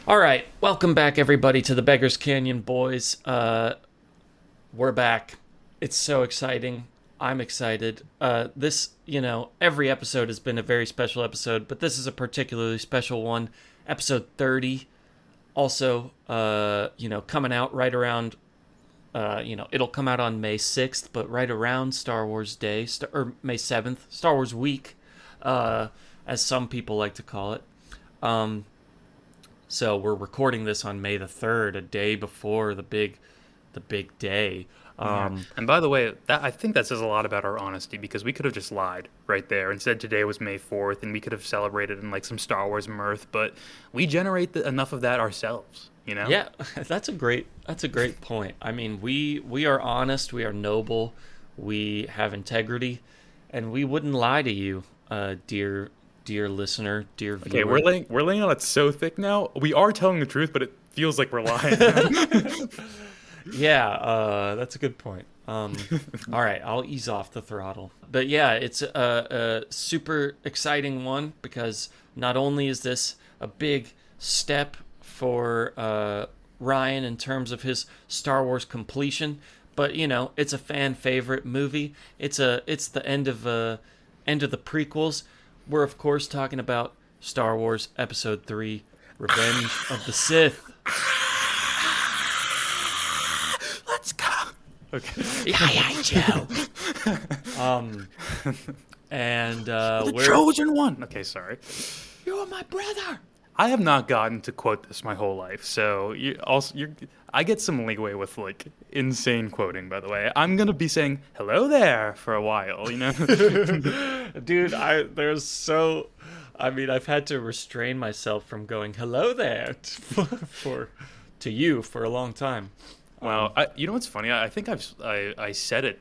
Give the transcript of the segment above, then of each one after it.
All right, welcome back, everybody, to the Beggar's Canyon, boys. We're back. It's so exciting. I'm excited. Every episode has been a very special episode, but this is a particularly special one. Episode 30. Also, coming out right around, it'll come out on May 6th, but right around Star Wars Day, or May 7th, Star Wars Week, as some people like to call it. So we're recording this on May the 3rd, a day before the big day. Yeah. And by the way, I think that says a lot about our honesty because we could have just lied right there and said today was May 4th and we could have celebrated in like some Star Wars mirth, but we generate enough of that ourselves, you know? Yeah, that's a great point. I mean, we are honest, we are noble, we have integrity, and we wouldn't lie to you, dear listener, dear Okay, viewer. we're laying on it so thick now. We are telling the truth, but it feels like we're lying. Yeah, that's a good point. All right, I'll ease off the throttle. But yeah, it's a super exciting one because not only is this a big step for Ryan in terms of his Star Wars completion, but it's a fan favorite movie. It's the end of the prequels. We're of course talking about Star Wars Episode 3, Revenge of the Sith. Let's go. Okay. Yeah, Joe. The we're Trojan one. Okay, sorry. you're my brother. I have not gotten to quote this my whole life, so I get some leeway with like insane quoting. By the way, I'm gonna be saying hello there for a while, you know. Dude, I've had to restrain myself from going hello there to you for a long time. Wow, you know what's funny? I think I said it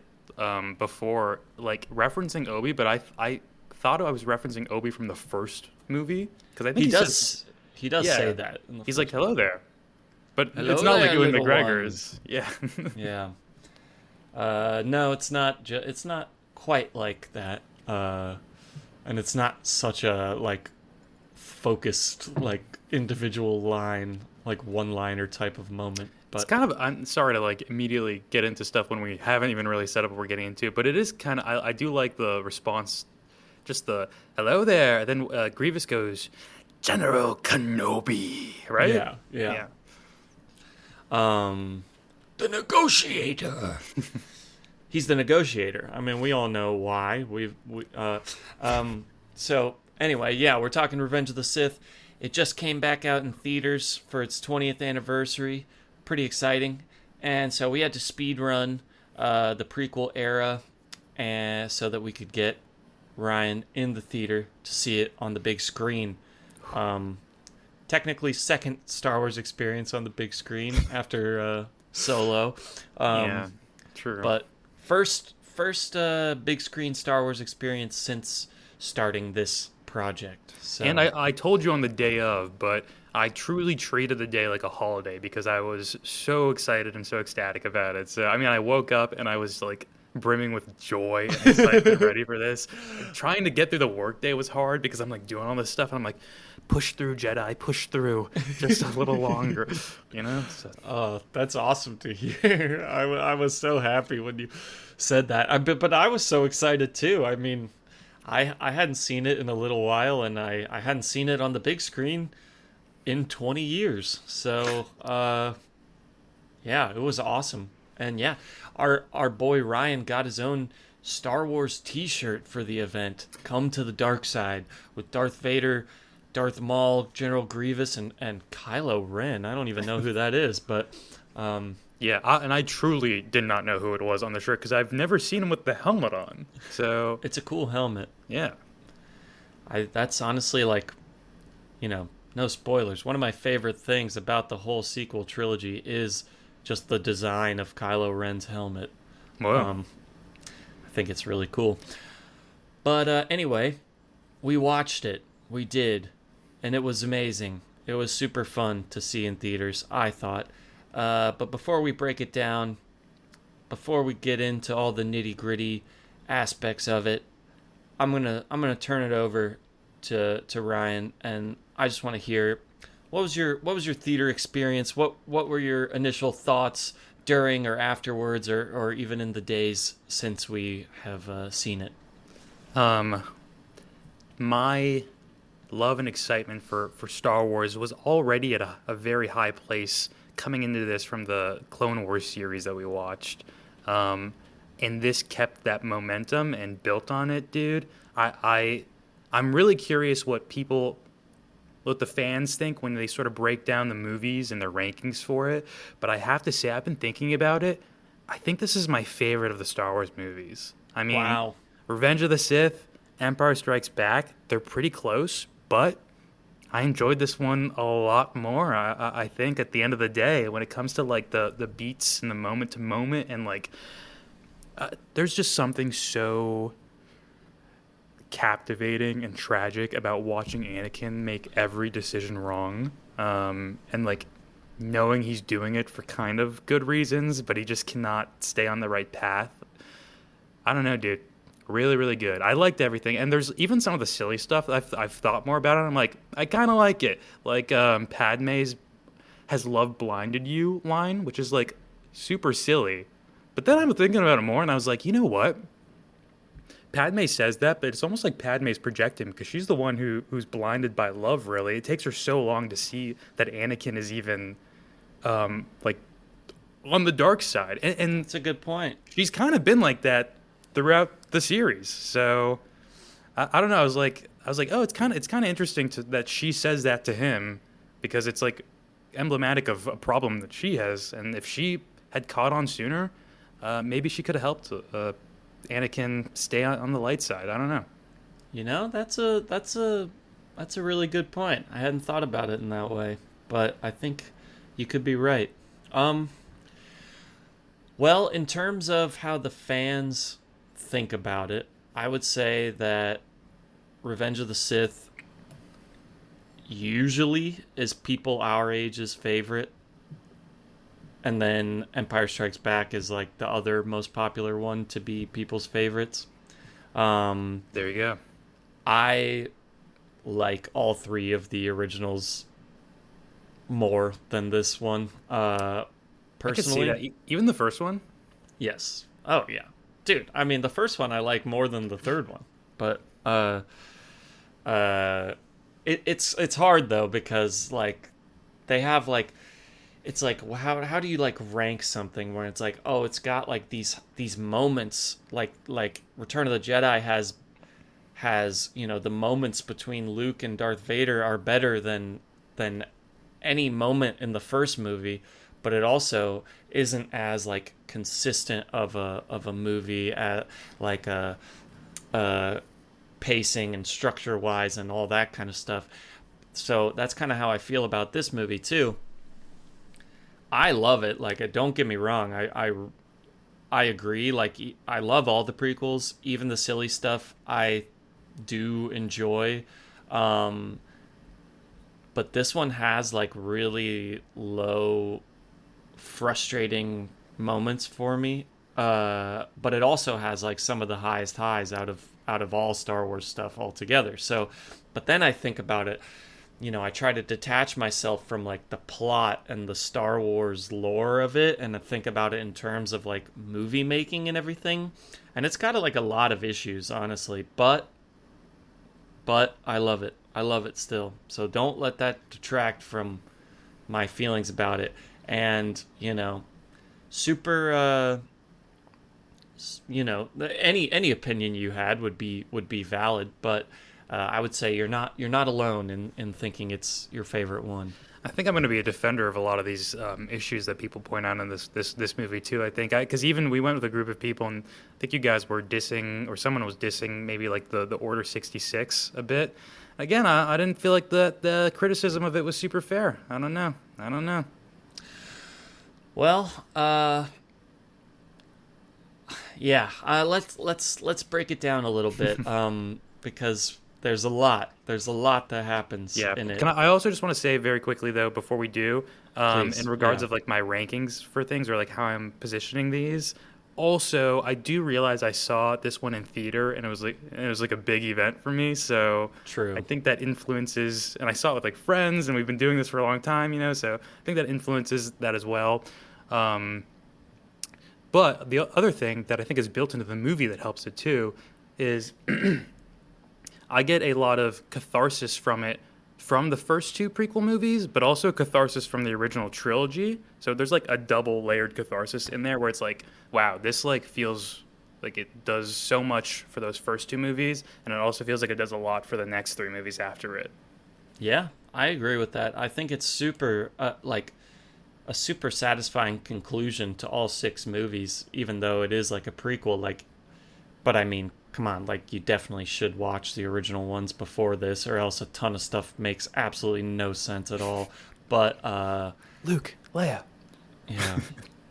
before, like referencing Obi, but I thought I was referencing Obi from the first movie because I think He does yeah, say that in the he's first like hello there, but Hello it's not like there, Ewan little McGregor's. Yeah. Yeah. No, it's not. It's not quite like that. And it's not such a like focused like individual line, like one-liner type of moment. It's But kind of, I'm sorry to like immediately get into stuff when we haven't even really set up what we're getting into, but it is kind of, I do like the response, just the hello there. Then Grievous goes, General Kenobi, right? yeah. The negotiator. He's the negotiator. I mean, we all know why. So anyway, yeah, we're talking Revenge of the Sith. It just came back out in theaters for its 20th anniversary. Pretty exciting. And so we had to speed run the prequel era, and so that we could get Ryan in the theater to see it on the big screen. Technically, second Star Wars experience on the big screen after Solo. Yeah, true. But first big screen Star Wars experience since starting this project. So. And I told you on the day of, but I truly treated the day like a holiday because I was so excited and so ecstatic about it. So, I mean, I woke up and I was like brimming with joy and excitement, ready for this. Trying to get through the workday was hard because I'm like doing all this stuff and I'm like, push through, Jedi, push through just a little longer, you know? So. Oh, that's awesome to hear. I was so happy when you said that. But I was so excited too. I mean, I hadn't seen it in a little while, and I hadn't seen it on the big screen in 20 years. So, yeah, it was awesome. And yeah, our boy Ryan got his own Star Wars t-shirt for the event. Come to the dark side with Darth Vader, Darth Maul, General Grievous, and Kylo Ren. I don't even know who that is, but Yeah, and I truly did not know who it was on the shirt because I've never seen him with the helmet on. So it's a cool helmet. yeah, That's honestly like, no spoilers. One of my favorite things about the whole sequel trilogy is just the design of Kylo Ren's helmet. wow. I think it's really cool. But anyway, we watched it. We did. And it was amazing. It was super fun to see in theaters, I thought. But before we break it down, before we get into all the nitty-gritty aspects of it, I'm gonna turn it over to Ryan, and I just want to hear what was your theater experience? What were your initial thoughts during or afterwards, or even in the days since we have seen it? Um, my love and excitement for Star Wars was already at a very high place coming into this from the Clone Wars series that we watched. Um, and this kept that momentum and built on it, dude. I'm really curious what the fans think when they sort of break down the movies and their rankings for it. But I have to say, I've been thinking about it. I think this is my favorite of the Star Wars movies. I mean, Wow. Revenge of the Sith, Empire Strikes Back, they're pretty close, but I enjoyed this one a lot more. I think at the end of the day, when it comes to like the beats and the moment to moment, and like there's just something so captivating and tragic about watching Anakin make every decision wrong, and like knowing he's doing it for kind of good reasons, but he just cannot stay on the right path. I don't know, dude. Really, really good. I liked everything, and there's even some of the silly stuff. I've thought more about it. I'm like, I kind of like it. Like Padme's "Has love blinded you" line, which is like super silly. But then I'm thinking about it more, and I was like, you know what? Padme says that, but it's almost like Padme's projecting because she's the one who's blinded by love. Really, it takes her so long to see that Anakin is even like on the dark side, and That's a good point. she's kind of been like that throughout the series. So I don't know. I was like, oh, it's kind of interesting that she says that to him because it's like emblematic of a problem that she has, and if she had caught on sooner, maybe she could have helped Anakin stay on the light side. I don't know. That's a really good point. I hadn't thought about it in that way, but I think you could be right. Um, well, in terms of how the fans think about it, I would say that Revenge of the Sith usually is people our age's favorite, and then Empire Strikes Back is like the other most popular one to be people's favorites. Um, There you go. I like all three of the originals more than this one. I could see that. Personally, Even the first one. yes. Oh yeah, dude. I mean, the first one I like more than the third one, but it's hard though because like they have like it's like how do you like rank something where it's like, oh, it's got like these moments like Return of the Jedi has the moments between Luke and Darth Vader are better than any moment in the first movie, but it also isn't as like consistent of a movie at like a pacing and structure wise and all that kind of stuff. So that's kind of how I feel about this movie too. I love it. Like, don't get me wrong. I agree. Like, I love all the prequels, even the silly stuff. I do enjoy. Um, but this one has like really low, frustrating moments for me. But it also has like some of the highest highs out of all Star Wars stuff altogether. So, but then I think about it. I try to detach myself from like the plot and the Star Wars lore of it and to think about it in terms of like movie making and everything. And it's got like a lot of issues, honestly, but I love it. I love it still. So don't let that detract from my feelings about it. And, super any opinion you had would be valid, but I would say you're not alone in thinking it's your favorite one. I think I'm going to be a defender of a lot of these issues that people point out in this movie too. I think because even we went with a group of people, and I think you guys were dissing, or someone was dissing, maybe like the Order 66 a bit. Again, I didn't feel like the criticism of it was super fair. I don't know. Well, yeah. Let's break it down a little bit, because there's a lot that happens Yeah. in it. I also just want to say very quickly though, before we do, Please, in regards yeah. of like my rankings for things or like how I'm positioning these, Also, I do realize I saw this one in theater, and it was like a big event for me. So I True. think that influences, and I saw it with like friends, and we've been doing this for a long time, you know. So I think that influences that as well. Um, but the other thing that I think is built into the movie that helps it too is I get a lot of catharsis from it from the first two prequel movies, but also catharsis from the original trilogy. So there's like a double layered catharsis in there where it's like, wow, this like feels like it does so much for those first two movies, and it also feels like it does a lot for the next three movies after it. Yeah, I agree with that. I think it's super like a super satisfying conclusion to all six movies, even though it is like a prequel. Like, but I mean, come on, like you definitely should watch the original ones before this, or else a ton of stuff makes absolutely no sense at all. But Luke, Leia. yeah,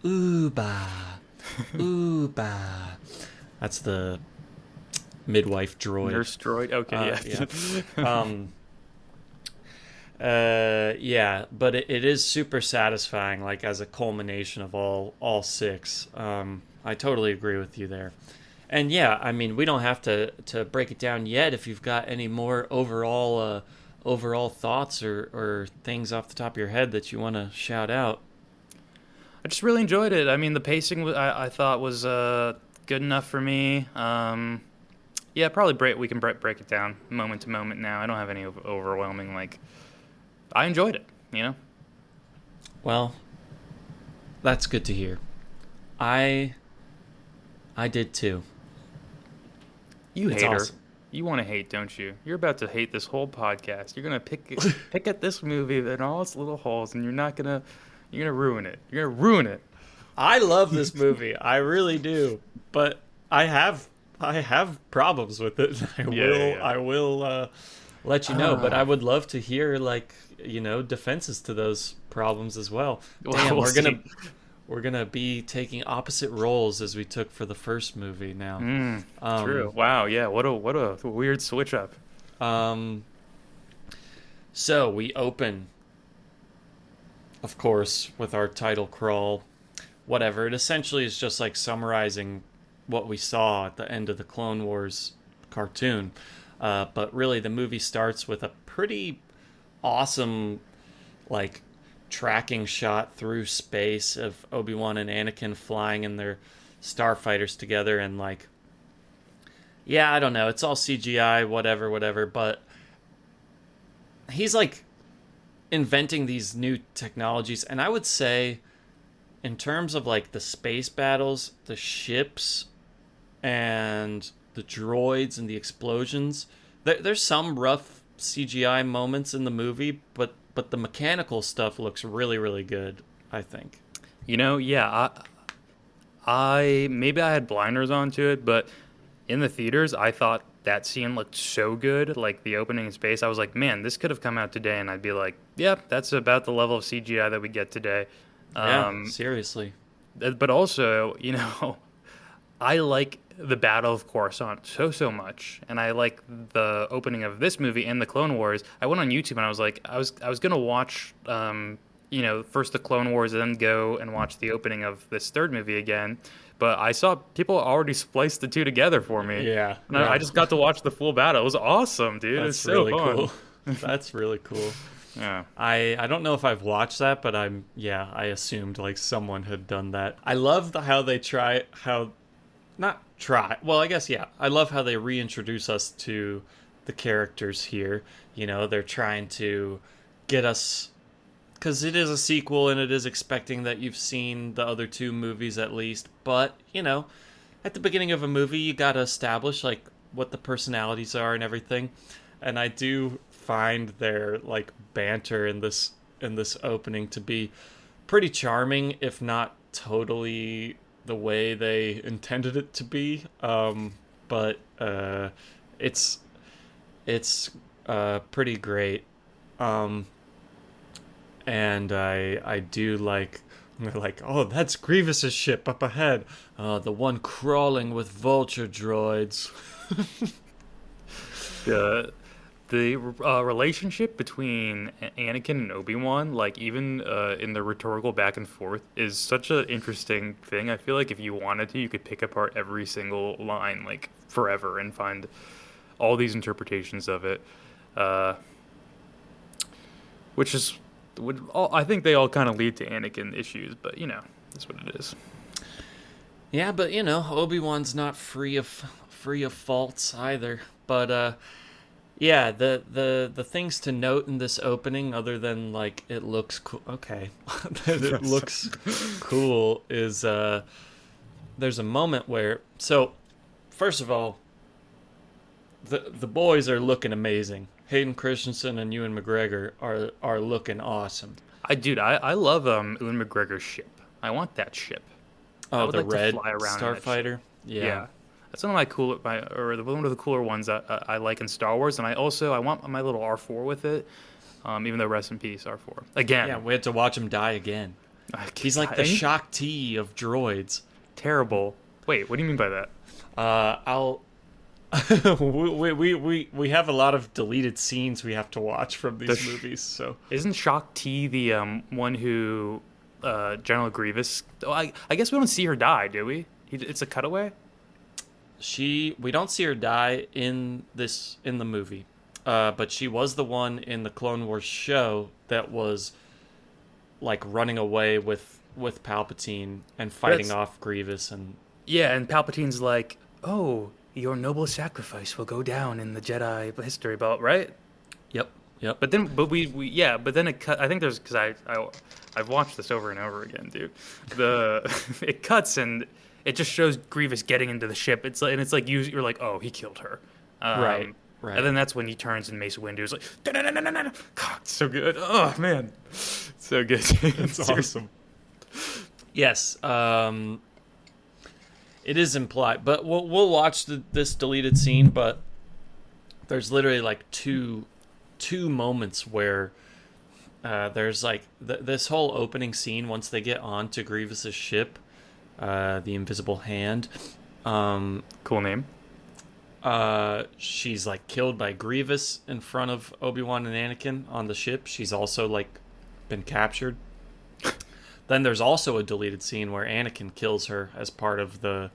Ooba, Ooba. That's the midwife droid. Nurse droid. Okay, Yeah. Yeah, but it is super satisfying, like as a culmination of all six. I totally agree with you there. And yeah, I mean, we don't have to break it down yet. If you've got any more overall thoughts or things off the top of your head that you want to shout out. I just really enjoyed it. I mean, the pacing I thought was good enough for me. Yeah, probably we can break it down moment to moment now. I don't have any overwhelming like. I enjoyed it, you know. Well, that's good to hear. I did too. You It's hater. awesome. You want to hate, don't you? You're about to hate this whole podcast. You're gonna pick at this movie and all its little holes, and you're gonna ruin it. You're gonna ruin it. I love this movie. I really do. But I have problems with it. I will let you know, but I would love to hear like, defenses to those problems as well. Damn, we're gonna be taking opposite roles as we took for the first movie now. True. Wow. Yeah. What a weird switch up. So we open, of course, with our title crawl. Whatever. It essentially is just like summarizing what we saw at the end of the Clone Wars cartoon. But really, the movie starts with a pretty awesome, like, tracking shot through space of Obi-Wan and Anakin flying in their starfighters together. And, like, yeah, I don't know. It's all CGI, whatever. But he's, like, inventing these new technologies. And I would say, in terms of, like, the space battles, the ships, and the droids and the explosions, there's some rough CGI moments in the movie, but the mechanical stuff looks really, really good, I think. Yeah, I maybe I had blinders onto it, but in the theaters, I thought that scene looked so good, like the opening in space. I was like, man, this could have come out today, and I'd be like, yeah, that's about the level of CGI that we get today. Yeah, seriously. But also, I like the Battle of Coruscant so much, and I like the opening of this movie and the Clone Wars. I went on YouTube and I was like, I was gonna watch, first the Clone Wars and then go and watch the opening of this third movie again. But I saw people already spliced the two together for me. Yeah, and I just got to watch the full battle. It was awesome, dude. That's It's so really fun. cool. That's really cool. Yeah. I don't know if I've watched that, but I assumed like someone had done that. I love how they well, I guess, yeah. I love how they reintroduce us to the characters here. They're trying to get us, because it is a sequel and it is expecting that you've seen the other two movies at least. But, at the beginning of a movie, you got to establish like what the personalities are and everything. And I do find their like banter in this opening to be pretty charming, if not totally the way they intended it to be. But it's pretty great. And I do like, they're like, oh, that's Grievous's ship up ahead. The one crawling with vulture droids. Yeah. the relationship between Anakin and Obi-Wan, like even in the rhetorical back and forth, is such an interesting thing. I feel like if you wanted to, you could pick apart every single line like forever and find all these interpretations of it, uh, which is I think they all kind of lead to Anakin issues, but that's what it is. Yeah, but Obi-Wan's not free of faults either. But yeah, the things to note in this opening, other than like it looks cool. Okay, that it looks cool is there's a moment where first of all, the boys are looking amazing. Hayden Christensen and Ewan McGregor are looking awesome. I love Ewan McGregor's ship. I want that ship. I Oh, would the like to red fly around in that ship. starfighter. Yeah. Yeah. That's one of my one of the cooler ones I like in Star Wars, and I want my little R4 with it. Even though rest in peace R4 again. Yeah, we had to watch him die again. He's like the Shock T of droids. Terrible. Wait, what do you mean by that? I'll. we have a lot of deleted scenes we have to watch from these movies. So isn't Shock T the one who General Grievous? Oh, I guess we don't see her die, do we? It's a cutaway. We don't see her die in the movie, but she was the one in the Clone Wars show that was like running away with Palpatine and fighting off Grievous and and Palpatine's like, oh, your noble sacrifice will go down in the Jedi history belt, right? Yep. But then it cut. I think there's because I've watched this over and over again, dude. It cuts and it just shows Grievous getting into the ship. It's like you're like, oh, he killed her. Right. And then that's when he turns and Mace Windu is like, God, it's so good. Oh man, so good. It's awesome. Yes. It is implied, but we'll watch this deleted scene. But there's literally like two moments where there's like this whole opening scene once they get onto Grievous's ship, the Invisible Hand. Cool name. She's like killed by Grievous in front of Obi-Wan and Anakin on the ship. She's also like been captured. Then there's also a deleted scene where Anakin kills her as part of the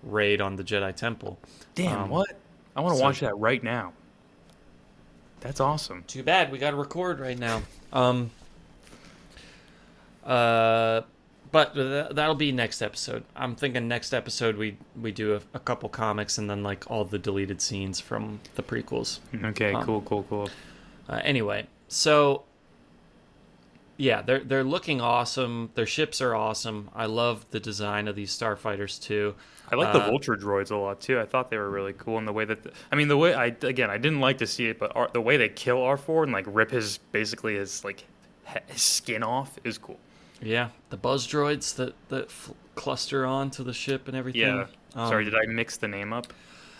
raid on the Jedi Temple. Damn, what? I want to watch that right now. That's awesome. Too bad we got to record right now. But that'll be next episode. I'm thinking next episode we do a couple comics and then like all the deleted scenes from the prequels. Okay, cool. Anyway, so yeah, they're looking awesome. Their ships are awesome. I love the design of these starfighters too. I like the vulture droids a lot too. I thought they were really cool in the way that the way I didn't like to see it, but the way they kill R4 and like rip his skin off is cool. Yeah, the buzz droids that cluster onto the ship and everything. Yeah. Sorry, did I mix the name up?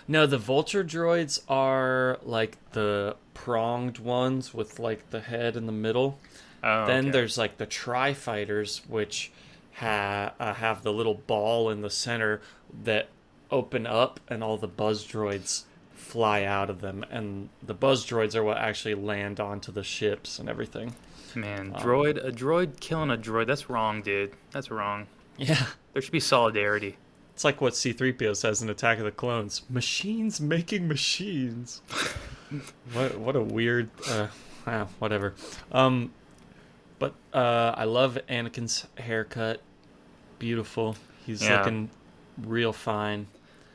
No, the vulture droids are like the pronged ones with like the head in the middle. Oh, then okay. there's like the tri-fighters, which have the little ball in the center that open up, and all the buzz droids fly out of them. And the buzz droids are what actually land onto the ships and everything. Man, a droid killing a droid, that's wrong, dude. That's wrong. Yeah. There should be solidarity. It's like what C-3PO says in Attack of the Clones. Machines making machines. What a weird... whatever. But I love Anakin's haircut. Beautiful. He's looking real fine.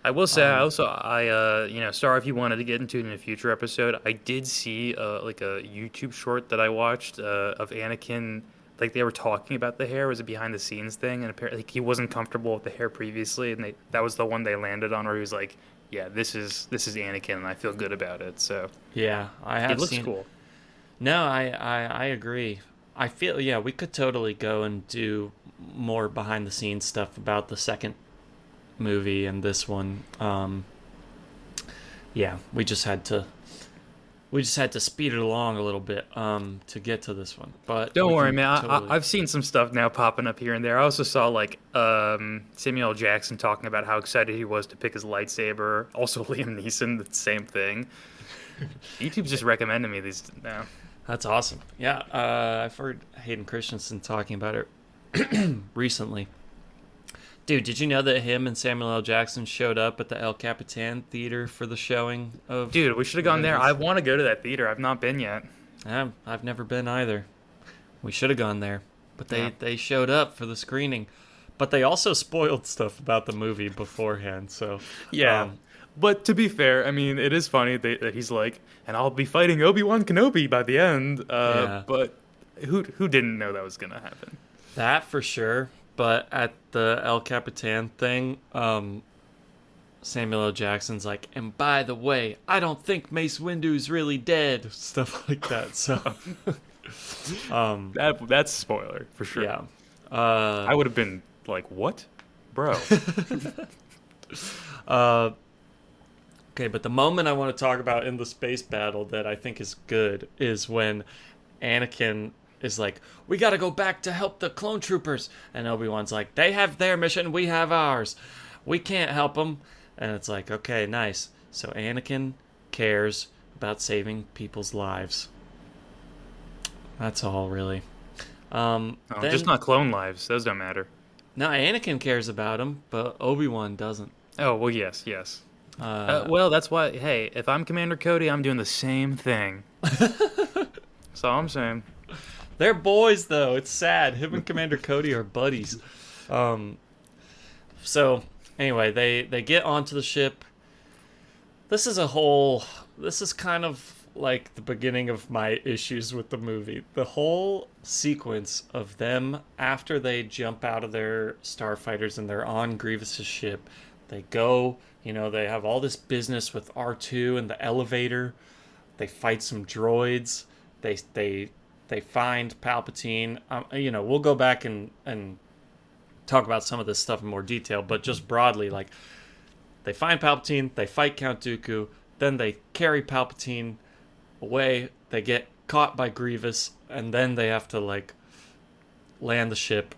I will say, sorry if you wanted to get into it in a future episode. I did see like a YouTube short that I watched of Anakin. Like they were talking about the hair. It was a behind the scenes thing, and apparently he wasn't comfortable with the hair previously, and that was the one they landed on, where he was like, "Yeah, this is Anakin, and I feel good about it." So yeah, I have. It looks cool. No, I agree. I feel we could totally go and do more behind the scenes stuff about the second movie and this one. We just had to speed it along a little bit to get to this one. But don't worry, man. I've seen some stuff now popping up here and there. I also saw like Samuel L. Jackson talking about how excited he was to pick his lightsaber. Also Liam Neeson, the same thing. YouTube's just recommending me these now. That's awesome. Yeah, I've heard Hayden Christensen talking about it recently. Dude, did you know that him and Samuel L. Jackson showed up at the El Capitan Theater for the showing of Dude, we should have gone there. I want to go to that theater. I've not been yet. I've never been either. We should have gone there, but Yeah. they showed up for the screening. But they also spoiled stuff about the movie beforehand. So Yeah. um, But to be fair, I mean, it is funny that he's like, and I'll be fighting Obi-Wan Kenobi by the end. Yeah. But who didn't know that was going to happen? that for sure. But at the El Capitan thing, Samuel L. Jackson's like, and by the way, I don't think Mace Windu's really dead. Stuff like that. So, That's a spoiler for sure. yeah. I would have been like, what? Bro. Okay, but the moment I want to talk about in the space battle that I think is good is when Anakin is like, we gotta go back to help the clone troopers. And Obi-Wan's like, they have their mission, we have ours. We can't help them. And it's like, okay, nice. So Anakin cares about saving people's lives. That's all, really. Just not clone lives. Those don't matter. No, Anakin cares about them, but Obi-Wan doesn't. Oh, well, yes. Well, that's why, hey, if I'm Commander Cody, I'm doing the same thing. That's all I'm saying. They're boys, though. It's sad. Him and Commander Cody are buddies. So, anyway, they get onto the ship. This is kind of like the beginning of my issues with the movie. The whole sequence of them after they jump out of their starfighters and they're on Grievous's ship. They go, they have all this business with R2 and the elevator. They fight some droids. They find Palpatine. We'll go back and talk about some of this stuff in more detail, but just broadly, like, they find Palpatine, they fight Count Dooku, then they carry Palpatine away, they get caught by Grievous, and then they have to, like, land the ship,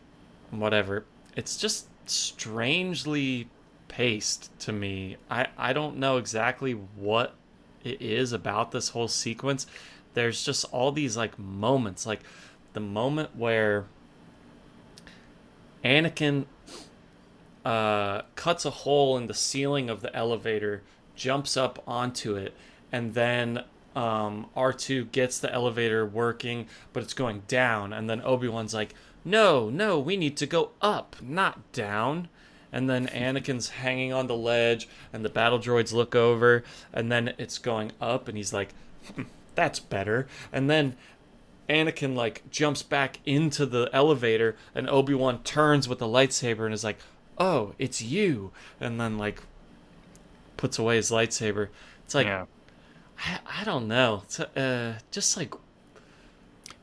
whatever. It's just strangely paced to me. I don't know exactly what it is about this whole sequence. There's just all these, like, moments, like the moment where Anakin cuts a hole in the ceiling of the elevator, jumps up onto it, and then R2 gets the elevator working, but it's going down, and then Obi-Wan's like, no, we need to go up, not down. And then Anakin's hanging on the ledge, and the battle droids look over, and then it's going up, and he's like, that's better. And then Anakin, like, jumps back into the elevator, and Obi-Wan turns with the lightsaber and is like, oh, it's you. And then, like, puts away his lightsaber. It's like, Yeah. I don't know. It's just, like,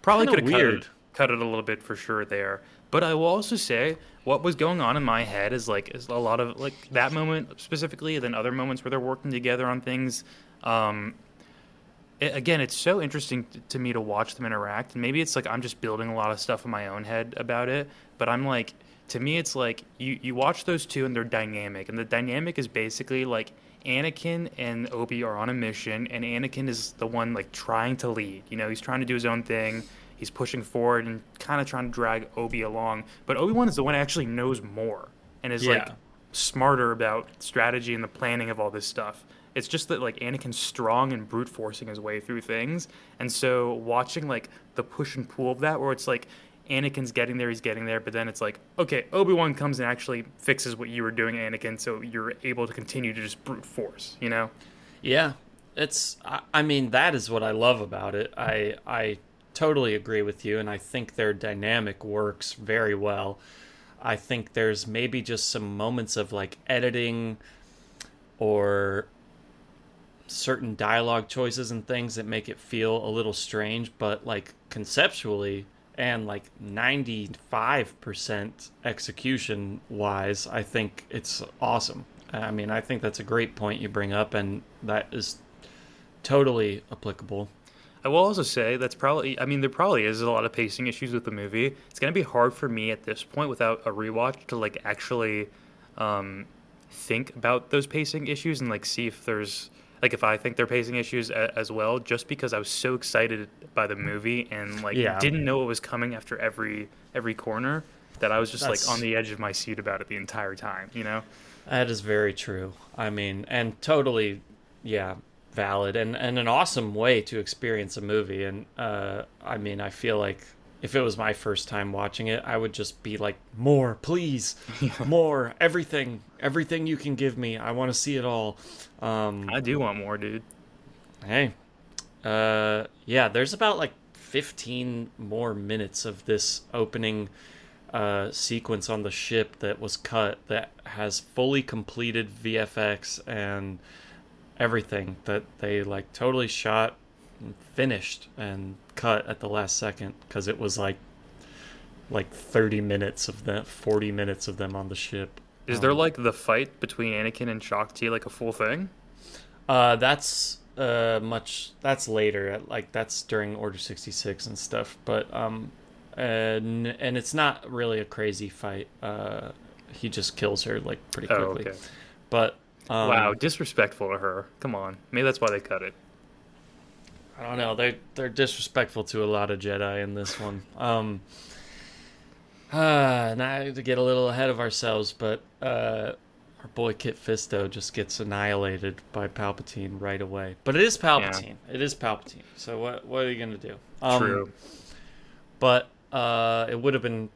Probably kinda could have weird. cut it a little bit for sure there. But I will also say what was going on in my head is a lot of like that moment specifically, and then other moments where they're working together on things. Again, it's so interesting to me to watch them interact, and maybe it's like I'm just building a lot of stuff in my own head about it. But I'm like, to me, it's like you watch those two and they're dynamic, and the dynamic is basically like Anakin and Obi are on a mission, and Anakin is the one like trying to lead. He's trying to do his own thing. He's pushing forward and kind of trying to drag Obi along. But Obi-Wan is the one who actually knows more and is like smarter about strategy and the planning of all this stuff. It's just that like Anakin's strong and brute forcing his way through things. And so watching like the push and pull of that, where it's like Anakin's getting there, he's getting there, but then it's like, okay, Obi-Wan comes and actually fixes what you were doing, Anakin, so you're able to continue to just brute force, Yeah. I mean, that is what I love about it. I totally agree with you, and I think their dynamic works very well. I think there's maybe just some moments of like editing or certain dialogue choices and things that make it feel a little strange, but like conceptually and like 95% execution wise, I think it's awesome. I mean, I think that's a great point you bring up, and that is totally applicable. I will also say there probably is a lot of pacing issues with the movie. It's going to be hard for me at this point without a rewatch to like actually think about those pacing issues and like see if there's like if I think they're pacing issues as well, just because I was so excited by the movie and like Yeah, didn't know what was coming after every corner that I was just like on that's the edge of my seat about it the entire time, you know? that is very true. I mean, and totally, yeah, valid and an awesome way to experience a movie. And I mean, I feel like if it was my first time watching it, I would just be like, more, please, more, everything you can give me. I want to see it all. I do want more, dude. Hey, yeah, there's about like 15 more minutes of this opening sequence on the ship that was cut that has fully completed VFX and everything that they like totally shot and finished and cut at the last second because it was like 30 minutes of them, 40 minutes of them on the ship. Is there like the fight between Anakin and Shakti like a full thing? That's later, like that's during Order 66 and stuff, but and it's not really a crazy fight. He just kills her like pretty Oh, quickly. okay. But Wow, disrespectful to her. Come on. Maybe that's why they cut it. I don't know. They're disrespectful to a lot of Jedi in this one. Not to get a little ahead of ourselves, but our boy Kit Fisto just gets annihilated by Palpatine right away. But it is Palpatine. Yeah. It is Palpatine. So what are you gonna do? True. But it would have been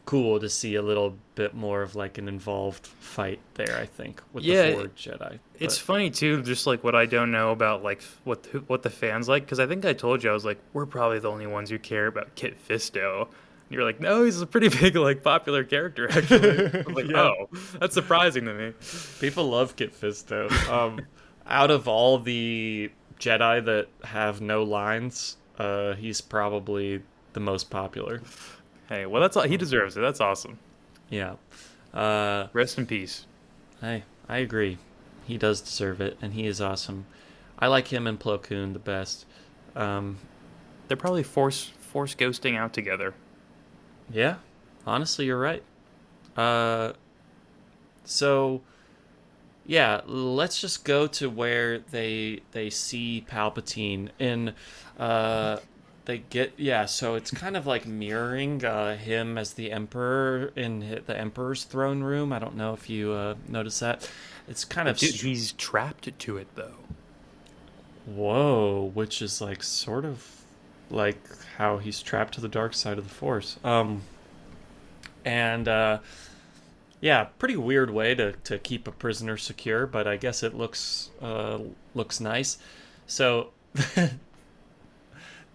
cool to see a little bit more of like an involved fight there, I think, with Yeah, the Forward Jedi. It's But funny too, just like what I don't know about like what the fans like, because I think I told you I was like, we're probably the only ones who care about Kit Fisto. And you're like, no, he's a pretty big like popular character actually. I was like, Yeah. oh, that's surprising to me. people love Kit Fisto. Out of all the Jedi that have no lines, he's probably the most popular. Hey, well that's all he deserves it. That's awesome. Yeah. Rest in peace. I agree. He does deserve it, and he is awesome. I like him and Plo Koon the best. They're probably force ghosting out together. Yeah, honestly, you're right. So, yeah, let's just go to where they see Palpatine in. They get so it's kind of like mirroring him as the Emperor in the Emperor's throne room. I don't know if you noticed that. It's kind of Dude, he's trapped to it though. whoa, which is like sort of like how he's trapped to the dark side of the Force. And yeah, pretty weird way to keep a prisoner secure, but I guess it looks nice. So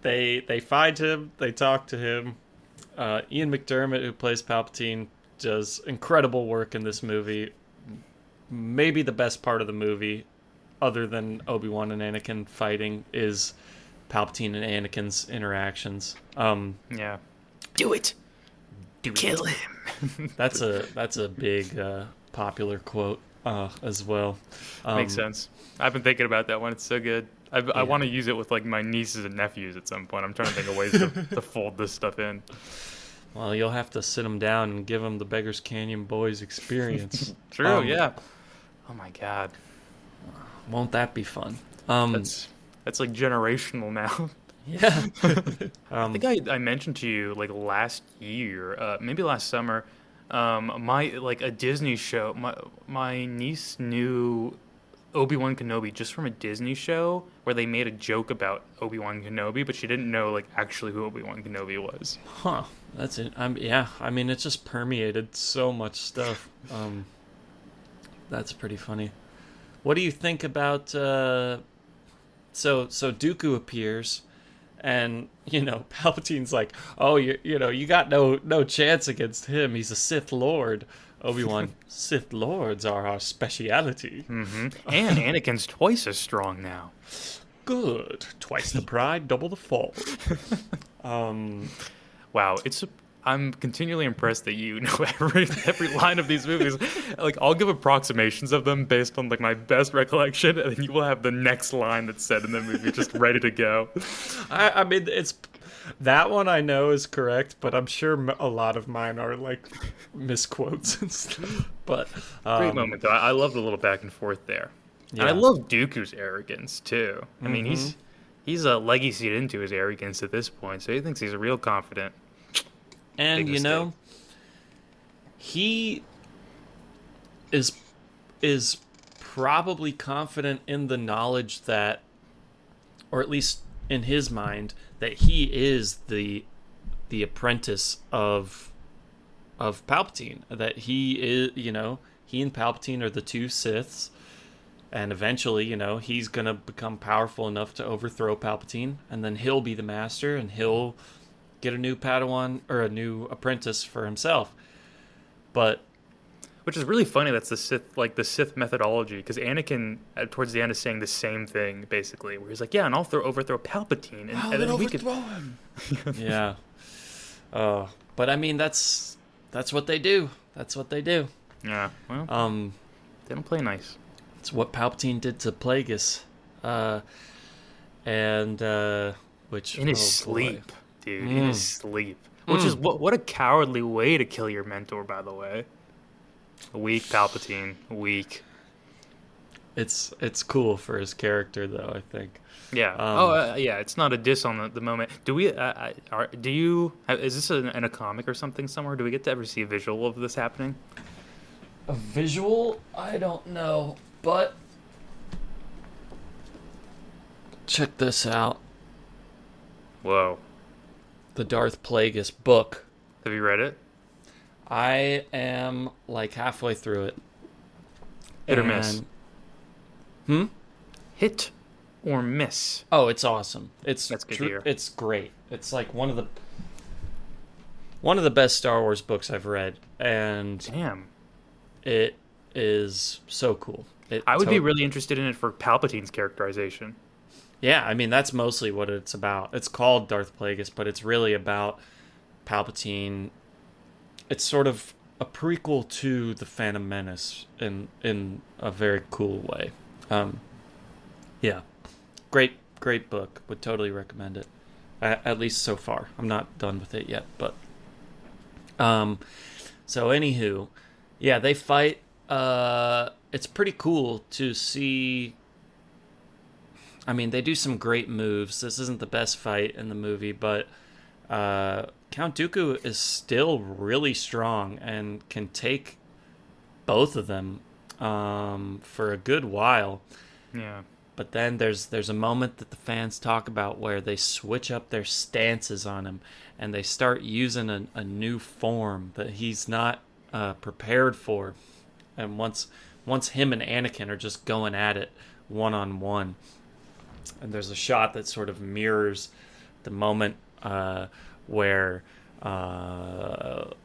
they find him, they talk to him. Ian McDermott, who plays Palpatine, does incredible work in this movie. Maybe the best part of the movie, other than Obi-Wan and Anakin fighting, is Palpatine and Anakin's interactions. Yeah. Do it. Kill him. That's a big popular quote as well. Makes sense. I've been thinking about that one. It's so good. I want to use it with like my nieces and nephews at some point. I'm trying to think of ways to fold this stuff in. Well, you'll have to sit them down and give them the Beggar's Canyon Boys experience. True, yeah. Oh my god. Won't that be fun? That's like generational now. Yeah. I think I mentioned to you like last year, maybe last summer, my like a Disney show. My niece knew Obi-Wan Kenobi just from a Disney show where they made a joke about Obi-Wan Kenobi, but she didn't know like actually who Obi-Wan Kenobi was. Huh. That's it. Yeah. I mean, it just permeated so much stuff. That's pretty funny. What do you think about? So Dooku appears. And, Palpatine's like, oh, you got no chance against him. He's a Sith Lord. Obi-Wan, Sith Lords are our speciality. Mm-hmm. And Anakin's twice as strong now. Good. Twice the pride, double the fall. Wow, I'm continually impressed that you know every line of these movies. Like, I'll give approximations of them based on like my best recollection, and then you will have the next line that's said in the movie just ready to go. I mean, it's that one I know is correct, but I'm sure a lot of mine are like misquotes and stuff. But Great moment though. I love the little back and forth there. And I Yeah. love Dooku's arrogance too. I mean, Mm-hmm. he's a legacy into his arrogance at this point, so he thinks he's real confident. Big And mistake. he is is probably confident in the knowledge that, or at least in his mind, that he is the apprentice of Palpatine. That he is, he and Palpatine are the two Siths, and eventually, he's gonna become powerful enough to overthrow Palpatine, and then he'll be the master, and he'll get a new Padawan or a new apprentice for himself. But Which is really funny. That's the Sith methodology, because Anakin towards the end is saying the same thing basically, where he's like, "Yeah, and I'll overthrow Palpatine, and then we could." him. Yeah. But I mean, that's what they do. That's what they do. Yeah, well, Um, they don't play nice. it's what Palpatine did to Plagueis, and which In his oh, boy. sleep, dude. In his sleep. Which is what a cowardly way to kill your mentor, by the way. Weak Palpatine. Weak. It's cool for his character, though. I think. Yeah. Yeah. It's not a diss on the moment. Do we? Do you? Is this in a comic or something somewhere? Do we get to ever see a visual of this happening? A visual? I don't know, but check this out: Whoa. the Darth Plagueis book. Have you read it? I am like halfway through it. Hit or miss? Hmm? Hit or miss? Oh, it's awesome. It's That's good to hear. It's great. It's like one of the best Star Wars books I've read, and Damn. it is so cool. I would be really interested in it for Palpatine's characterization. Yeah, I mean that's mostly what it's about. It's called Darth Plagueis, but it's really about Palpatine. It's sort of a prequel to the Phantom Menace in a very cool way. Yeah, great book. Would totally recommend it. At least so far. I'm not done with it yet, but so anywho, yeah, they fight. It's pretty cool to see. I mean, they do some great moves. This isn't the best fight in the movie, but Count Dooku is still really strong and can take both of them for a good while. Yeah. But then there's a moment that the fans talk about where they switch up their stances on him and they start using a new form that he's not prepared for. And once him and Anakin are just going at it one-on-one. And there's a shot that sort of mirrors the moment where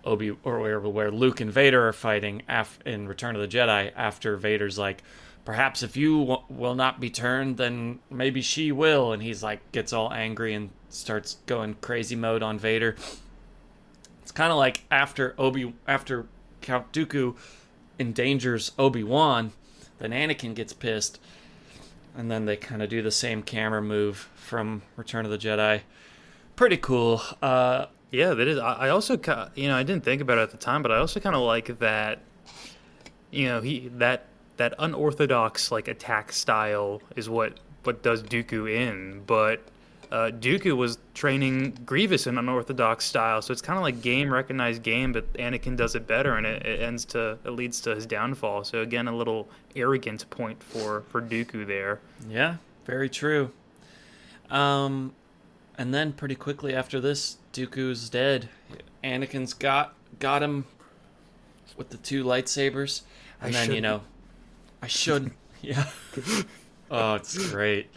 where Luke and Vader are fighting in Return of the Jedi, after Vader's like, perhaps if you will not be turned, then maybe she will, and he's like gets all angry and starts going crazy mode on Vader. It's kind of like after Count Dooku endangers Obi-Wan, then Anakin gets pissed, and then they kind of do the same camera move from Return of the Jedi. Pretty cool. Yeah, that is. I also, I didn't think about it at the time, but I also kind of like that. That unorthodox like attack style is what does Dooku in, but Dooku was training Grievous in unorthodox style, so it's kind of like game recognized game, but Anakin does it better, and it leads to his downfall. So again, a little arrogant point for Dooku there. Yeah, very true. And then pretty quickly after this, Dooku's dead. Anakin's got him with the two lightsabers, and I shouldn't. Yeah. Oh, it's great.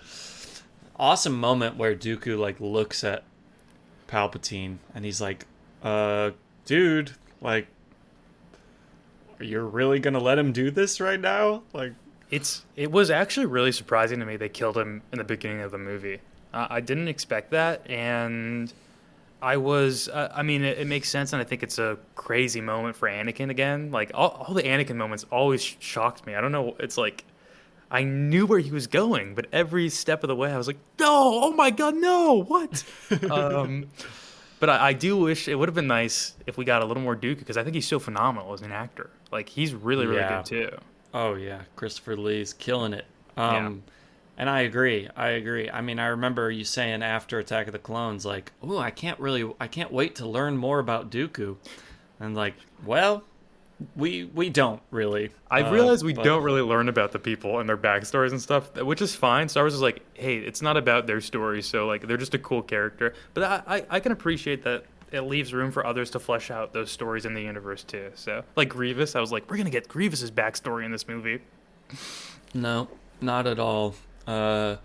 Awesome moment where Dooku like looks at Palpatine and he's like, dude, like, you're really gonna let him do this right now? Like, it was actually really surprising to me they killed him in the beginning of the movie. I didn't expect that, and I was. I mean, it makes sense, and I think it's a crazy moment for Anakin again. Like all the Anakin moments always shocked me. I don't know. It's like I knew where he was going, but every step of the way, I was like, no, oh my god, no, what? But I do wish it would have been nice if we got a little more Dooku, because I think he's so phenomenal as an actor. Like he's really good too. Oh yeah, Christopher Lee's killing it. Yeah. And I agree. I agree. I mean, I remember you saying after Attack of the Clones, like, "Ooh, I can't wait to learn more about Dooku." And like, well, we don't really. I realized we But don't really learn about the people and their backstories and stuff, which is fine. Star Wars is like, hey, it's not about their story, so like they're just a cool character. But I can appreciate that it leaves room for others to flesh out those stories in the universe too. So like Grievous, I was like, we're gonna get Grievous's backstory in this movie. no, not at all. Uh,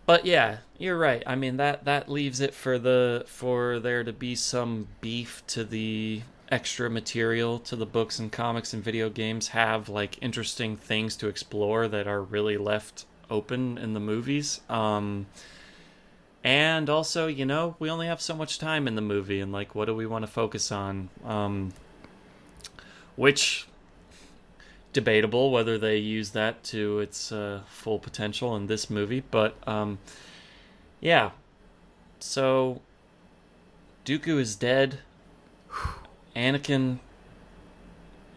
but yeah, you're right. I mean that leaves it for there to be some beef to the extra material to the books and comics and video games have like interesting things to explore that are really left open in the movies. And also, we only have so much time in the movie, and like, what do we want to focus on? Which debatable whether they use that to its full potential in this movie, but yeah. So Dooku is dead. Anakin,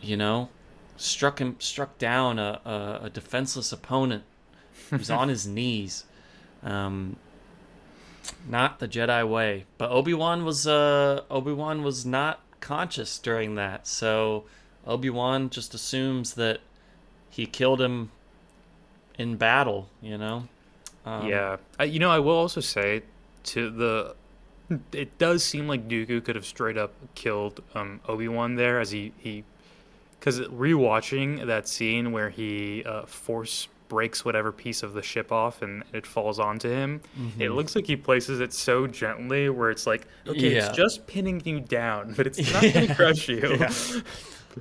you know, struck down a defenseless opponent who's on his knees. Um, Not the Jedi way, but Obi-Wan was not conscious during that, so Obi-Wan just assumes that he killed him in battle. Yeah, I will also say to the it does seem like Dooku could have straight up killed Obi-Wan there as he because rewatching that scene where he force breaks whatever piece of the ship off and it falls onto him, it looks like he places it so gently where it's like, okay, Yeah. it's just pinning you down, but it's not going to crush you. Yeah.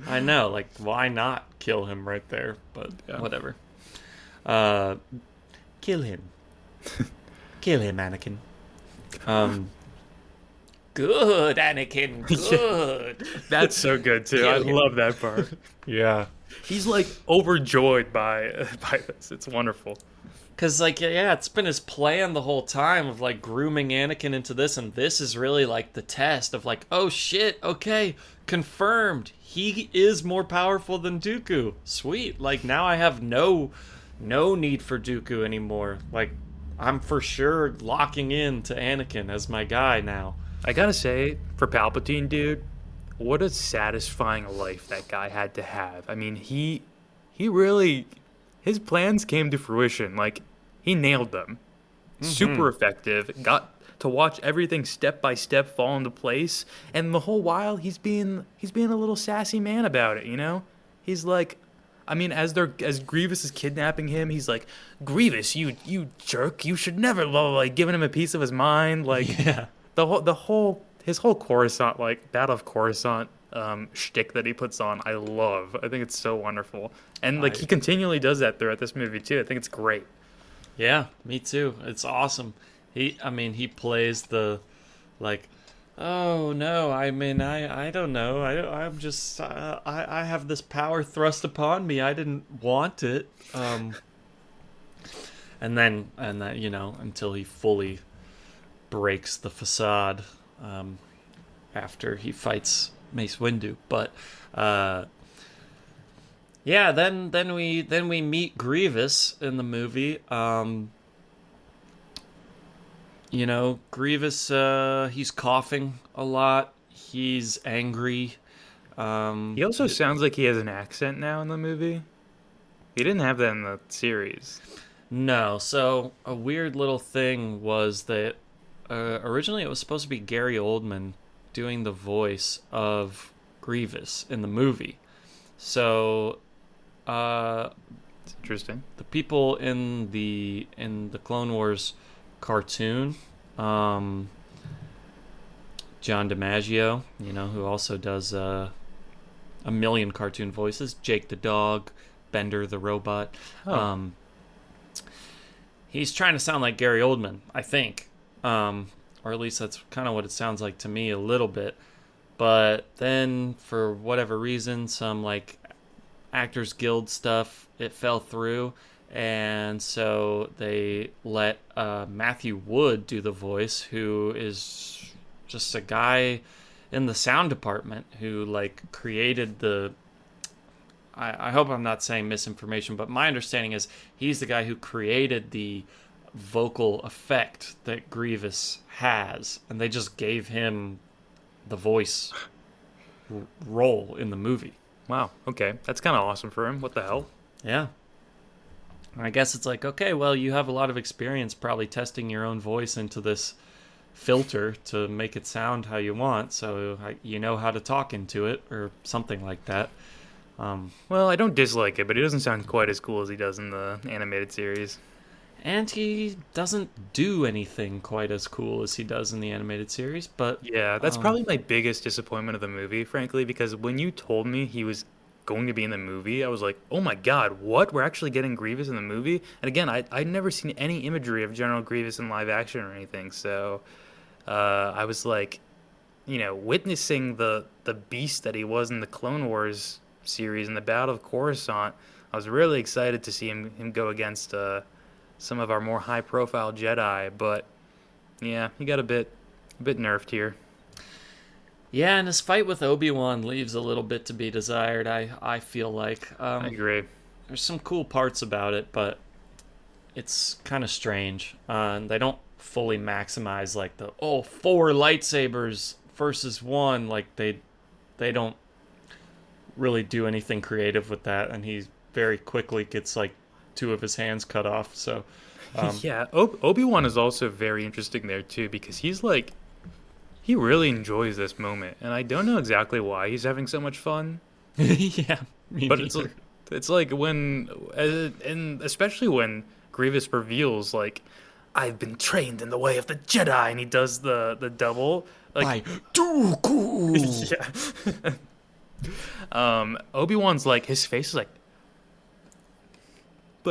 I know, like, why not kill him right there? But Yeah. whatever. Kill him. Kill him, Anakin. Good, Anakin. Good. That's so good too. I love that part. Yeah. He's like overjoyed by this. It's wonderful. Because, like, yeah, it's been his plan the whole time of, like, grooming Anakin into this, and this is really, like, the test of, like, oh, shit, okay, confirmed. He is more powerful than Dooku. Sweet. Like, now I have no need for Dooku anymore. Like, I'm for sure locking in to Anakin as my guy now. I gotta say, for Palpatine, dude, what a satisfying life that guy had to have. I mean, he really, his plans came to fruition. Like, he nailed them. Super effective. Got to watch everything step by step fall into place, and the whole while he's being a little sassy man about it. He's like, I mean, as Grievous is kidnapping him, he's like, Grievous, you jerk, you should never, like, giving him a piece of his mind, like, Yeah. his whole Coruscant, like Battle of Coruscant shtick that he puts on, I love. I think it's so wonderful, and like he continually does that throughout this movie too. I think it's great. Yeah, me too. It's awesome. He plays the, like, oh no, I mean, I don't know. I'm just, I have this power thrust upon me. I didn't want it. And then, until he fully breaks the facade, after he fights Mace Windu. But, yeah, then we meet Grievous in the movie. Grievous, he's coughing a lot. He's angry. He also sounds like he has an accent now in the movie. He didn't have that in the series. No, so a weird little thing was that originally it was supposed to be Gary Oldman doing the voice of Grievous in the movie. So It's interesting. the people in the Clone Wars cartoon, John DiMaggio, who also does a million cartoon voices, Jake the dog, Bender the robot. Oh. He's trying to sound like Gary Oldman, I think, or at least that's kind of what it sounds like to me a little bit. But then, for whatever reason, some like Actors Guild stuff, it fell through, and so they let Matthew Wood do the voice, who is just a guy in the sound department who like created the I hope I'm not saying misinformation, but my understanding is he's the guy who created the vocal effect that Grievous has, and they just gave him the voice role in the movie. Wow. Okay, that's kind of awesome for him. What the hell? Yeah. And I guess it's like, okay, well, you have a lot of experience probably testing your own voice into this filter to make it sound how you want, so you know how to talk into it or something like that. Well, I don't dislike it, but he doesn't sound quite as cool as he does in the animated series. And he doesn't do anything quite as cool as he does in the animated series, but Yeah, that's probably my biggest disappointment of the movie, frankly, because when you told me he was going to be in the movie, I was like, oh my god, what? We're actually getting Grievous in the movie? And again, I'd never seen any imagery of General Grievous in live action or anything, so I was like, witnessing the beast that he was in the Clone Wars series in the Battle of Coruscant. I was really excited to see him go against some of our more high profile Jedi, but yeah, he got a bit nerfed here. yeah, and his fight with Obi-Wan leaves a little bit to be desired. I feel like I agree. there's some cool parts about it, but it's kind of strange. And they don't fully maximize like the four lightsabers versus one. Like they don't really do anything creative with that, and he very quickly gets like two of his hands cut off. So Yeah, Obi-Wan is also very interesting there too, because he's like, he really enjoys this moment, and I don't know exactly why he's having so much fun. yeah, me But neither. it's like when, and especially when Grievous reveals like, I've been trained in the way of the Jedi, and he does the double like, By Dooku. yeah. Obi-Wan's like, his face is like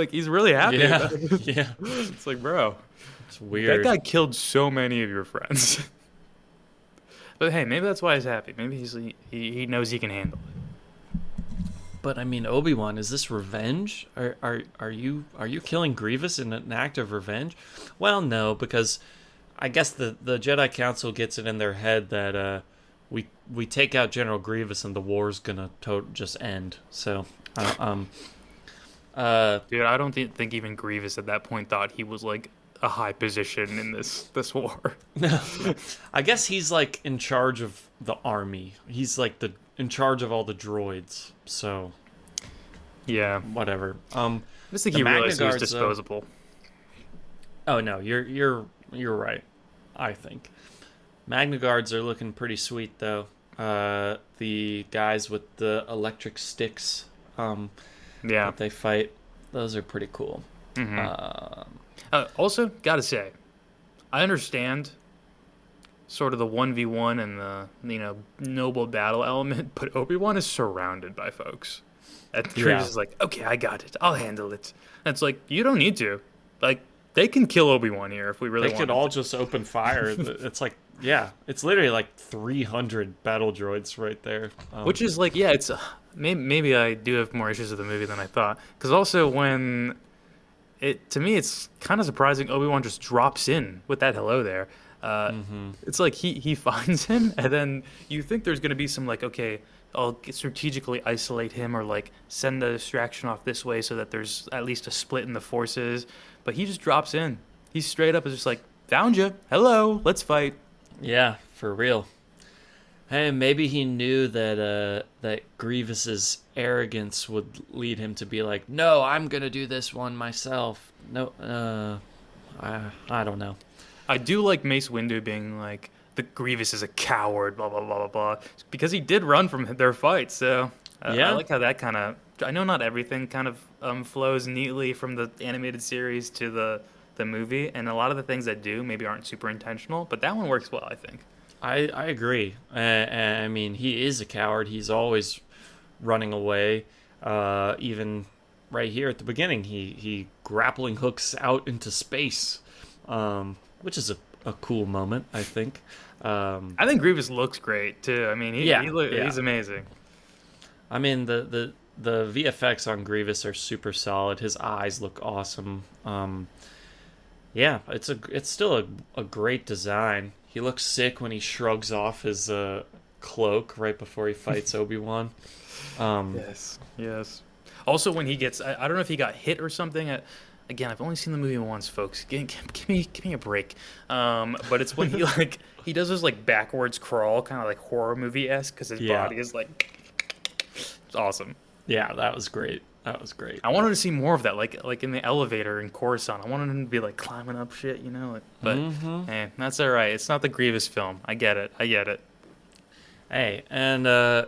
he's really happy. Yeah, About it. yeah, It's like, bro, it's that weird. guy killed so many of your friends. But hey, maybe that's why he's happy. Maybe he knows he can handle it. But I mean, Obi-Wan, is this revenge? Are you killing Grievous in an act of revenge? Well, no, because I guess the Jedi Council gets it in their head that we take out General Grievous and the war's gonna just end. So, Dude, I don't think even Grievous at that point thought he was like a high position in this war. I guess he's like in charge of the army. He's like in charge of all the droids. So, Yeah, whatever. I just think The he realized he was Magna Guards, disposable. Oh no, you're right. I think Magna Guards are looking pretty sweet though. The guys with the electric sticks Yeah. that they fight, those are pretty cool. Also, gotta say, I understand sort of the 1v1 and the noble battle element, but Obi-Wan is surrounded by folks. And Grievous is like, okay, I got it. I'll handle it. And it's like, you don't need to. Like, they can kill Obi-Wan here if we really They want could them all to. just open fire. It's like, yeah, it's literally like 300 battle droids right there. Which is like, yeah, it's maybe I do have more issues with the movie than I thought. Because also when to me, it's kind of surprising Obi-Wan just drops in with that hello there. It's like he finds him, and then you think there's going to be some like, okay, I'll strategically isolate him or like send the distraction off this way so that there's at least a split in the forces. But he just drops in. He's straight up is just like, found you. Hello, let's fight. Yeah, for real. Hey, maybe he knew that Grievous's arrogance would lead him to be like, no, I'm gonna do this one myself. No, I don't know. I do like Mace Windu being like, the Grievous is a coward, blah, blah, blah, blah, blah. Because he did run from their fight, so Yeah. I like how that kind of... I know not everything kind of flows neatly from the animated series to the movie, and a lot of the things that do maybe aren't super intentional, but that one works well, I think. I agree. I mean, he is a coward. He's always running away. Even right here at the beginning, he grappling hooks out into space, which is a cool moment, I think. I think Grievous looks great, too. I mean, he's amazing. I mean, the VFX on Grievous are super solid. His eyes look awesome. Yeah, it's still a great design. He looks sick when he shrugs off his cloak right before he fights Obi-Wan. Yes. Also, when he gets, I don't know if he got hit or something. Again, I've only seen the movie once, folks. Give me a break. But it's when he like he does this like backwards crawl, kind of like horror movie esque, because his Yeah. body is like, it's awesome. Yeah, that was great. That was great. I wanted to see more of that, like in the elevator in Coruscant. I wanted him to be like climbing up shit, you know. But that's all right. It's not the Grievous film. I get it. Hey, and I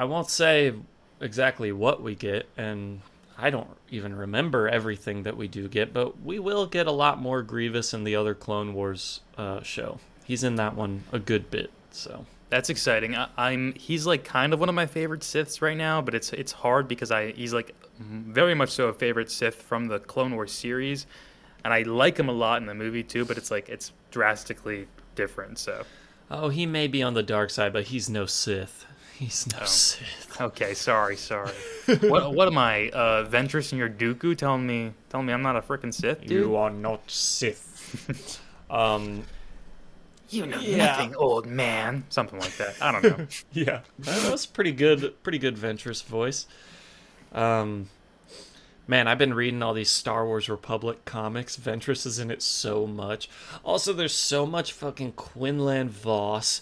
won't say exactly what we get, and I don't even remember everything that we do get, but we will get a lot more Grievous in the other Clone Wars show. He's in that one a good bit, so That's exciting. He's like kind of one of my favorite Siths right now, but it's hard because he's like very much so a favorite Sith from the Clone Wars series, and I like him a lot in the movie too. But it's drastically different. So. Oh, he may be on the dark side, but he's no Sith. He's no Sith. Okay, sorry. What am I? Ventress in your Dooku telling me I'm not a freaking Sith, dude? You are not Sith. You know nothing, old man. Something like that. I don't know. Yeah, that was pretty good Ventress voice. Man, I've been reading all these Star Wars Republic comics. Ventress is in it so much. Also, there's so much fucking Quinlan Vos.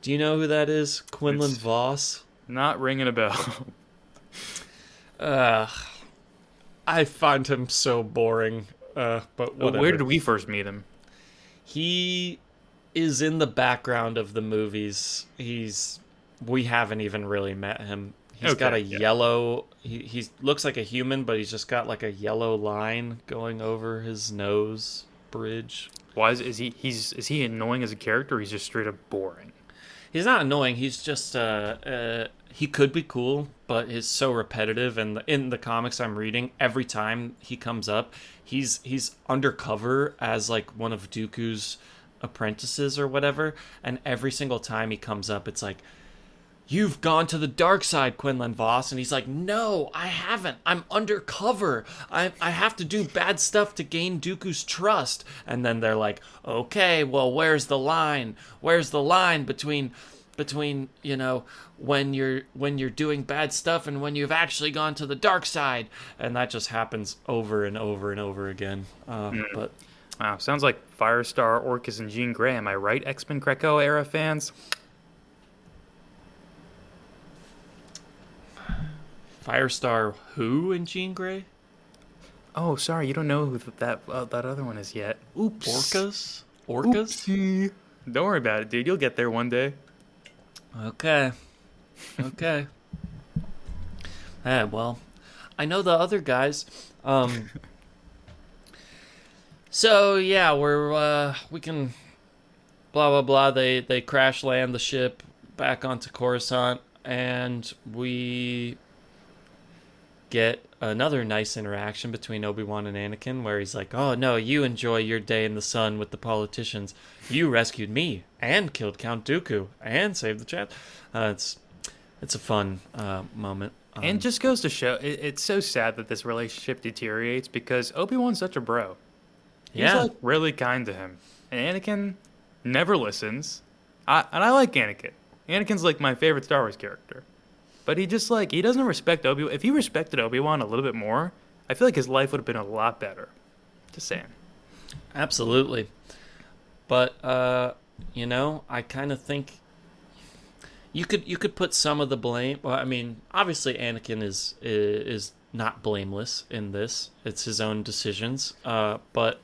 Do you know who that is? Quinlan Vos? Not ringing a bell. I find him so boring. But whatever. Where did we first meet him? He is in the background of the movies. We haven't even really met him. He's got a yellow. He looks like a human, but he's just got like a yellow line going over his nose bridge. Why is he annoying as a character? Or he's just straight up boring. He's not annoying. He's just he could be cool, but he's so repetitive. And in the comics I'm reading, every time he comes up, he's undercover as like one of Dooku's apprentices or whatever. And every single time he comes up, it's like, "You've gone to the dark side, Quinlan Vos." And he's like, "No, I haven't. I'm undercover. I have to do bad stuff to gain Dooku's trust." And then they're like, "Okay, well, where's the line? Where's the line between when you're doing bad stuff and when you've actually gone to the dark side?" And that just happens over and over and over again. But wow, sounds like Firestar, Orcus, and Jean Grey. Am I right, X-Men Greco era fans? Firestar who in Jean Grey? Oh, sorry, you don't know who that other one is yet. Oops. Orcas? Oopsie. Don't worry about it, dude. You'll get there one day. Okay. Well, I know the other guys. So yeah, we can blah blah blah. They crash land the ship back onto Coruscant, and we get another nice interaction between Obi-Wan and Anakin, where he's like, "Oh no, you enjoy your day in the sun with the politicians. You rescued me and killed Count Dooku and saved the chat." It's a fun moment. And just goes to show, it's so sad that this relationship deteriorates because Obi-Wan's such a bro. He's like really kind to him, and Anakin never listens. I like Anakin. Anakin's like my favorite Star Wars character. But he doesn't respect Obi-Wan. If he respected Obi-Wan a little bit more, I feel like his life would have been a lot better. Just saying. Absolutely. But, I kind of think you could put some of the blame. Well, I mean, obviously Anakin is not blameless in this. It's his own decisions. But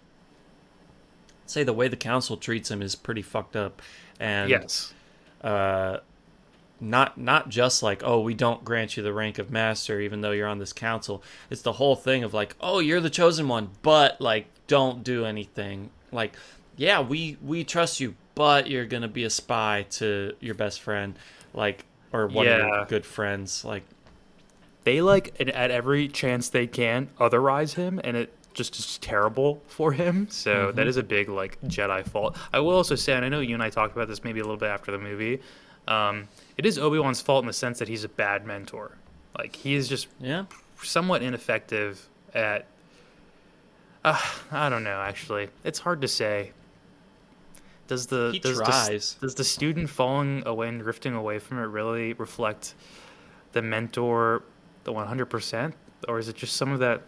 I'd say the way the council treats him is pretty fucked up. And yes. Not just like, "Oh, we don't grant you the rank of master even though you're on this council." It's the whole thing of like, "Oh, you're the chosen one, but like don't do anything." Like, yeah, we trust you, but you're gonna be a spy to your best friend, like, or one of your good friends. Like, they at every chance they can otherize him, and it just is terrible for him. So that is a big like Jedi fault. I will also say, and I know you and I talked about this maybe a little bit after the movie. It is Obi-Wan's fault in the sense that he's a bad mentor. Like, he is just somewhat ineffective at... I don't know, actually. It's hard to say. Does the He does tries. does the student falling away and drifting away from it really reflect the mentor, the 100%, or is it just some of that?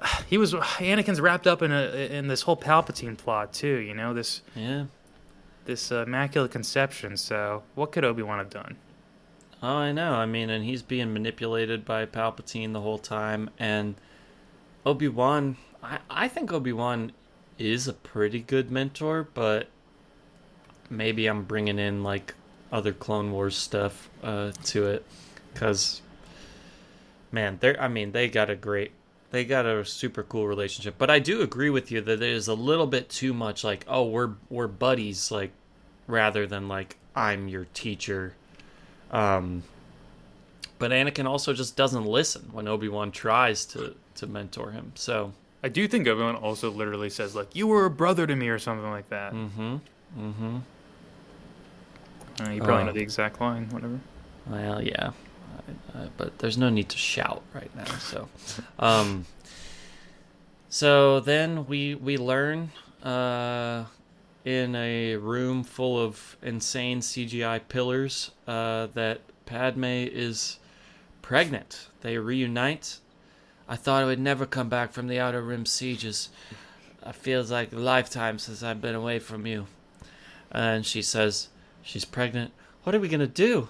Anakin's wrapped up in this whole Palpatine plot too. You know, Yeah. this immaculate conception. So what could Obi-Wan have done? Oh, I know. I mean, and he's being manipulated by Palpatine the whole time. And Obi-Wan, I think Obi-Wan is a pretty good mentor, but maybe I'm bringing in like other Clone Wars stuff to it, because man, they got a super cool relationship. But I do agree with you that it is a little bit too much like, oh, we're buddies, like rather than like I'm your teacher. Um, but Anakin also just doesn't listen when Obi-Wan tries to mentor him. So, I do think Obi-Wan also literally says like, "You were a brother to me" or something like that. You probably know the exact line, whatever. Well, yeah, but there's no need to shout right now. So, so then we learn in a room full of insane CGI pillars that Padme is pregnant. They reunite. I thought I would never come back from the Outer Rim sieges. It feels like a lifetime since I've been away from you. And she says she's pregnant. What are we going to do?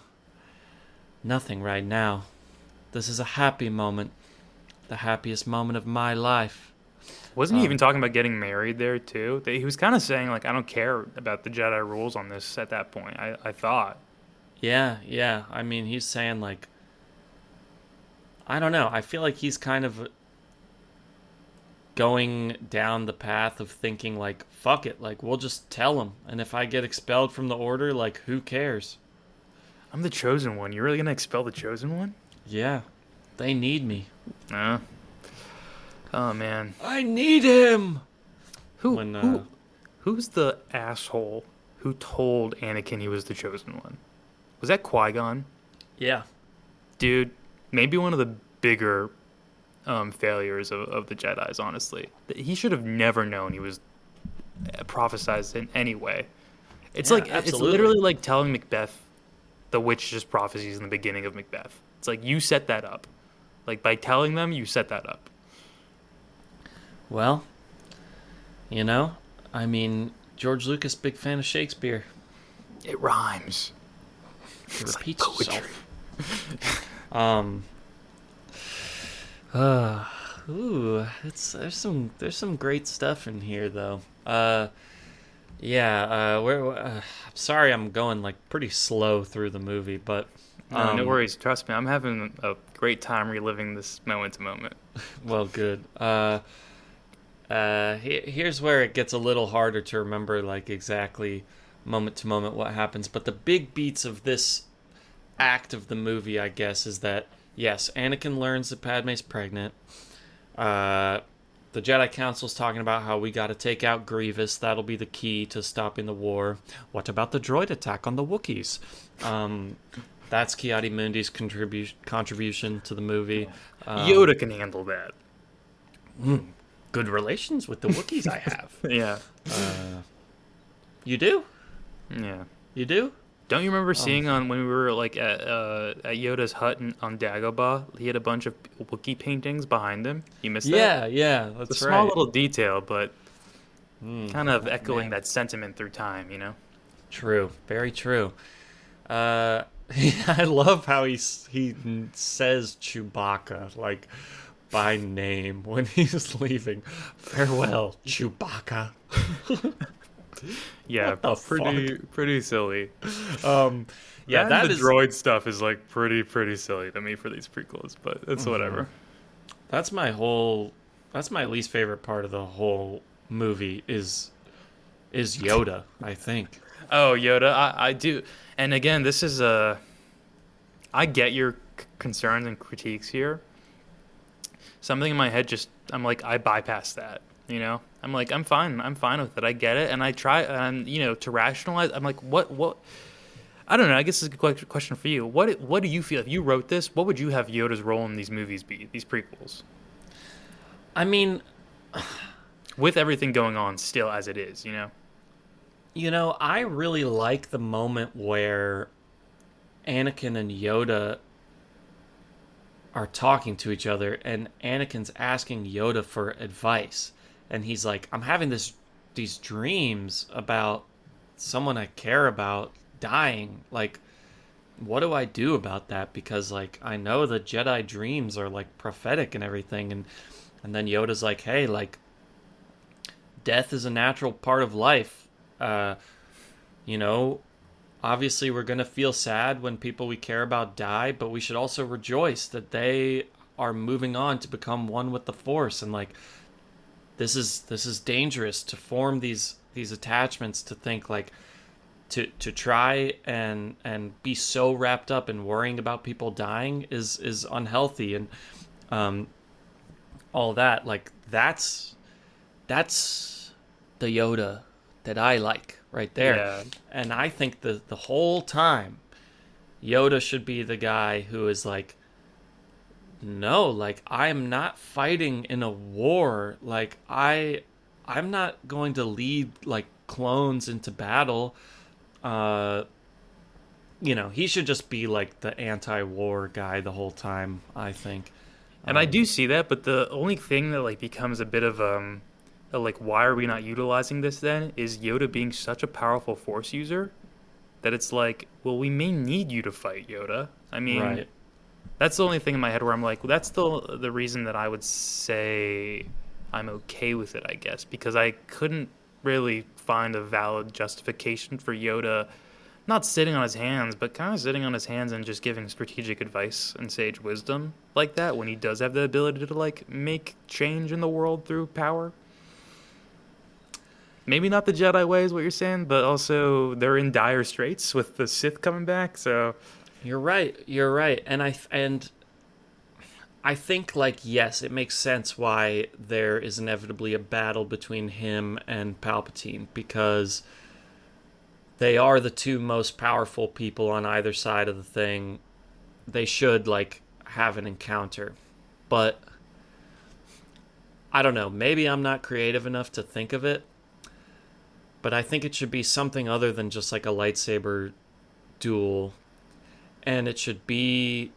Nothing right now. This is a happy moment. The happiest moment of my life. Wasn't he even talking about getting married there too? He was kind of saying like, I don't care about the Jedi rules on this at that point. I thought. Yeah. I mean, he's saying like, I don't know. I feel like he's kind of going down the path of thinking like, fuck it, like we'll just tell him, and if I get expelled from the order, like who cares? I'm the chosen one. You're really gonna expel the chosen one? Yeah, they need me. Oh man, I need him. Who's the asshole who told Anakin he was the chosen one? Was that Qui-Gon? Yeah, dude. Maybe one of the bigger failures of the Jedi's, honestly. He should have never known he was prophesized in any way. It's it's literally like telling Macbeth the witch just prophecies in the beginning of Macbeth. It's like you set that up. Like by telling them, you set that up. Well, you know, I mean, George Lucas, big fan of Shakespeare. It rhymes. It it's repeats like poetry. There's some great stuff in here though. I'm sorry I'm going like pretty slow through the movie, but no worries. Trust me, I'm having a great time reliving this moment to moment. Well, good. Here's where it gets a little harder to remember like exactly moment to moment what happens, but the big beats of this act of the movie, I guess, is that yes, Anakin learns that Padme's pregnant. The Jedi Council's talking about how we got to take out Grievous. That'll be the key to stopping the war. What about the droid attack on the Wookiees? That's Ki-Adi-Mundi's contribution to the movie. Yoda can handle that. Good relations with the Wookiees I have. Yeah. You do? Yeah. You do? Don't you remember seeing when we were like at Yoda's hut on Dagobah? He had a bunch of Wookiee paintings behind him. You missed that? Yeah, that's it's a small little detail, but kind of echoing that sentiment through time, you know? True, very true. I love how he says Chewbacca like by name when he's leaving. Farewell, Chewbacca. Yeah, pretty silly. That droid stuff is like pretty silly to me for these prequels, but it's whatever. That's my least favorite part of the whole movie is Yoda, I think. Oh, Yoda, I do. And again, this is I get your concerns and critiques here. Something in my head I'm like, I bypass that, you know? I'm like, I'm fine with it. I get it. And I try, to rationalize. I'm like, what? I don't know. I guess it's a good question for you. What do you feel? If you wrote this, what would you have Yoda's role in these movies be, these prequels? I mean, with everything going on still as it is, you know? I really like the moment where Anakin and Yoda are talking to each other, and Anakin's asking Yoda for advice, and he's like, "I'm having these dreams about someone I care about dying. Like, what do I do about that? Because like I know the Jedi dreams are like prophetic and everything." And then Yoda's like, "Hey, like death is a natural part of life. Uh, you know, obviously we're going to feel sad when people we care about die, but we should also rejoice that they are moving on to become one with the Force. And like this is dangerous to form these attachments, to think like to try and be so wrapped up in worrying about people dying is unhealthy." And um all that, like that's the Yoda that I like right there. Yeah. And I think the whole time Yoda should be the guy who is like, no, like I'm not fighting in a war. Like I'm not going to lead like clones into battle. Uh he should just be like the anti-war guy the whole time, I think. And I Um do see that, but the only thing that like becomes a bit of like why are we not utilizing this then is Yoda being such a powerful Force user that it's like, well, we may need you to fight Yoda. I mean, right. that's the only thing in my head where I'm like, well, that's the reason that I would say I'm okay with it, I guess, because I couldn't really find a valid justification for Yoda not sitting on his hands, but kind of sitting on his hands and just giving strategic advice and sage wisdom like that when he does have the ability to like make change in the world through power. Maybe not the Jedi way is what you're saying, but also they're in dire straits with the Sith coming back, so You're right. You're right. And I think, like, yes, it makes sense why there is inevitably a battle between him and Palpatine, because they are the two most powerful people on either side of the thing. They should, like, have an encounter. But I don't know. Maybe I'm not creative enough to think of it, but I think it should be something other than just like a lightsaber duel. And it should be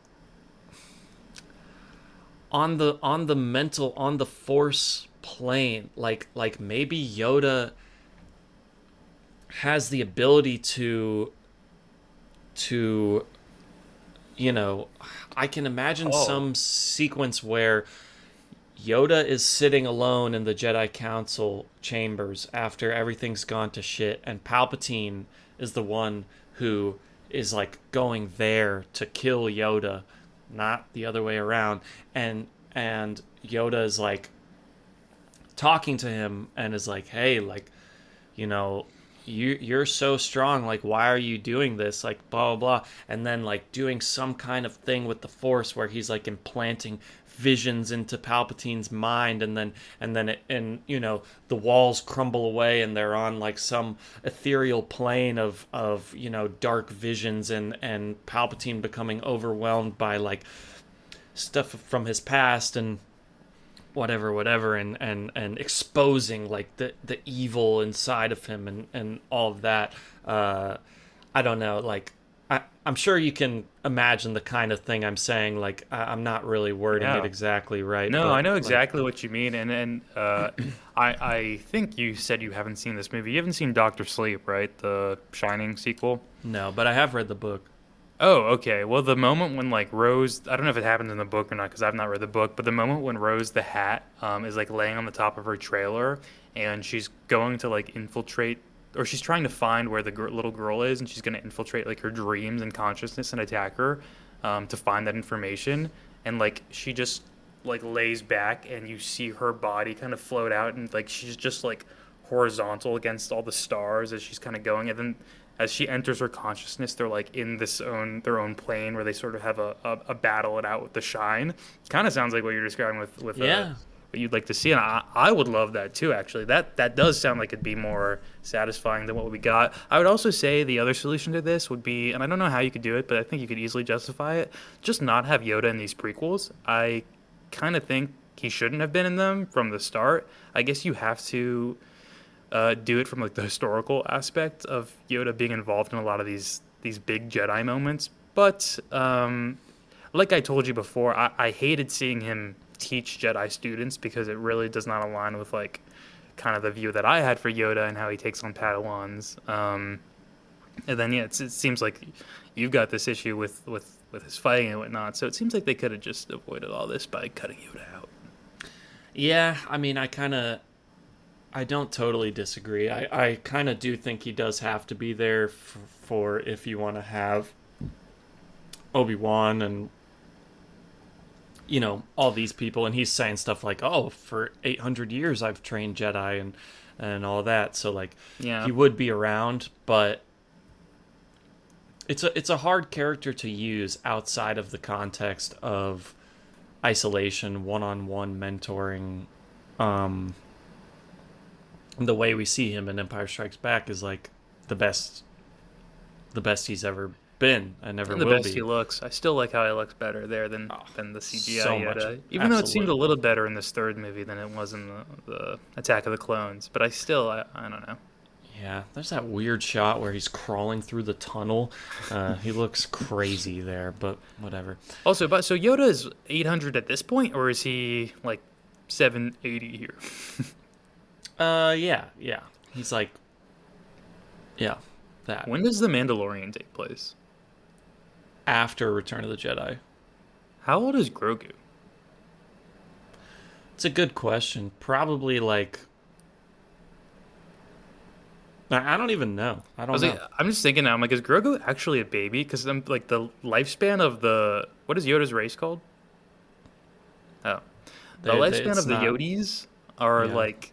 on the mental, on the Force plane, like maybe Yoda has the ability to I can imagine oh, some sequence where Yoda is sitting alone in the Jedi Council chambers after everything's gone to shit, and Palpatine is the one who is like going there to kill Yoda, not the other way around. And Yoda is like talking to him and is like, "Hey, like, you know, you're so strong. Like, why are you doing this? Like, blah blah blah." And then like doing some kind of thing with the Force where he's like implanting visions into Palpatine's mind, and then the walls crumble away and they're on like some ethereal plane of dark visions, and Palpatine becoming overwhelmed by like stuff from his past and whatever, and exposing like the evil inside of him, and all of that. I don't know, like I'm sure you can imagine the kind of thing I'm saying. Like I'm not really wording it yeah. exactly right, No, I but know like, exactly what you mean, and I think you said you haven't seen this movie. You haven't seen Doctor Sleep, right? The Shining sequel. no, but I have read the book. Oh, okay. Well, the moment when like Rose, I don't know if it happened in the book or not because I've not read the book, but the moment when Rose the Hat is like laying on the top of her trailer and she's going to like infiltrate, or she's trying to find where the little girl is, and she's going to infiltrate like her dreams and consciousness and attack her to find that information, and like she just like lays back and you see her body kind of float out, and like she's just like horizontal against all the stars as she's kind of going, and then as she enters her consciousness, they're like in their own plane where they sort of have a battle it out with the shine. Kind of sounds like what you're describing with Yeah. what you'd like to see, and I would love that too. Actually, that does sound like it'd be more satisfying than what we got. I would also say the other solution to this would be, and I don't know how you could do it, but I think you could easily justify it. Just not have Yoda in these prequels. I kind of think he shouldn't have been in them from the start. I guess you have to. do it from like the historical aspect of Yoda being involved in a lot of these big Jedi moments. But like I told you before, I hated seeing him teach Jedi students because it really does not align with like kind of the view that I had for Yoda and how he takes on Padawans. And then yeah, it seems like you've got this issue with his fighting and whatnot. So it seems like they could have just avoided all this by cutting Yoda out. Yeah, I mean, I don't totally disagree. I kind of do think he does have to be there for if you want to have Obi-Wan and all these people, and he's saying stuff like, "Oh, for 800 years I've trained Jedi and all that." So like, Yeah. he would be around, but it's a hard character to use outside of the context of isolation, one-on-one mentoring. The way we see him in Empire Strikes Back is like the best he's ever been and never And the will best be. he looks. I still like how he looks better there than the CGI so Yoda. much. Even though it seemed a Absolutely. little better in this third movie than it was in the Attack of the Clones. But I don't know. Yeah, there's that weird shot where he's crawling through the tunnel. He looks crazy there, but whatever. Also, but so Yoda is 800 at this point, or is he like 780 here? Yeah. He's like, yeah, that. When does The Mandalorian take place? After Return of the Jedi. How old is Grogu? It's a good question. Probably like, I don't even know. I don't know. Like, I'm just thinking now. I'm like, is Grogu actually a baby? Because I'm like the lifespan of what is Yoda's race called? Oh, the lifespan it's of the not- Yodis are Yeah. like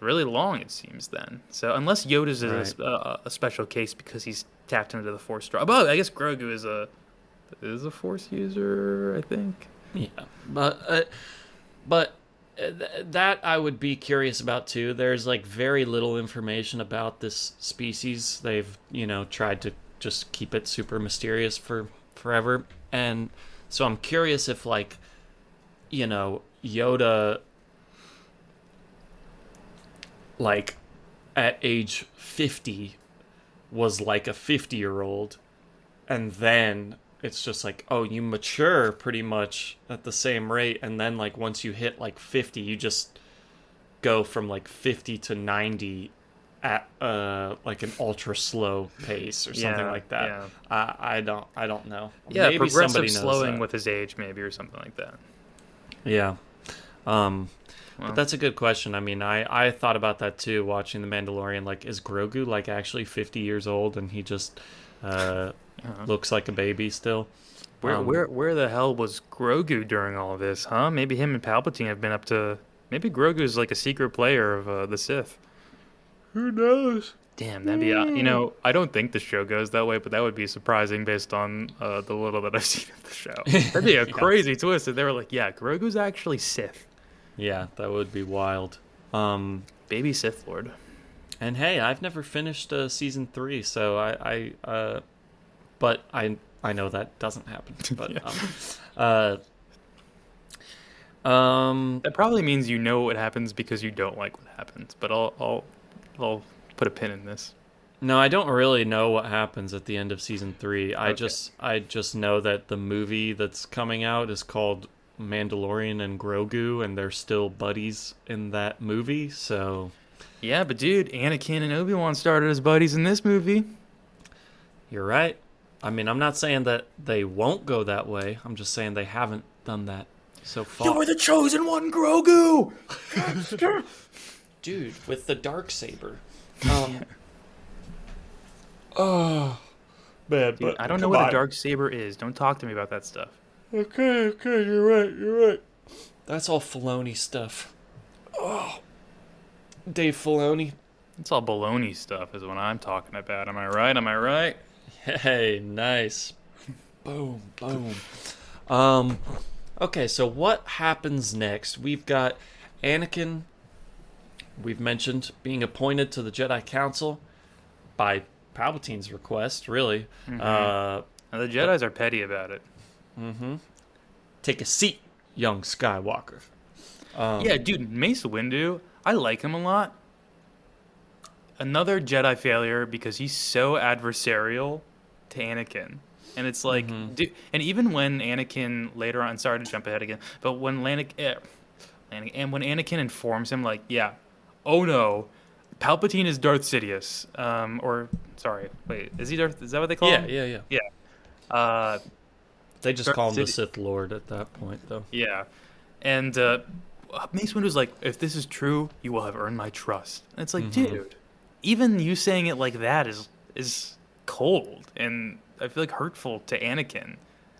really long. It seems then. So unless Yoda's is Right. a special case because he's tapped into the Force draw. But I guess Grogu is a Force user. I think. Yeah, but that I would be curious about too. There's like very little information about this species. They've tried to just keep it super mysterious for forever, and so I'm curious if like Yoda like at age 50 was like a 50-year-old, and then it's just like, oh, you mature pretty much at the same rate, and then like once you hit like 50, you just go from like 50 to 90 at like an ultra slow pace or something Yeah, like that. yeah. I don't know. Yeah, Maybe somebody progressive knows slowing that. with his age, maybe, or something like that. Yeah. Well. But that's a good question. I mean, I thought about that too, watching The Mandalorian. Like, is Grogu like actually 50 years old and he just looks like a baby still? Where the hell was Grogu during all of this, huh? Maybe him and Palpatine have been up to. Maybe Grogu's like a secret player of the Sith. Who knows? Damn, that'd be. I don't think the show goes that way, but that would be surprising based on the little that I've seen of the show. That'd be a crazy twist if they were like, yeah, Grogu's actually Sith. Yeah, that would be wild. Baby Sith Lord. And hey, I've never finished season 3, so but I know that doesn't happen. But That probably means you know what happens because you don't like what happens. But I'll put a pin in this. no, I don't really know what happens at the end of season 3. I Okay. just know that the movie that's coming out is called Mandalorian and Grogu, and they're still buddies in that movie. So Yeah, but dude, Anakin and Obi-Wan started as buddies in this movie. you're right. I mean, I'm not saying that they won't go that way. I'm just saying they haven't done that so far. You're the chosen one, Grogu. Dude, with the darksaber. Oh, man, Dude, I don't know what a dark saber is. Don't talk to me about that stuff. Okay, you're right. That's all Filoni stuff. Oh, Dave Filoni. It's all baloney stuff is what I'm talking about. Am I right? Hey, nice. Boom. Okay, so what happens next? We've got Anakin, we've mentioned, being appointed to the Jedi Council by Palpatine's request, really. Now, the Jedis are petty about it. Take a seat, young Skywalker. Yeah, dude, Mace Windu, I like him a lot. another Jedi failure because he's so adversarial to Anakin. And it's like, and even when Anakin later on, sorry to jump ahead again, but when and when Anakin informs him, like, yeah, oh no, Palpatine is Darth Sidious, or sorry, wait, is he Darth? Is that what they call him? Yeah. Yeah. Uh, They just Darth call him the Sid- Sith Lord at that point, though. Yeah, and Mace Windu's like, if this is true, you will have earned my trust. And it's like, dude, even you saying it like that is cold and I feel like hurtful to Anakin.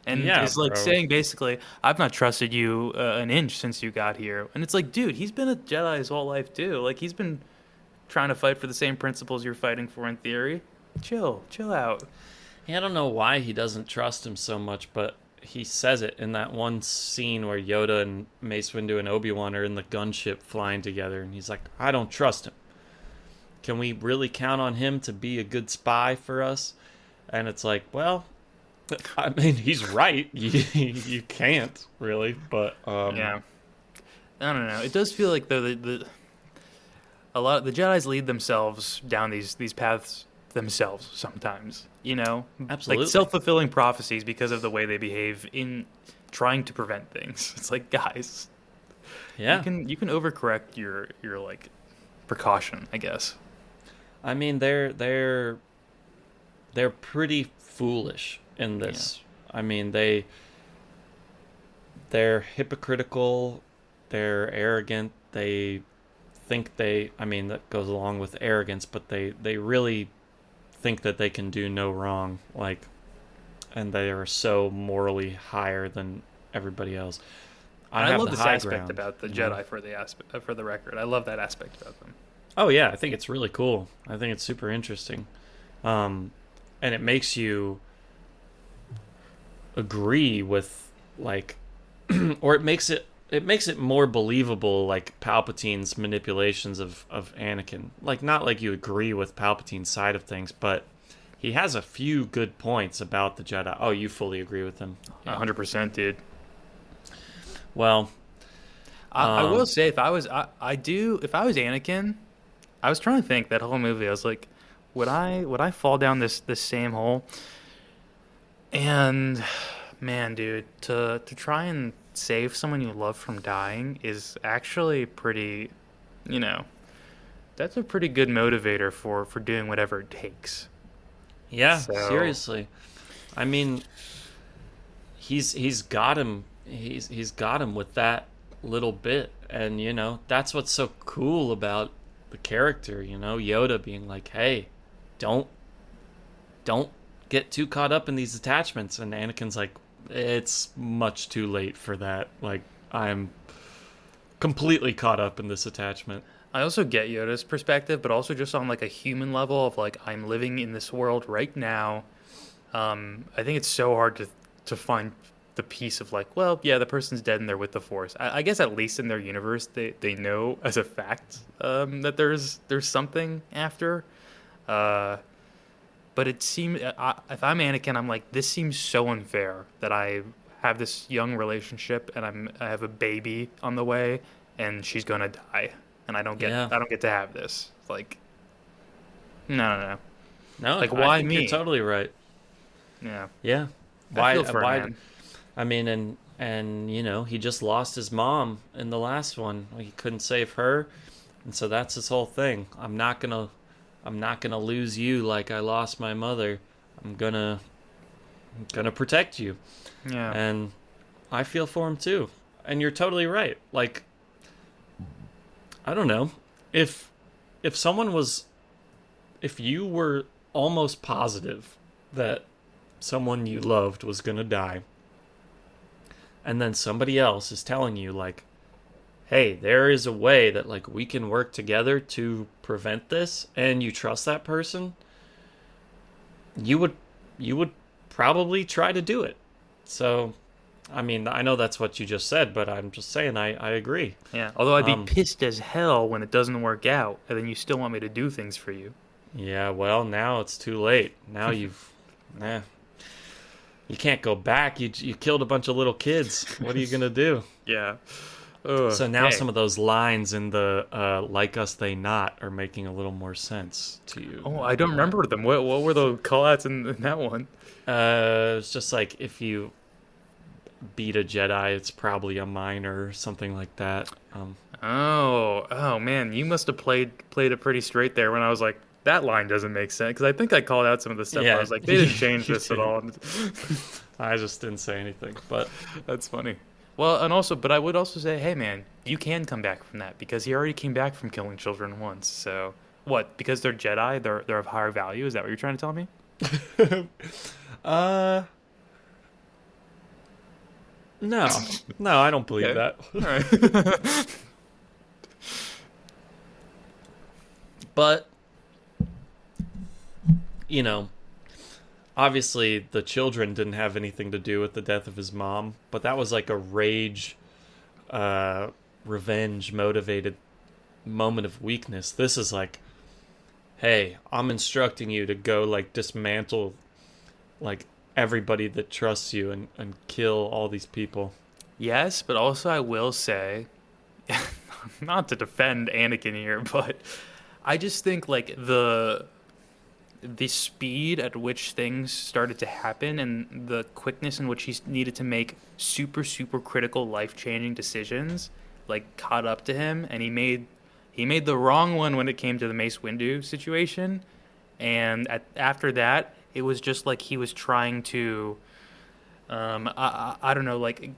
And Yeah, it's like bro. saying basically, I've not trusted you an inch since you got here. And it's like, dude, he's been a Jedi his whole life too. Like he's been trying to fight for the same principles you're fighting for in theory. Chill out. Yeah, I don't know why he doesn't trust him so much, but he says it in that one scene where Yoda and Mace Windu and Obi-Wan are in the gunship flying together, and he's like, I don't trust him. Can we really count on him to be a good spy for us? And it's like, well, I mean, he's right. You can't really, but Yeah. I don't know. It does feel like though a lot of the Jedi's lead themselves down these paths themselves sometimes, you know? Absolutely. Like self-fulfilling prophecies because of the way they behave in trying to prevent things. It's like, guys, yeah. you can overcorrect your like precaution, I guess. I mean, they're pretty foolish in this. Yeah. I mean, they're hypocritical, they're arrogant, they think I mean, that goes along with arrogance, but they really think that they can do no wrong, like, and they are so morally higher than everybody else. I love this aspect ground, about the Jedi for the record. I love that aspect about them. Oh yeah, I think it's really cool. I think it's super interesting. And it makes you agree with, like, or it makes it more believable, like Palpatine's manipulations of Anakin. Like, not like you agree with Palpatine's side of things, but he has a few good points about the Jedi. Oh, you fully agree with him? 100%, dude. Well, I will say, if I was Anakin, I was trying to think that whole movie. I was like, would I fall down this same hole? And man, dude, to try and save someone you love from dying is actually pretty, you know, that's a pretty good motivator for doing whatever it takes. Yeah, So- seriously. I mean, he's got him. He's got him with that little bit, and you know that's what's so cool about the character. You know, Yoda being like, "Hey, don't get too caught up in these attachments," and Anakin's like, "It's much too late for that. Like, I'm completely caught up in this attachment." I also get Yoda's perspective, but also just on like a human level of like, I'm living in this world right now. I think it's so hard to find the piece of like, well, yeah, the person's dead and they're with the Force. I guess at least in their universe, they know as a fact that there's something after. But it seems, if I'm Anakin, I'm like, this seems so unfair that I have this young relationship and I have a baby on the way and she's gonna die. And I don't get to have this. Like, no. No, Like, I why think me? You're totally right. Yeah. Yeah. I feel for him, man. I mean, and you know, he just lost his mom in the last one. He couldn't save her, and so that's his whole thing. I'm not gonna lose you like I lost my mother. I'm gonna protect you. Yeah. And I feel for him too. And you're totally right. Like, I don't know, if you were almost positive that someone you loved was gonna die, and then somebody else is telling you like, hey, there is a way that like we can work together to prevent this, and you trust that person, you would probably try to do it. So I mean, I know that's what you just said, but I'm just saying I agree. Yeah. Although I'd be pissed as hell when it doesn't work out, and then you still want me to do things for you. Yeah, well, now it's too late. Now you can't go back. You killed a bunch of little kids. What are you gonna do? Yeah. So now Hey. some of those lines in the "like us, they not" are making a little more sense to you. Oh, I don't remember them. What were the callouts in that one? It's just like if you beat a Jedi, it's probably a minor or something like that. Oh man, you must have played it pretty straight there when I was like, that line doesn't make sense. Because I think I called out some of the stuff where I Yeah, was like, they didn't change you this at did. all. I just didn't say anything, but That's funny. Well, and also, but I would also say, hey man, you can come back from that because he already came back from killing children once. So what? Because they're Jedi, they're of higher value. Is that what you're trying to tell me? uh, no, no, I don't believe Okay. that. All right. But you know, obviously the children didn't have anything to do with the death of his mom, but that was like a rage, uh, revenge motivated moment of weakness. This is like, hey, I'm instructing you to go like dismantle like everybody that trusts you and kill all these people. Yes, but also I will say, not to defend Anakin here, but I just think like the speed at which things started to happen and the quickness in which he needed to make super critical life-changing decisions like caught up to him, and he made the wrong one when it came to the Mace Windu situation, and after that it was just like he was trying to I don't know, like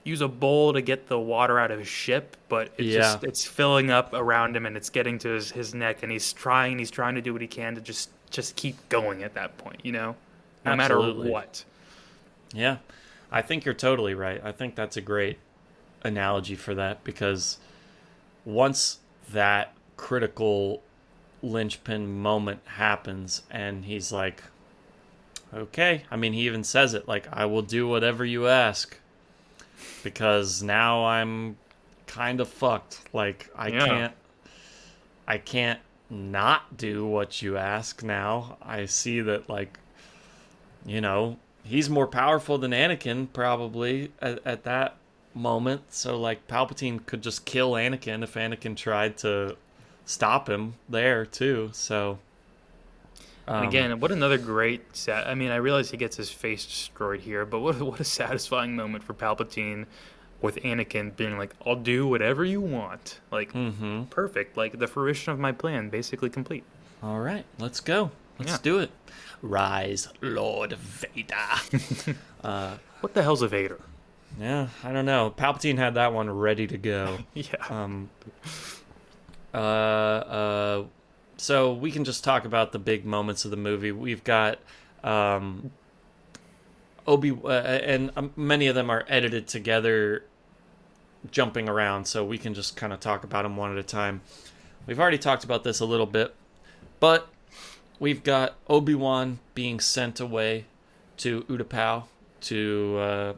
use a bowl to get the water out of his ship, but Yeah, it's filling up around him and it's getting to his neck, and he's trying to do what he can to just keep going at that point, no matter absolutely. what. Yeah, I think you're totally right. I think that's a great analogy for that because once that critical linchpin moment happens and he's like, okay, I mean, he even says it like, I will do whatever you ask because now I'm kind of fucked. Like, Yeah, I can't not do what you ask now. I see that, like, he's more powerful than Anakin probably at that moment. So, like, Palpatine could just kill Anakin if Anakin tried to stop him there, too. So, and um, again, what another great I mean, I realize he gets his face destroyed here, but what a satisfying moment for Palpatine with Anakin being like, I'll do whatever you want. Like, mm-hmm. perfect. Like, the fruition of my plan basically complete. All right, let's go. Yeah. Let's do it. Rise, Lord Vader. What the hell's a Vader? Yeah, I don't know. Palpatine had that one ready to go. Yeah. Um, uh, uh, so we can just talk about the big moments of the movie. We've got um, and many of them are edited together, jumping around. So we can just kind of talk about them one at a time. We've already talked about this a little bit, but we've got Obi-Wan being sent away to Utapau to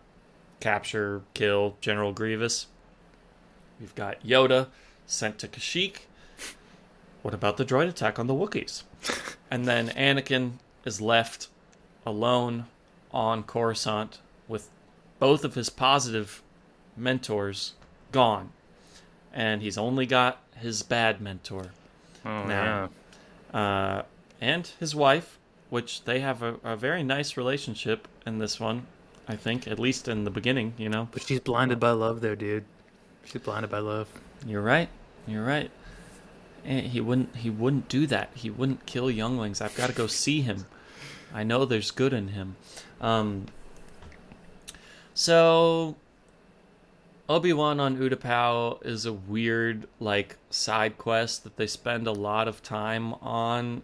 capture, kill General Grievous. We've got Yoda sent to Kashyyyk. What about the droid attack on the Wookiees? And then Anakin is left alone on Coruscant with both of his positive mentors gone. And he's only got his bad mentor Oh, now. And his wife, which they have a very nice relationship in this one, I think, at least in the beginning, but she's blinded by love, there, dude. She's blinded by love. You're right. You're right. And he wouldn't do that. He wouldn't kill younglings. I've got to go see him. I know there's good in him. So Obi-Wan on Utapau is a weird like side quest that they spend a lot of time on.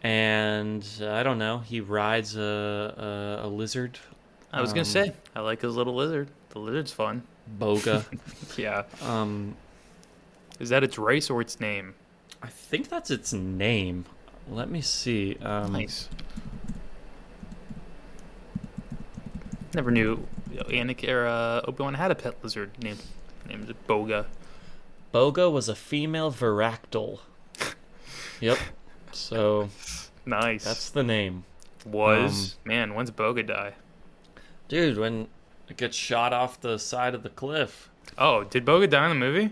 And I don't know. He rides a lizard, I was gonna say, I like his little lizard. The lizard's fun. Boga. Yeah. Is that its race or its name? I think that's its name. Let me see. Nice. Never knew Anakin or Obi-Wan had a pet lizard named Boga. Boga was a female Varactyl. Yep. So Nice. that's the name. Was man. When's Boga die? Dude, when gets shot off the side of the cliff. Oh, did Boga die in the movie?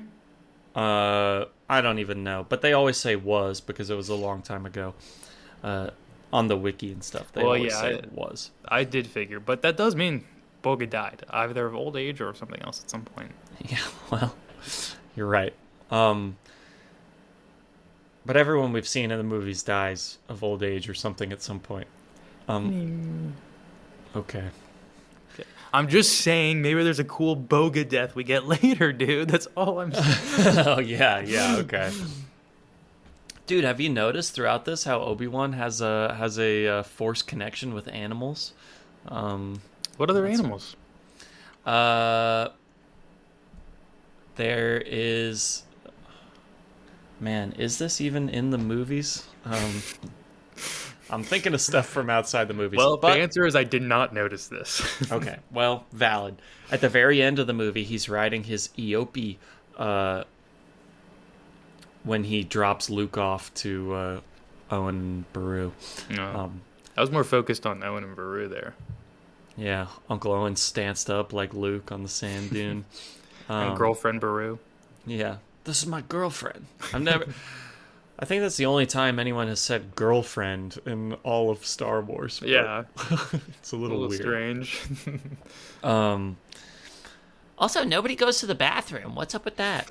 I don't even know, but they always say was because it was a long time ago. On the wiki and stuff, they Well, always yeah, say it was. I did figure, but that does mean Boga died, either of old age or something else at some point. Yeah, well, you're right. But everyone we've seen in the movies dies of old age or something at some point. Okay. I'm just saying, maybe there's a cool Boga death we get later, dude. That's all I'm saying. Oh yeah, okay. Dude, have you noticed throughout this how Obi-Wan has a force connection with animals? What other animals? Uh, there is. Man, is this even in the movies? I'm thinking of stuff from outside the movies. Well, but, the answer is I did not notice this. Okay, well, valid. At the very end of the movie, he's riding his Eope when he drops Luke off to Owen Beru. No. I was more focused on Owen and Beru there. Yeah, Uncle Owen stanced up like Luke on the sand dune. And girlfriend Beru. Yeah, this is my girlfriend. I think that's the only time anyone has said girlfriend in all of Star Wars. Yeah. It's a little weird. Strange. Also, nobody goes to the bathroom. What's up with that?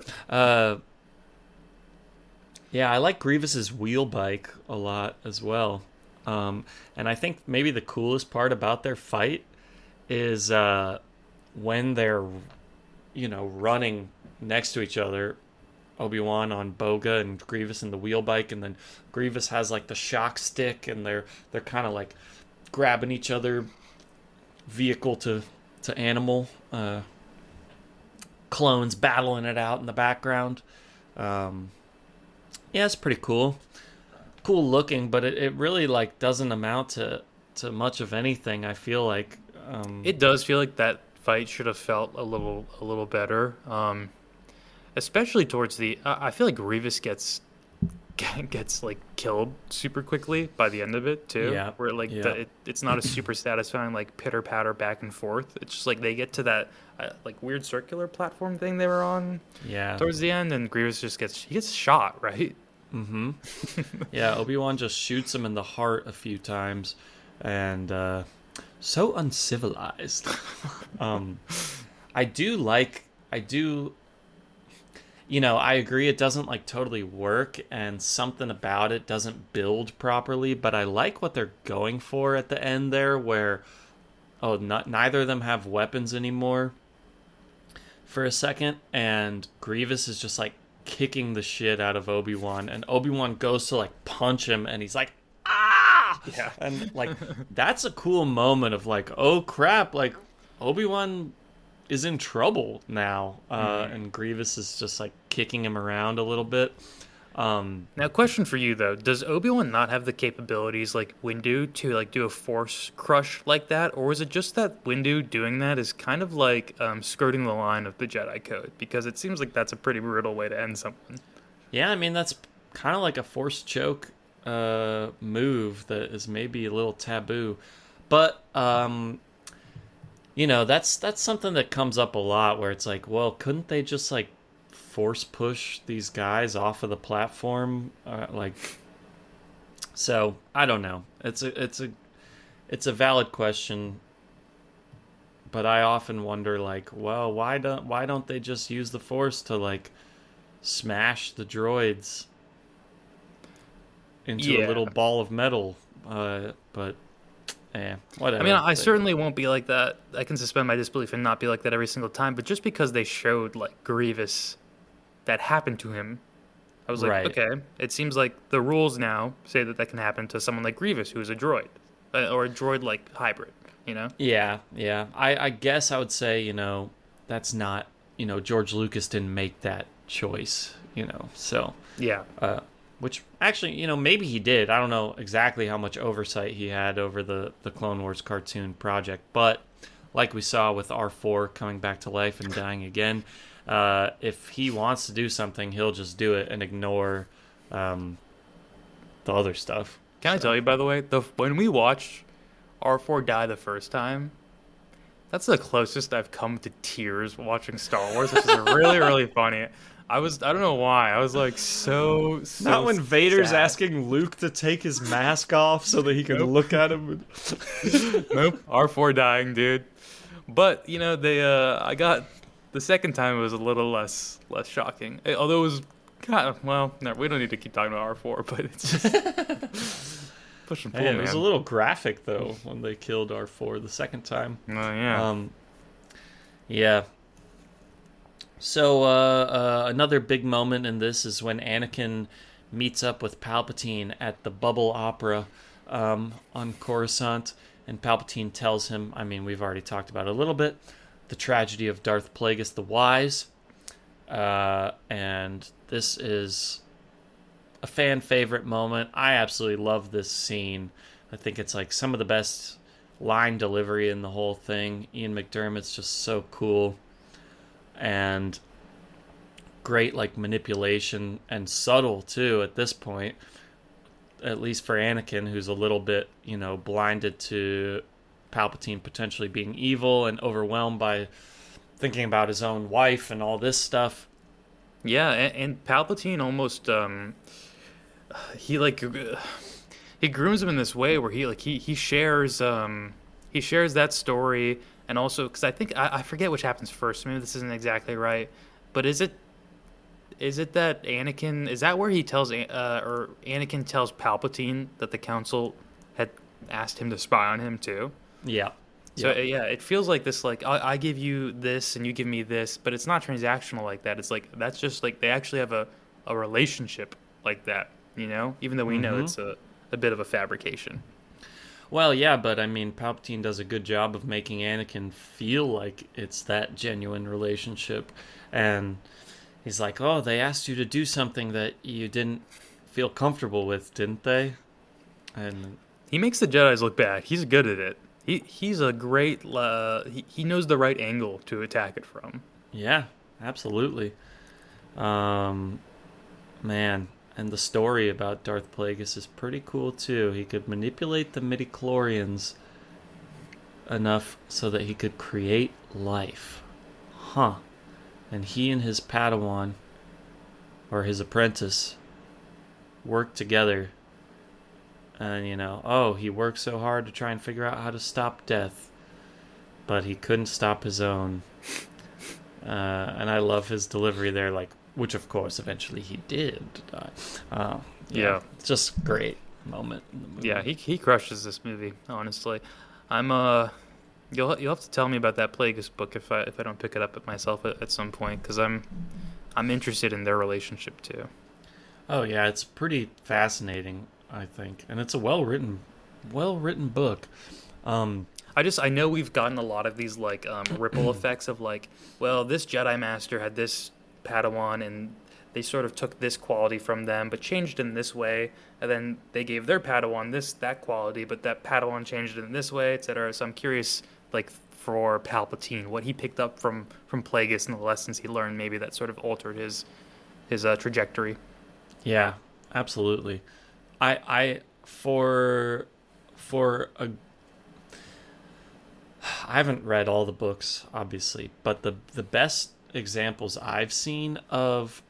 Yeah, I like Grievous's wheel bike a lot as well. And I think maybe the coolest part about their fight is when they're, running next to each other. Obi-Wan on Boga and Grievous in the wheel bike, and then Grievous has like the shock stick, and they're kind of like grabbing each other, vehicle to animal, clones battling it out in the background. Yeah, it's pretty cool looking, but it really like doesn't amount to much of anything. I feel like it does feel like that fight should have felt a little better. Especially towards the, I feel like Grievous gets like killed super quickly by the end of it too. Yeah. Where like it's not a super satisfying like pitter patter back and forth. It's just like they get to that like weird circular platform thing they were on. Yeah. Towards the end, and Grievous just gets shot, right? Mm-hmm. Yeah, Obi-Wan just shoots him in the heart a few times, and so uncivilized. I agree it doesn't like totally work, and something about it doesn't build properly, but I like what they're going for at the end there, where neither of them have weapons anymore for a second, and Grievous is just like kicking the shit out of Obi-Wan, and Obi-Wan goes to like punch him, and he's like, ah! Yeah. And like that's a cool moment of like, oh crap, like Obi-Wan is in trouble now, and Grievous is just like kicking him around a little bit. Now, question for you though: does Obi-Wan not have the capabilities like Windu to like do a force crush like that, or is it just that Windu doing that is kind of like skirting the line of the Jedi Code? Because it seems like that's a pretty brutal way to end something. Yeah, I mean that's kind of like a force choke move that is maybe a little taboo, but that's something that comes up a lot where it's like, well, couldn't they just like force push these guys off of the platform? So I don't know. It's a valid question, but I often wonder like, well, why don't they just use the force to like smash the droids into a little ball of metal? But whatever. I mean, I certainly won't be like that. I can suspend my disbelief and not be like that every single time. But just because they showed like Grievous that happened to him, I was like, Right. okay. It seems like the rules now say that can happen to someone like Grievous, who's a droid, or a droid-like hybrid. Yeah. I guess I would say that's not George Lucas didn't make that choice. So Yeah. Which actually, maybe he did. I don't know exactly how much oversight he had over the Clone Wars cartoon project. But like we saw with R4 coming back to life and dying again, if he wants to do something, he'll just do it and ignore the other stuff. Can I tell you, by the way, when we watched R4 die the first time, That's the closest I've come to tears watching Star Wars, which is really, really funny. I don't know why. I was like Not so when Vader's sad. asking Luke to take his mask off so that he can Nope. look at him. Nope. R4 dying, dude. But, they I got the second time it was a little less shocking. Although it was kind of, well, no, we don't need to keep talking about R4, but it's just push and pull, Hey, it was a man. little graphic though when they killed R4 the second time. Oh yeah. Um, yeah. So another big moment in this is when Anakin meets up with Palpatine at the Bubble Opera on Coruscant, and Palpatine tells him, I mean, we've already talked about it a little bit, the tragedy of Darth Plagueis the Wise, and this is a fan favorite moment. I absolutely love this scene. I think it's like some of the best line delivery in the whole thing. Ian McDermott's just so cool, and great like manipulation, and subtle too at this point, at least for Anakin, who's a little bit, blinded to Palpatine potentially being evil and overwhelmed by thinking about his own wife and all this stuff. Yeah, and Palpatine almost he like he grooms him in this way where he shares that story, and also because I think I forget which happens first. Maybe this isn't exactly right, but is it that Anakin, is that where he tells or Anakin tells Palpatine that the Council had asked him to spy on him too? Yeah. So Yeah. yeah, it feels like this, like I give you this and you give me this, but it's not transactional like that. It's like that's just like they actually have a relationship like that, even though we know Mm-hmm. it's a bit of a fabrication. Well, yeah, but I mean, Palpatine does a good job of making Anakin feel like it's that genuine relationship. And he's like, oh, they asked you to do something that you didn't feel comfortable with, didn't they? And He makes the Jedi's look bad. He's good at it. He's a great he knows the right angle to attack it from. yeah, absolutely. Um, Man, and the story about Darth Plagueis is pretty cool too. He could manipulate the midichlorians enough so that he could create life. Huh. And he and his Padawan, or his apprentice, worked together. And, he worked so hard to try and figure out how to stop death, but he couldn't stop his own. And I love his delivery there, like, which of course eventually he did die. Yeah. It's just great moment in the movie. Yeah, he crushes this movie, honestly. I'm you'll have to tell me about that Plagueis book if I don't pick it up myself at some point, cuz I'm interested in their relationship too. Oh yeah, it's pretty fascinating, I think, and it's a well written book. Um, I know we've gotten a lot of these like ripple effects of like, well, this Jedi Master had this Padawan and they sort of took this quality from them but changed it in this way, and then they gave their Padawan that quality, but that Padawan changed it in this way, etc. So I'm curious, like for Palpatine, what he picked up from Plagueis and the lessons he learned, maybe that sort of altered his trajectory. yeah, absolutely. I for a I haven't read all the books, obviously, but the best examples I've seen of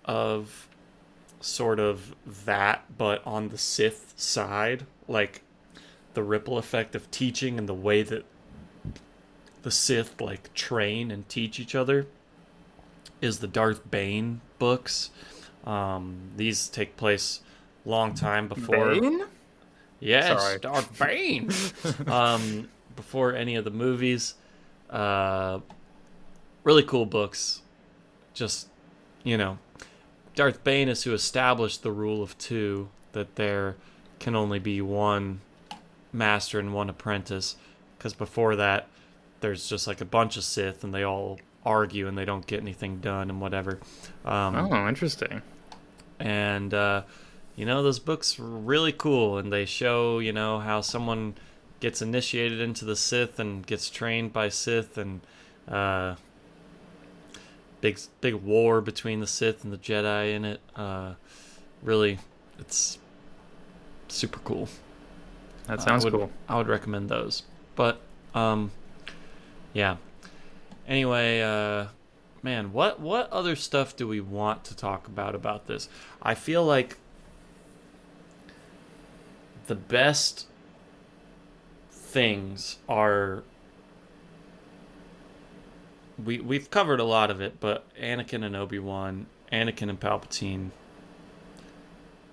sort of that, but on the Sith side, like the ripple effect of teaching and the way that the Sith like train and teach each other, is the Darth Bane books. These take place long time before. Bane? Yes, Sorry. Darth Bane. Before any of the movies. Really cool books. Just, Darth Bane is who established the rule of two, that there can only be one master and one apprentice. Because before that, there's just like a bunch of Sith and they all argue and they don't get anything done and whatever. Oh, interesting. And, those books are really cool, and they show, how someone gets initiated into the Sith and gets trained by Sith, and big war between the Sith and the Jedi in it. Really, it's super cool. That sounds I would, cool. I would recommend those. But, yeah. Anyway, man, what other stuff do we want to talk about this? I feel like the best things are we've covered a lot of it, but Anakin and Obi-Wan, Anakin and Palpatine,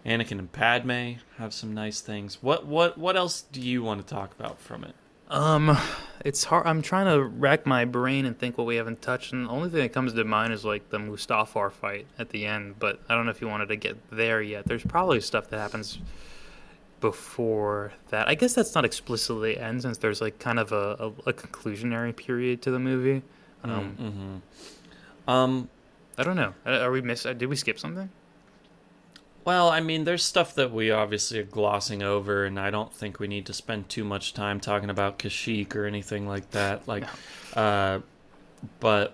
Anakin and Padme have some nice things. What else do you want to talk about from it? Um, it's hard. I'm trying to rack my brain and think what we haven't touched, and the only thing that comes to mind is like the Mustafar fight at the end. But I don't know if you wanted to get there yet. There's probably stuff that happens before that. I guess that's not explicitly end, since there's like kind of a conclusionary period to the movie. Um, I don't know. Are we did we skip something? well, I mean, there's stuff that we obviously are glossing over, and I don't think we need to spend too much time talking about Kashyyyk or anything like that. Like, No. but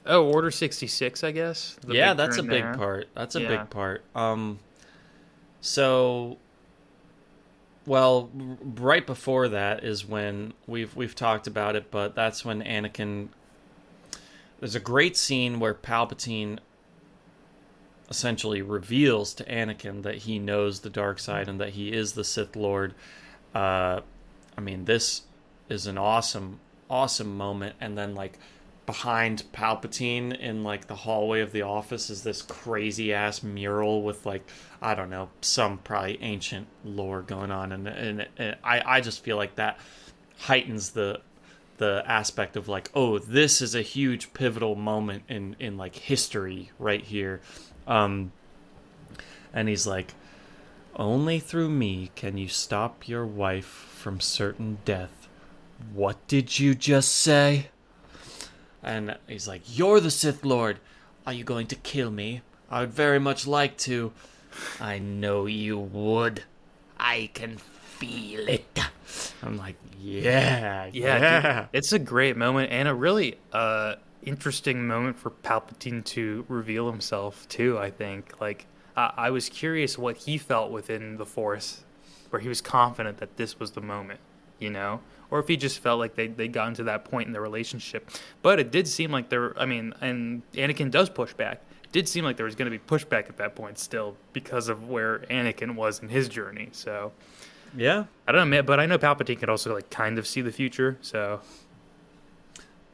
Oh, Order 66, I guess. The yeah, big that's a turn big there. part. That's a Yeah. big part. So, well, right before that is when we've talked about it, but that's when Anakin. There's a great scene where Palpatine essentially reveals to Anakin that he knows the dark side and that he is the Sith Lord. I mean, this is an awesome moment. And then, like, behind Palpatine in, like, the hallway of the office is this crazy ass mural with, like, I don't know, some probably ancient lore going on. And I just feel like that heightens the aspect of, like, oh, this is a huge pivotal moment in like history right here. And he's like, only through me can you stop your wife from certain death. What did you just say? And he's like, you're the Sith Lord. Are you going to kill me? I would very much like to. I know you would. I can feel it. I'm like, yeah. Dude, it's a great moment and a really interesting moment for Palpatine to reveal himself too. I think I was curious what he felt within the Force, where he was confident that this was the moment, or if he just felt like they gotten to that point in their relationship. But it did seem like and Anakin does push back. It did seem like there was going to be pushback at that point still because of where Anakin was in his journey. So. Yeah. I don't know, but I know Palpatine could also like kind of see the future, so.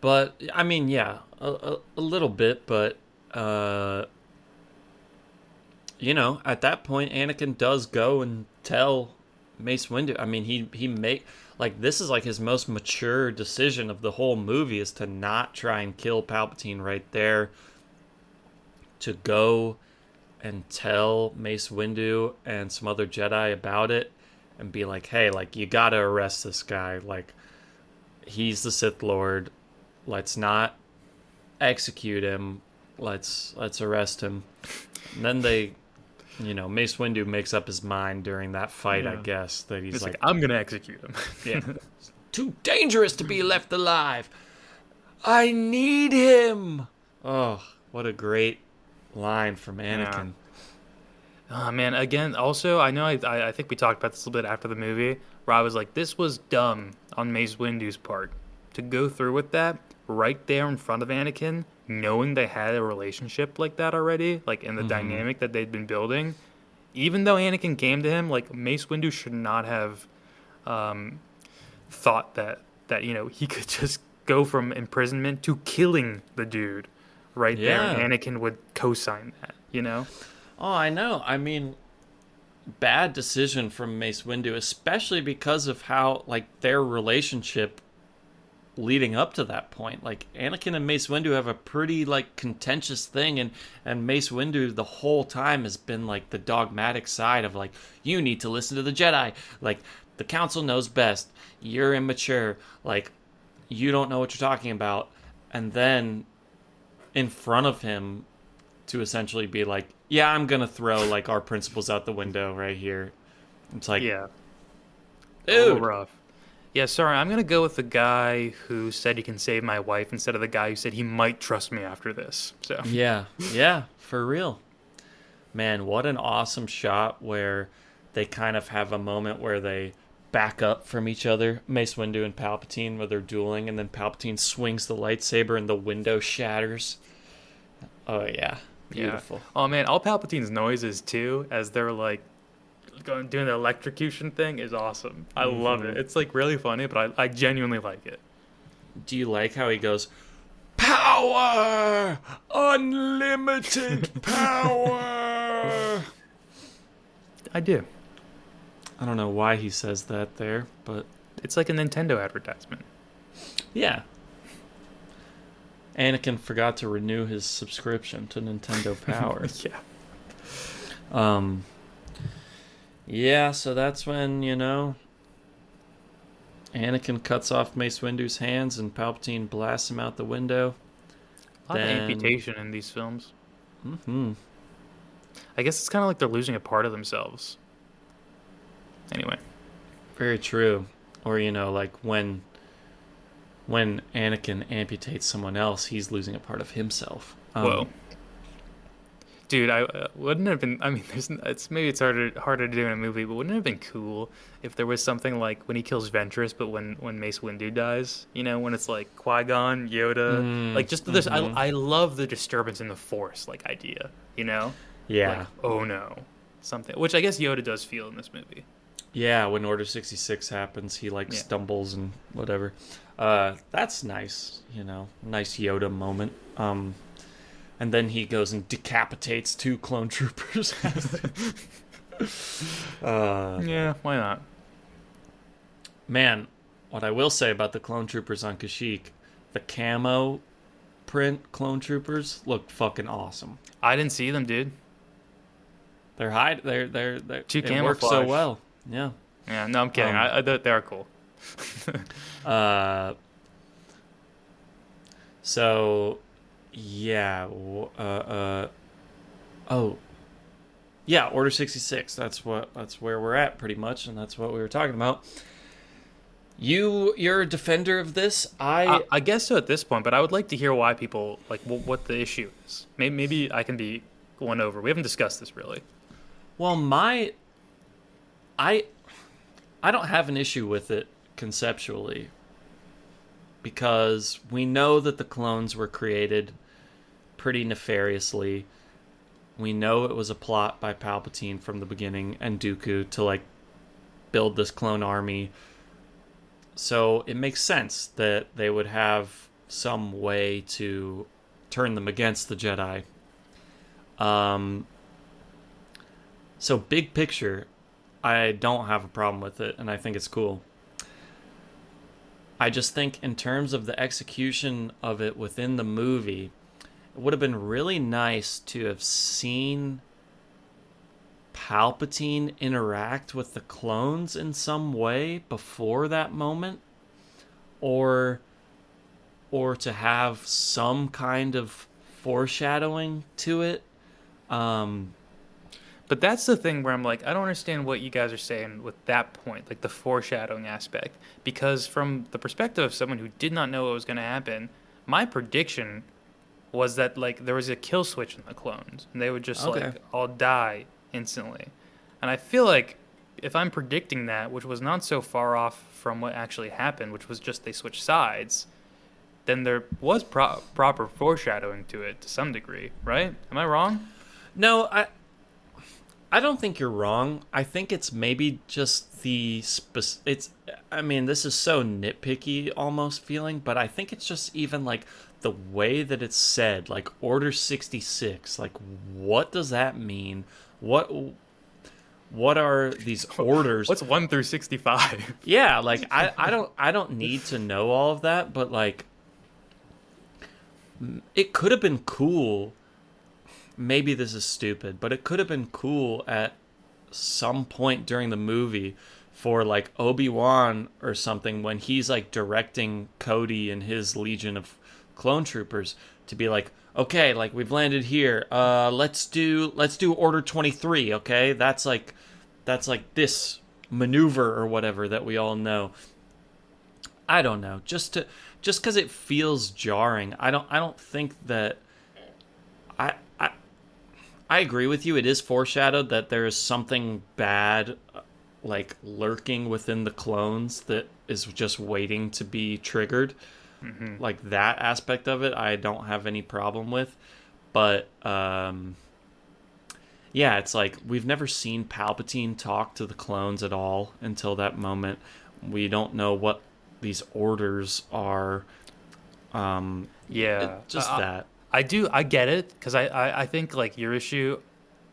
But I mean, yeah, a little bit, but at that point, Anakin does go and tell Mace Windu. I mean, he make like this is like his most mature decision of the whole movie is to not try and kill Palpatine right there. To go and tell Mace Windu and some other Jedi about it. And be like, hey, like, you gotta arrest this guy. Like, he's the Sith Lord. Let's not execute him. Let's arrest him. And then Mace Windu makes up his mind during that fight, I guess, that he's like, I'm gonna execute him. yeah, too dangerous to be left alive. I need him. Oh, what a great line from Anakin. Yeah. Oh, man, again, also, I know I think we talked about this a little bit after the movie, where I was like, this was dumb on Mace Windu's part. To go through with that right there in front of Anakin, knowing they had a relationship like that already, like in the dynamic that they'd been building, even though Anakin came to him, like, Mace Windu should not have thought that he could just go from imprisonment to killing the dude right there, and Anakin would co-sign that, Oh, I know. I mean, bad decision from Mace Windu, especially because of how, like, their relationship leading up to that point. Like, Anakin and Mace Windu have a pretty, like, contentious thing, and Mace Windu the whole time has been, like, the dogmatic side of, like, you need to listen to the Jedi. Like, the Council knows best. You're immature. Like, you don't know what you're talking about. And then, in front of him, to essentially be like, yeah, I'm gonna throw like our principles out the window right here. It's like, yeah, dude, a little rough. Yeah, sorry, I'm gonna go with the guy who said he can save my wife instead of the guy who said he might trust me after this. So yeah, for real, man. What an awesome shot where they kind of have a moment where they back up from each other, Mace Windu and Palpatine, where they're dueling, and then Palpatine swings the lightsaber and the window shatters. Oh yeah, beautiful. Yeah. Oh man, all Palpatine's noises too, as they're like doing the electrocution thing, is awesome. I love it. It's like really funny, but I genuinely like it. Do you like how he goes, power, unlimited power? I do. I don't know why he says that there, but It's like a Nintendo advertisement. yeah. Anakin forgot to renew his subscription to Nintendo Power. Yeah. Yeah, so that's when, Anakin cuts off Mace Windu's hands and Palpatine blasts him out the window. A lot of amputation in these films. Mm-hmm. I guess it's kind of like they're losing a part of themselves. Anyway. Very true. Or, like when Anakin amputates someone else, he's losing a part of himself. Whoa. Dude, I wouldn't it have been. I mean, it's harder to do in a movie, but wouldn't it have been cool if there was something like when he kills Ventress, but when Mace Windu dies, when it's like Qui-Gon, Yoda, like just this. I love the disturbance in the Force like idea, Yeah. Like, oh no, something which I guess Yoda does feel in this movie. Yeah, when Order 66 happens, he stumbles and whatever. That's nice, nice Yoda moment. And then he goes and decapitates 2 clone troopers. Yeah, why not? Man, what I will say about the clone troopers on Kashyyyk, the camo print clone troopers look fucking awesome. I didn't see them, dude. They're too it camouflage. works so well. Yeah. Yeah, no, I'm kidding. They are cool. So, yeah. Yeah, Order 66. That's where we're at pretty much, and that's what we were talking about. You're a defender of this. I guess so at this point, but I would like to hear why people like what the issue is. Maybe I can be won over. We haven't discussed this really. Well, I don't have an issue with it conceptually because we know that the clones were created pretty nefariously. We know it was a plot by Palpatine from the beginning and Dooku to build this clone army. So it makes sense that they would have some way to turn them against the Jedi. So big picture, I don't have a problem with it, and I think it's cool. I just think in terms of the execution of it within the movie, it would have been really nice to have seen Palpatine interact with the clones in some way before that moment, or to have some kind of foreshadowing to it. But that's the thing where I'm like, I don't understand what you guys are saying with that point, like the foreshadowing aspect. Because from the perspective of someone who did not know what was going to happen, my prediction was that there was a kill switch in the clones, and they would just all die instantly. And I feel like if I'm predicting that, which was not so far off from what actually happened, which was just they switched sides, then there was proper foreshadowing to it to some degree, right? Am I wrong? No, I don't think you're wrong. I think it's maybe just this is so nitpicky almost feeling, but I think it's just even the way that it's said, Order 66, what does that mean? What are these orders? What's 1 through 65? Yeah, I don't need to know all of that, but it could have been cool. Maybe this is stupid, but it could have been cool at some point during the movie for Obi-Wan or something when he's directing Cody and his legion of clone troopers to be okay, we've landed here. Let's do Order 23, okay? That's this maneuver or whatever that we all know. I don't know. Just because it feels jarring. I don't think that I agree with you. It is foreshadowed that there is something bad like lurking within the clones that is just waiting to be triggered. Like that aspect of it, I don't have any problem with. But yeah, it's like we've never seen Palpatine talk to the clones at all until that moment. We don't know what these orders are. Yeah, Just that. I get it because I think like your issue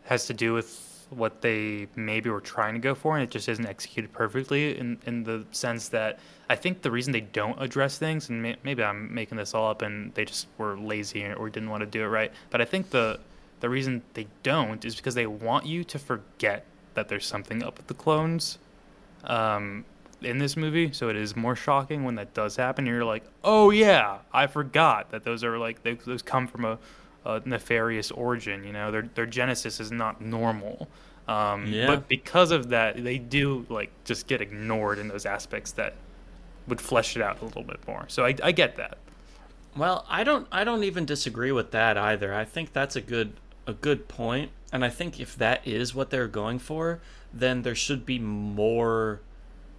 has to do with what they maybe were trying to go for, and it just isn't executed perfectly in the sense that I think the reason they don't address things, and maybe I'm making this all up, and they just were lazy or didn't want to do it right, but I think the reason they don't is because they want you to forget that there's something up with the clones in this movie, so it is more shocking when that does happen. You're like, oh yeah, I forgot that those are like those come from a nefarious origin. You know, their genesis is not normal. Yeah. But because of that, they do like just get ignored in those aspects that would flesh it out a little bit more. So I get that. Well, I don't even disagree with that either. I think that's a good point, and I think if that is what they're going for, then there should be more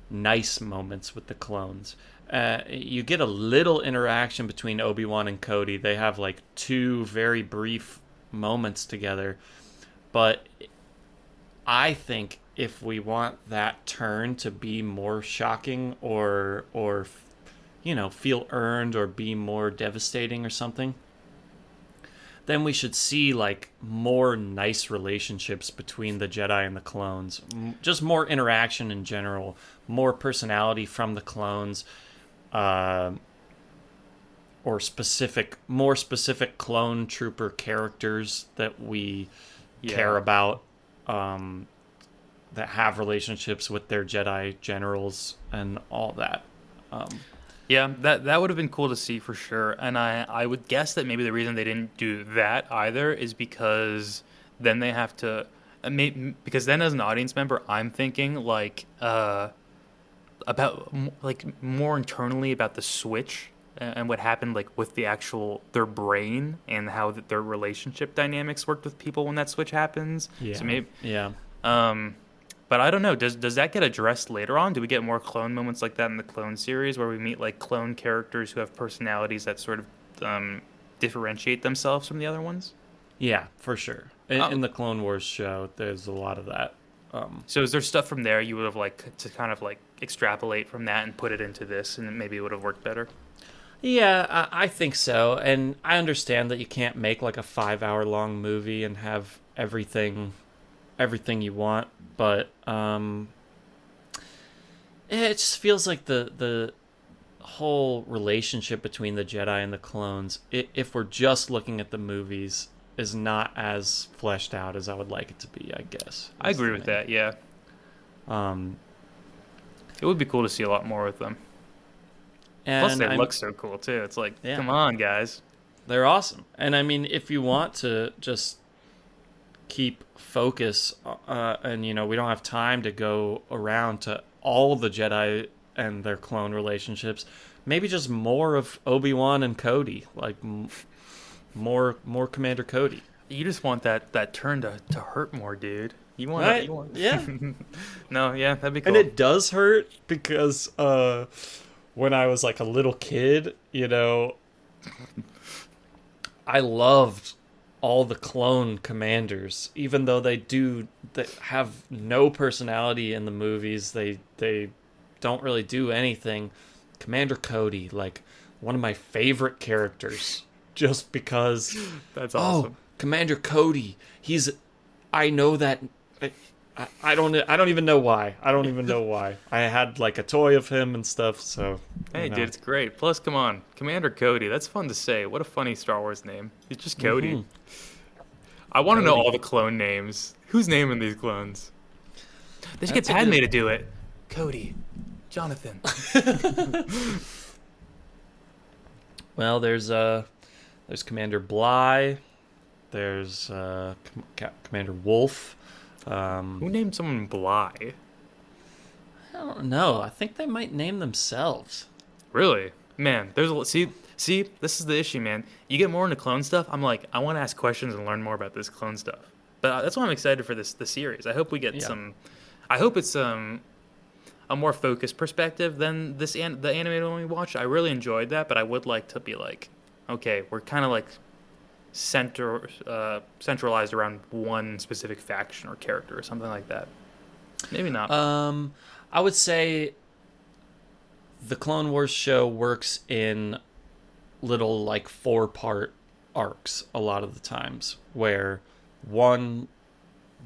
nice moments with the clones. You get a little interaction between Obi-Wan and Cody. They have like two very brief moments together, but I think if we want that turn to be more shocking or feel earned or be more devastating or something, then we should see like more nice relationships between the Jedi and the clones. Just more interaction in general, more personality from the clones, or more specific clone trooper characters that we care about, that have relationships with their Jedi generals and all that. Yeah, that would have been cool to see for sure. And I would guess that maybe the reason they didn't do that either is because then they have to... because then as an audience member, I'm thinking like about like more internally about the Switch and what happened like with the actual their brain and how their relationship dynamics worked with people when that switch happens. Yeah. So maybe yeah. But I don't know. Does that get addressed later on? Do we get more clone moments like that in the Clone series, where we meet like clone characters who have personalities that sort of differentiate themselves from the other ones? Yeah, for sure. In the Clone Wars show, there's a lot of that. So is there stuff from there you would have like to kind of like extrapolate from that and put it into this, and maybe it would have worked better? Yeah, I think so. And I understand that you can't make like a 5-hour long movie and have everything you want, but it just feels like the whole relationship between the Jedi and the clones, if we're just looking at the movies, is not as fleshed out as I would like it to be, I guess. I agree with that, yeah. It would be cool to see a lot more with them. And plus they look so cool too. It's like, yeah. Come on, guys. They're awesome. And I mean, if you want to just keep focus, and we don't have time to go around to all the Jedi and their clone relationships, maybe just more of Obi-Wan and Cody, like more Commander Cody. You just want that turn to hurt more, dude. You want right? it, you want... Yeah. No, yeah, that'd be cool. And it does hurt because when I was like a little kid, I loved all the clone commanders, even though they have no personality in the movies. They don't really do anything. Commander Cody, like one of my favorite characters, just because. That's awesome. Oh, Commander Cody. I know that. I don't even know why. I had like a toy of him and stuff. So. Hey, dude, it's great. Plus, come on, Commander Cody. That's fun to say. What a funny Star Wars name. It's just Cody. Mm-hmm. I want to know all the clone names. Who's naming these clones? They should get Padme to do it. Cody, Jonathan. Well, there's Commander Bly. There's Commander Wolf. Who named someone Bly? I don't know. I think they might name themselves. Really? Man, see, this is the issue, man. You get more into clone stuff, I'm like, I want to ask questions and learn more about this clone stuff. But that's why I'm excited for the series. I hope we get some... I hope it's a more focused perspective than the animated one we watched. I really enjoyed that, but I would like to be like, okay, we're kind of like centralized around one specific faction or character or something like that. Maybe not. I would say the Clone Wars show works in little like 4-part arcs a lot of the times, where one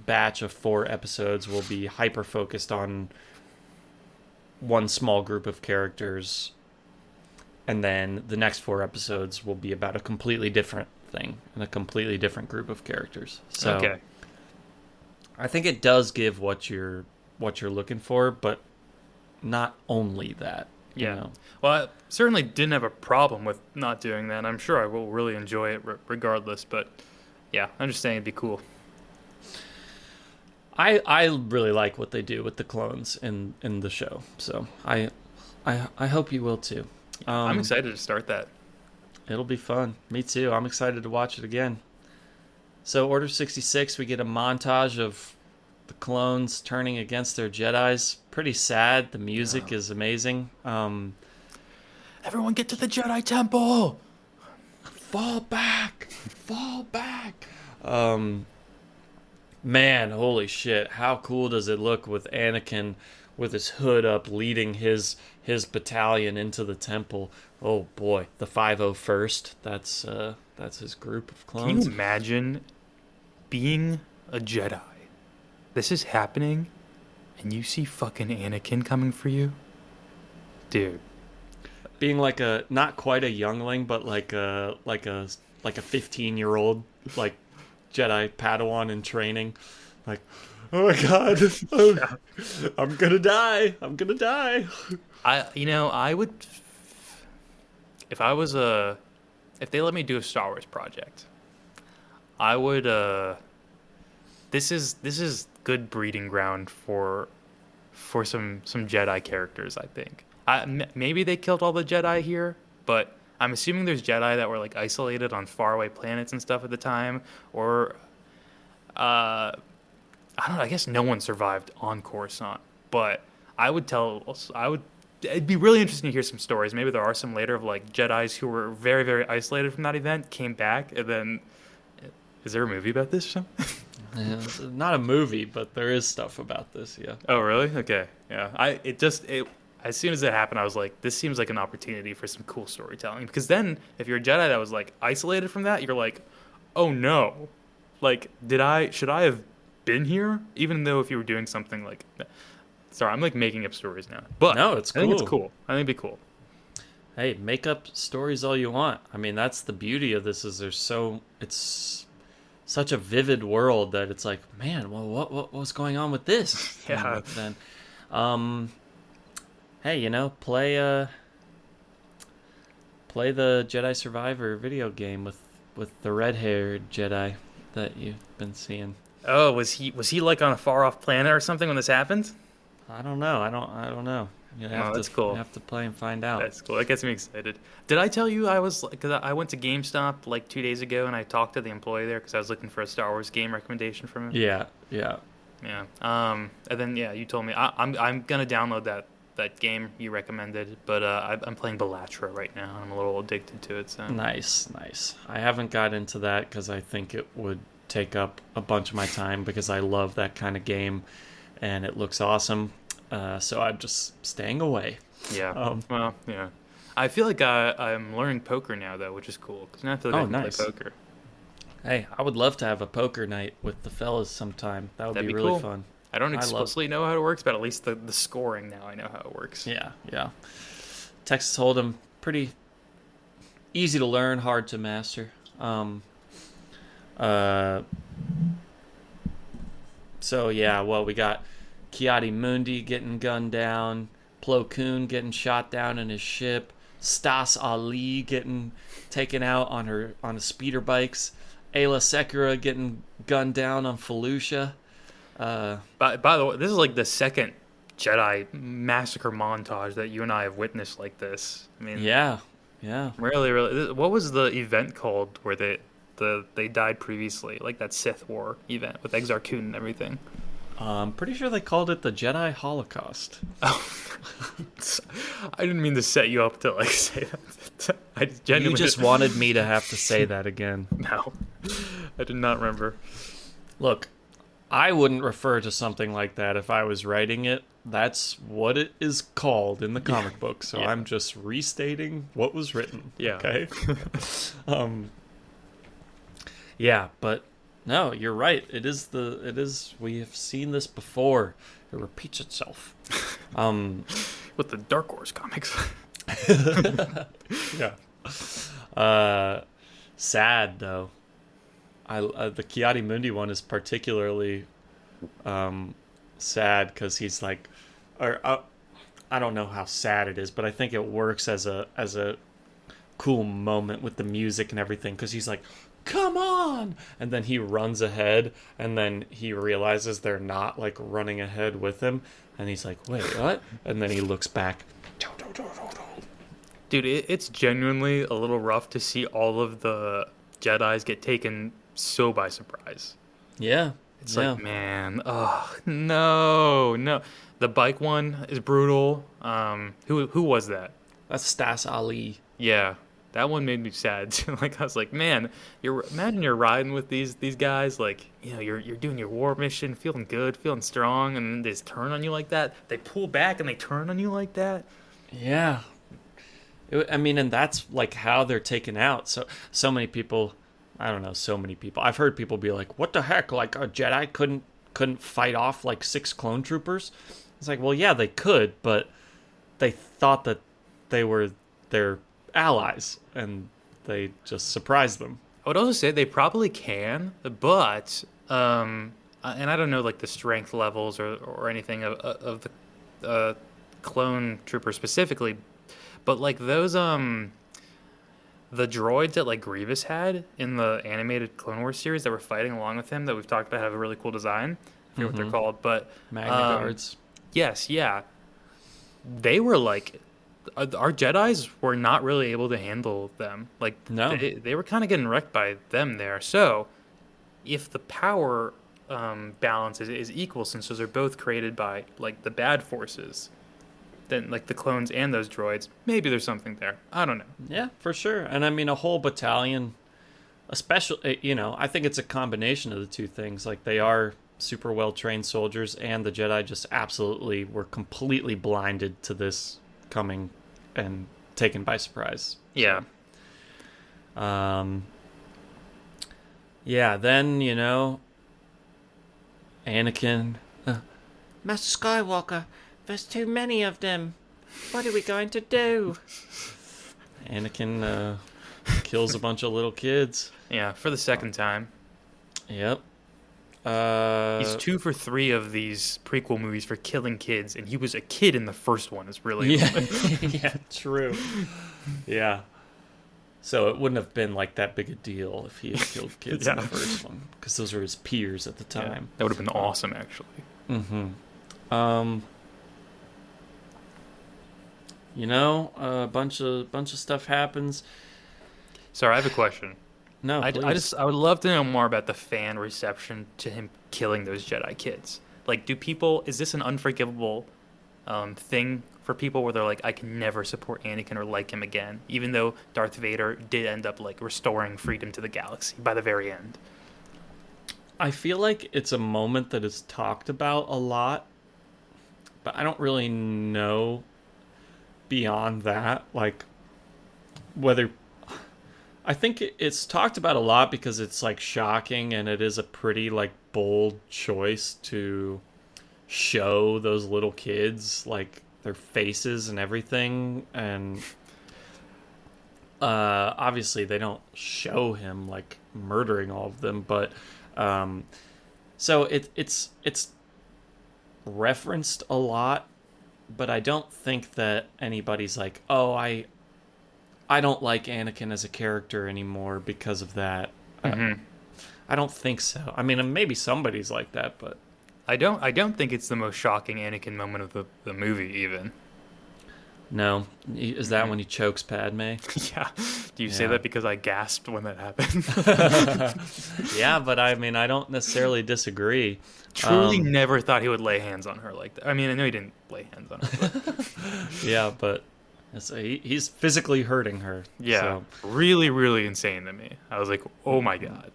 batch of 4 episodes will be hyper focused on one small group of characters, and then the next 4 episodes will be about a completely different thing and a completely different group of characters. So Okay. I think it does give what you're looking for, but not only that. You Yeah. know? Well, I certainly didn't have a problem with not doing that. I'm sure I will really enjoy it regardless. But yeah, I'm just saying it'd be cool. I really like what they do with the clones in the show, so I hope you will too. I'm excited to start that. It'll be fun. Me too. I'm excited to watch it again. So Order 66, we get a montage of the clones turning against their Jedis. Pretty sad. The music is amazing. Everyone get to the Jedi Temple! Fall back, fall back. Man, holy shit! How cool does it look with Anakin with his hood up, leading his battalion into the temple? Oh boy, the 501st. That's his group of Can clones. you imagine being a Jedi? This is happening, and you see fucking Anakin coming for you? Dude. Being like a not quite a youngling, but like a 15-year-old like Jedi Padawan in training. Like, oh my god, I'm gonna die. I'm gonna die. I would, if I was if they let me do a Star Wars project, I would, this is good breeding ground for some Jedi characters, I think. Maybe they killed all the Jedi here, but I'm assuming there's Jedi that were like isolated on faraway planets and stuff at the time, or I don't know. I guess no one survived on Coruscant, but it'd be really interesting to hear some stories. Maybe there are some later of like Jedis who were very, very isolated from that event, came back, and then is there a movie about this or something? Yeah, it's not a movie, but there is stuff about this. Yeah. Oh, really? Okay. Yeah. As soon as it happened, I was like, this seems like an opportunity for some cool storytelling. Because then, if you're a Jedi that was like isolated from that, you're like, oh no, like, should I have been here? Even though if you were doing something like, sorry, I'm like making up stories now. But No, it's I think it's cool. cool. I think it'd be cool. Hey, make up stories all you want. I mean, that's the beauty of this. Is it's such a vivid world that it's like, man, well, what was going on with this? Yeah. Then, hey, play the Jedi Survivor video game with the red-haired Jedi that you've been seeing. Oh, was he like on a far off planet or something when this happened? I don't know. I don't know. That's cool. You have to play and find out. That's cool. That gets me excited. Did I tell you because I went to GameStop like 2 days ago and I talked to the employee there because I was looking for a Star Wars game recommendation from him? Yeah. Yeah. And then you told me I'm gonna download that game you recommended, but I'm playing Bellatra right now. I'm a little addicted to it. So Nice. I haven't got into that because I think it would take up a bunch of my time because I love that kind of game and it looks awesome. So I'm just staying away. Yeah. Well, yeah. I feel like I'm learning poker now though, which is cool because now I feel like I can nice. play poker. Hey, I would love to have a poker night with the fellas sometime. That would That'd be be really cool. fun. I don't explicitly know how it works, but at least the scoring now I know how it works. Yeah. Texas Hold'em, pretty easy to learn, hard to master. So yeah, well, we got Kiadi Mundi getting gunned down, Plo Koon getting shot down in his ship, Stas Ali getting taken out on his speeder bikes, Ayla Secura getting gunned down on Felucia. By the way, this is like the second Jedi massacre montage that you and I have witnessed like this. I mean, Yeah. really. What was the event called where they died previously? Like that Sith War event with Exar Kun and everything. I'm pretty sure they called it the Jedi Holocaust. Oh, I didn't mean to set you up to like say that. I You genuinely just wanted me to have to say that again. no, I did not remember. Look, I wouldn't refer to something like that if I was writing it. That's what it is called in the comic book. So Yeah. I'm just restating what was written. Yeah. Okay. um. Yeah, but no, you're right. It is. We have seen this before. It repeats itself. With the Dark Horse comics. Yeah. Sad though. The Kiadi Mundi one is particularly sad because he's like, or I don't know how sad it is, but I think it works as a cool moment with the music and everything because he's like, come on, and then he runs ahead, and then he realizes they're not like running ahead with him, and he's like, wait, what? And then he looks back. Dude, it's genuinely a little rough to see all of the Jedis get taken so by surprise. Yeah. It's like, man, oh no. The bike one is brutal. Who was that? That's Stas Ali. Yeah, that one made me sad too. Like I was like, man, imagine you're riding with these guys, like, you know, you're doing your war mission, feeling good, feeling strong, and then they just turn on you like that. They pull back and they turn on you like that. Yeah. I mean, and that's like how they're taken out. So many people, I don't know, so many people. I've heard people be like, "What the heck? Like a Jedi couldn't fight off like 6 clone troopers?" It's like, well, yeah, they could, but they thought that they were their allies, and they just surprised them. I would also say they probably can, but and I don't know like the strength levels or anything of the clone trooper specifically, but like those the droids that like Grievous had in the animated Clone Wars series that were fighting along with him that we've talked about have a really cool design. I forget what they're called, but Magna Guards. yes, yeah, they were like our Jedis were not really able to handle them. Like No. they were kind of getting wrecked by them there. So if the power balance is equal, since those are both created by like the bad forces, then like the clones and those droids, maybe there's something there. I don't know. Yeah, for sure. And I mean, a whole battalion, especially, you know, I think it's a combination of the two things. Like, they are super well trained soldiers, and the Jedi just absolutely were completely blinded to this coming and taken by surprise. Yeah. Yeah, then, you know, Anakin. Master Skywalker, there's too many of them. What are we going to do? Anakin kills a bunch of little kids. Yeah, for the second time. Yep. He's 2 for 3 of these prequel movies for killing kids, and he was a kid in the first one. Is really yeah, true. Yeah. So it wouldn't have been like that big a deal if he had killed kids in the first one, because those were his peers at the time. Yeah, that would have been awesome, actually. You know, a bunch of stuff happens. Sorry, I have a question. No, I please. would love to know more about the fan reception to him killing those Jedi kids. Like, is this an unforgivable thing for people where they're like, I can never support Anakin or like him again, even though Darth Vader did end up like restoring freedom to the galaxy by the very end? I feel like it's a moment that is talked about a lot, but I don't really know beyond that, like, whether... I think it's talked about a lot because it's like shocking, and it is a pretty like bold choice to show those little kids like their faces and everything, and obviously they don't show him like murdering all of them, but so it's referenced a lot, but I don't think that anybody's like, oh, I don't like Anakin as a character anymore because of that. I don't think so. I mean, maybe somebody's like that, but I don't think it's the most shocking Anakin moment of the movie, even. No, is that when he chokes Padme? Yeah. Do you say Yeah. that because I gasped when that happened? Yeah, but I mean, I don't necessarily disagree. Truly Um, never thought he would lay hands on her like that. I mean, I know he didn't lay hands on her, but yeah, but he's physically hurting her. yeah, So really, really insane to me. I was like, oh my god.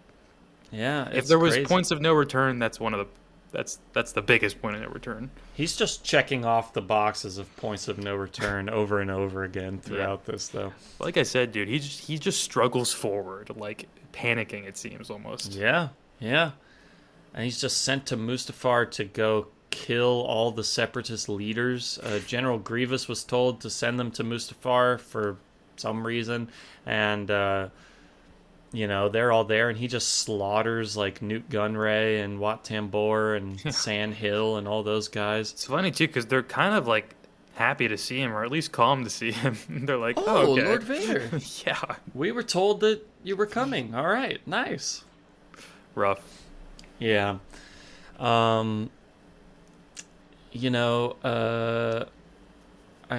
yeah, If it's there was crazy. points of no return, that's one of the that's the biggest point of no return. He's just checking off the boxes of points of no return over and over again Yeah. throughout this, though. Like I said, dude, he just struggles forward, like panicking. It seems almost. Yeah, yeah. And he's just sent to Mustafar to go kill all the separatist leaders. General Grievous was told to send them to Mustafar for some reason, and they're all there, and he just slaughters like Newt Gunray and Wat Tambor and Sand Hill and all those guys. It's funny too because they're kind of like happy to see him, or at least calm to see him. They're like, Oh, oh, okay, Lord Vader! yeah, We were told that you were coming. All right, nice. rough. Yeah. Um, you know,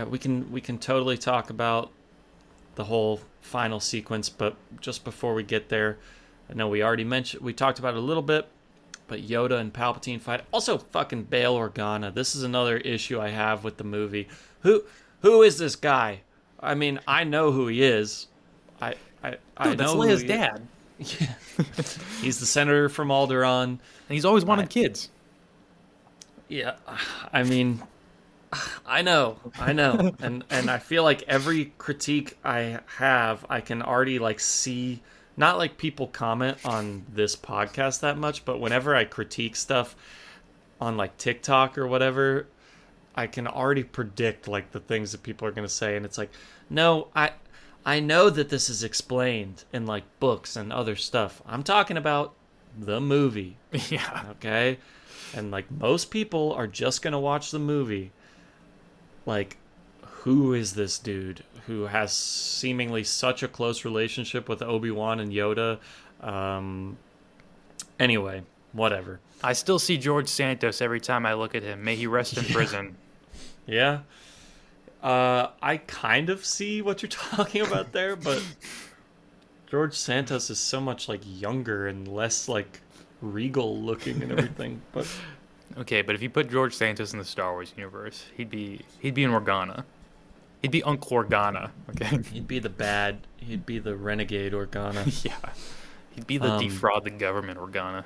we can totally talk about the whole final sequence, but just before we get there, I know we talked about it a little bit, but Yoda and Palpatine fight. Also, fucking Bail Organa. This is another issue I have with the movie. Who is this guy? I mean, I know who he is. I Dude, that's know Leia's who dad, Yeah. He's the senator from Alderaan. and he's always wanted I- kids. Yeah, I mean, I know, and I feel like every critique I have, I can already like see. Not like people comment on this podcast that much, but whenever I critique stuff on like TikTok or whatever, I can already predict like the things that people are gonna say, and it's like, no, I know that this is explained in like books and other stuff. I'm talking about the movie, Yeah, okay? And like most people are just gonna watch the movie. Like, who is this dude who has seemingly such a close relationship with Obi-Wan and Yoda? Anyway, whatever. I still see George Santos every time I look at him. May he rest in prison. Yeah. I kind of see what you're talking about there, but George Santos is so much like younger and less like regal looking and everything. But Okay, but if you put George Santos in the Star Wars universe, he'd be in Organa. He'd be Uncle Organa. Okay. he'd be the renegade Organa. Yeah. He'd be the defraud the government Organa.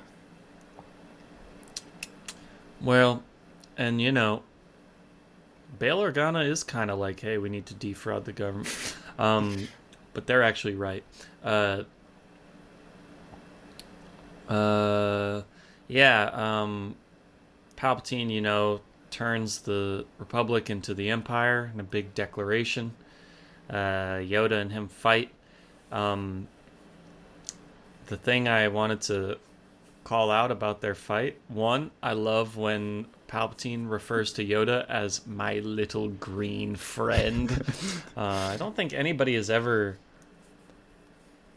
Well, and Bail Organa is kind of like, hey, we need to defraud the government. But they're actually right. Yeah. Palpatine, turns the Republic into the Empire in a big declaration. Yoda and him fight. The thing I wanted to call out about their fight, one, I love when Palpatine refers to Yoda as my little green friend. I don't think anybody has ever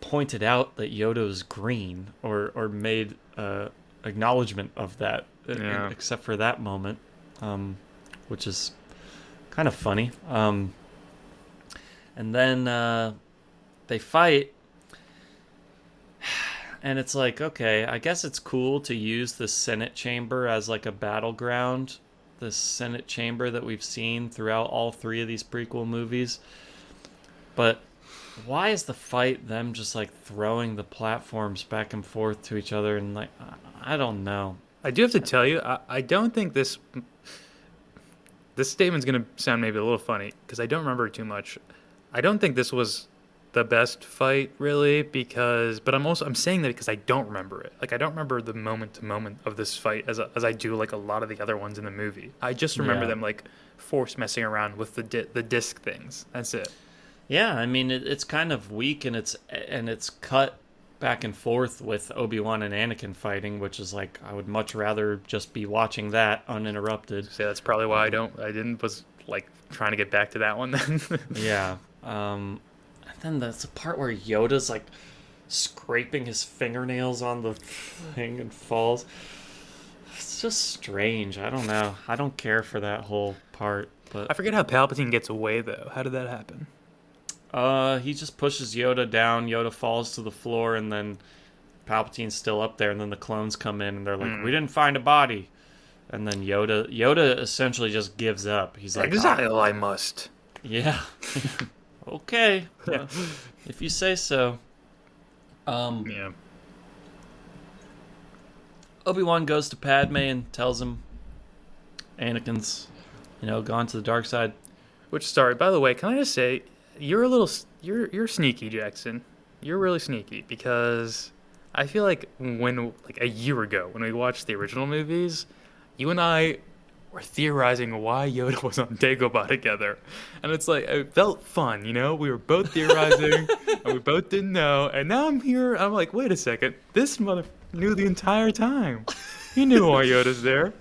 pointed out that Yoda's green or made acknowledgement of that, Yeah. except for that moment, which is kind of funny. And then they fight, and it's like, okay, I guess it's cool to use the Senate chamber as like a battleground. The Senate chamber that we've seen throughout all three of these prequel movies. But why is the fight them just like throwing the platforms back and forth to each other, and like, I don't know. I do have to tell you, I don't think this statement's going to sound maybe a little funny because I don't remember it too much. I don't think this was the best fight really but I'm saying that because I don't remember it. Like I don't remember the moment to moment of this fight as I do like a lot of the other ones in the movie. I just remember Yeah. them like force messing around with the disc things. That's it. Yeah, I mean it's kind of weak, and it's cut back and forth with Obi-Wan and Anakin fighting, which is like I would much rather just be watching that uninterrupted. So that's probably why was like trying to get back to that one then. Yeah. And then that's the part where Yoda's like scraping his fingernails on the thing and falls. It's just strange. I don't know. I don't care for that whole apart. I But forget how Palpatine gets away though. How did that happen? he just pushes Yoda down. Yoda falls to the floor, and then Palpatine's still up there. And then the clones come in, and they're like, "We didn't find a body." And then Yoda essentially just gives up. He's like, Exile I must. "Yeah, okay, Yeah. if you say so." Yeah. Obi-Wan goes to Padme and tells him Anakin's, gone to the dark side. Which, sorry, by the way, can I just say, you're sneaky, Jackson. You're really sneaky because I feel like a year ago, when we watched the original movies, you and I were theorizing why Yoda was on Dagobah together. And it's like, it felt fun, We were both theorizing, and we both didn't know. And now I'm here, I'm like, wait a second. This mother knew the entire time. He knew why Yoda's there.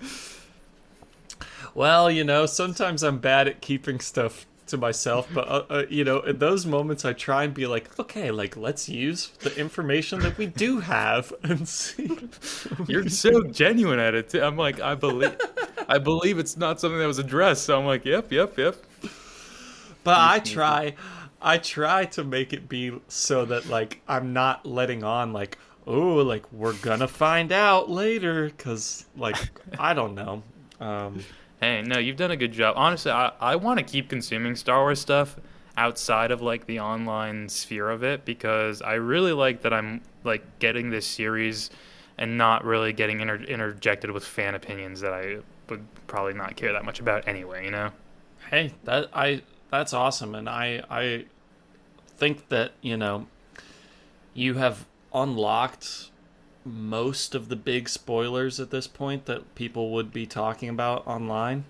Well, sometimes I'm bad at keeping stuff to myself, but in those moments I try and be like, okay, like let's use the information that we do have and see. You're so genuine at it too. I'm like, I believe it's not something that was addressed. So I'm like, yep. But I try to make it be so that like I'm not letting on like, oh, like we're gonna find out later, because like I don't know. Hey, no, you've done a good job. Honestly, I want to keep consuming Star Wars stuff outside of like the online sphere of it, because I really like that I'm like getting this series and not really getting interjected with fan opinions that I would probably not care that much about anyway, Hey, that's awesome, and I think that you have unlocked most of the big spoilers at this point that people would be talking about online.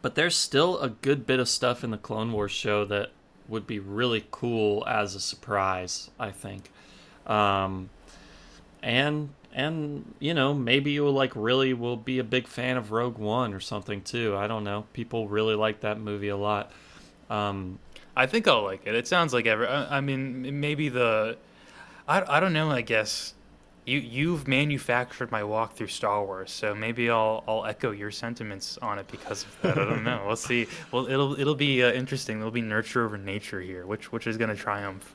But there's still a good bit of stuff in the Clone Wars show that would be really cool as a surprise, I think. And maybe you'll will be a big fan of Rogue One or something too. I don't know. People really like that movie a lot. I think I'll like it. It sounds like I mean, maybe I don't know, I guess. You've manufactured my walk through Star Wars, so maybe I'll echo your sentiments on it because of that. I don't know. We'll see. Well, it'll be interesting. There'll be nurture over nature here. Which is going to triumph?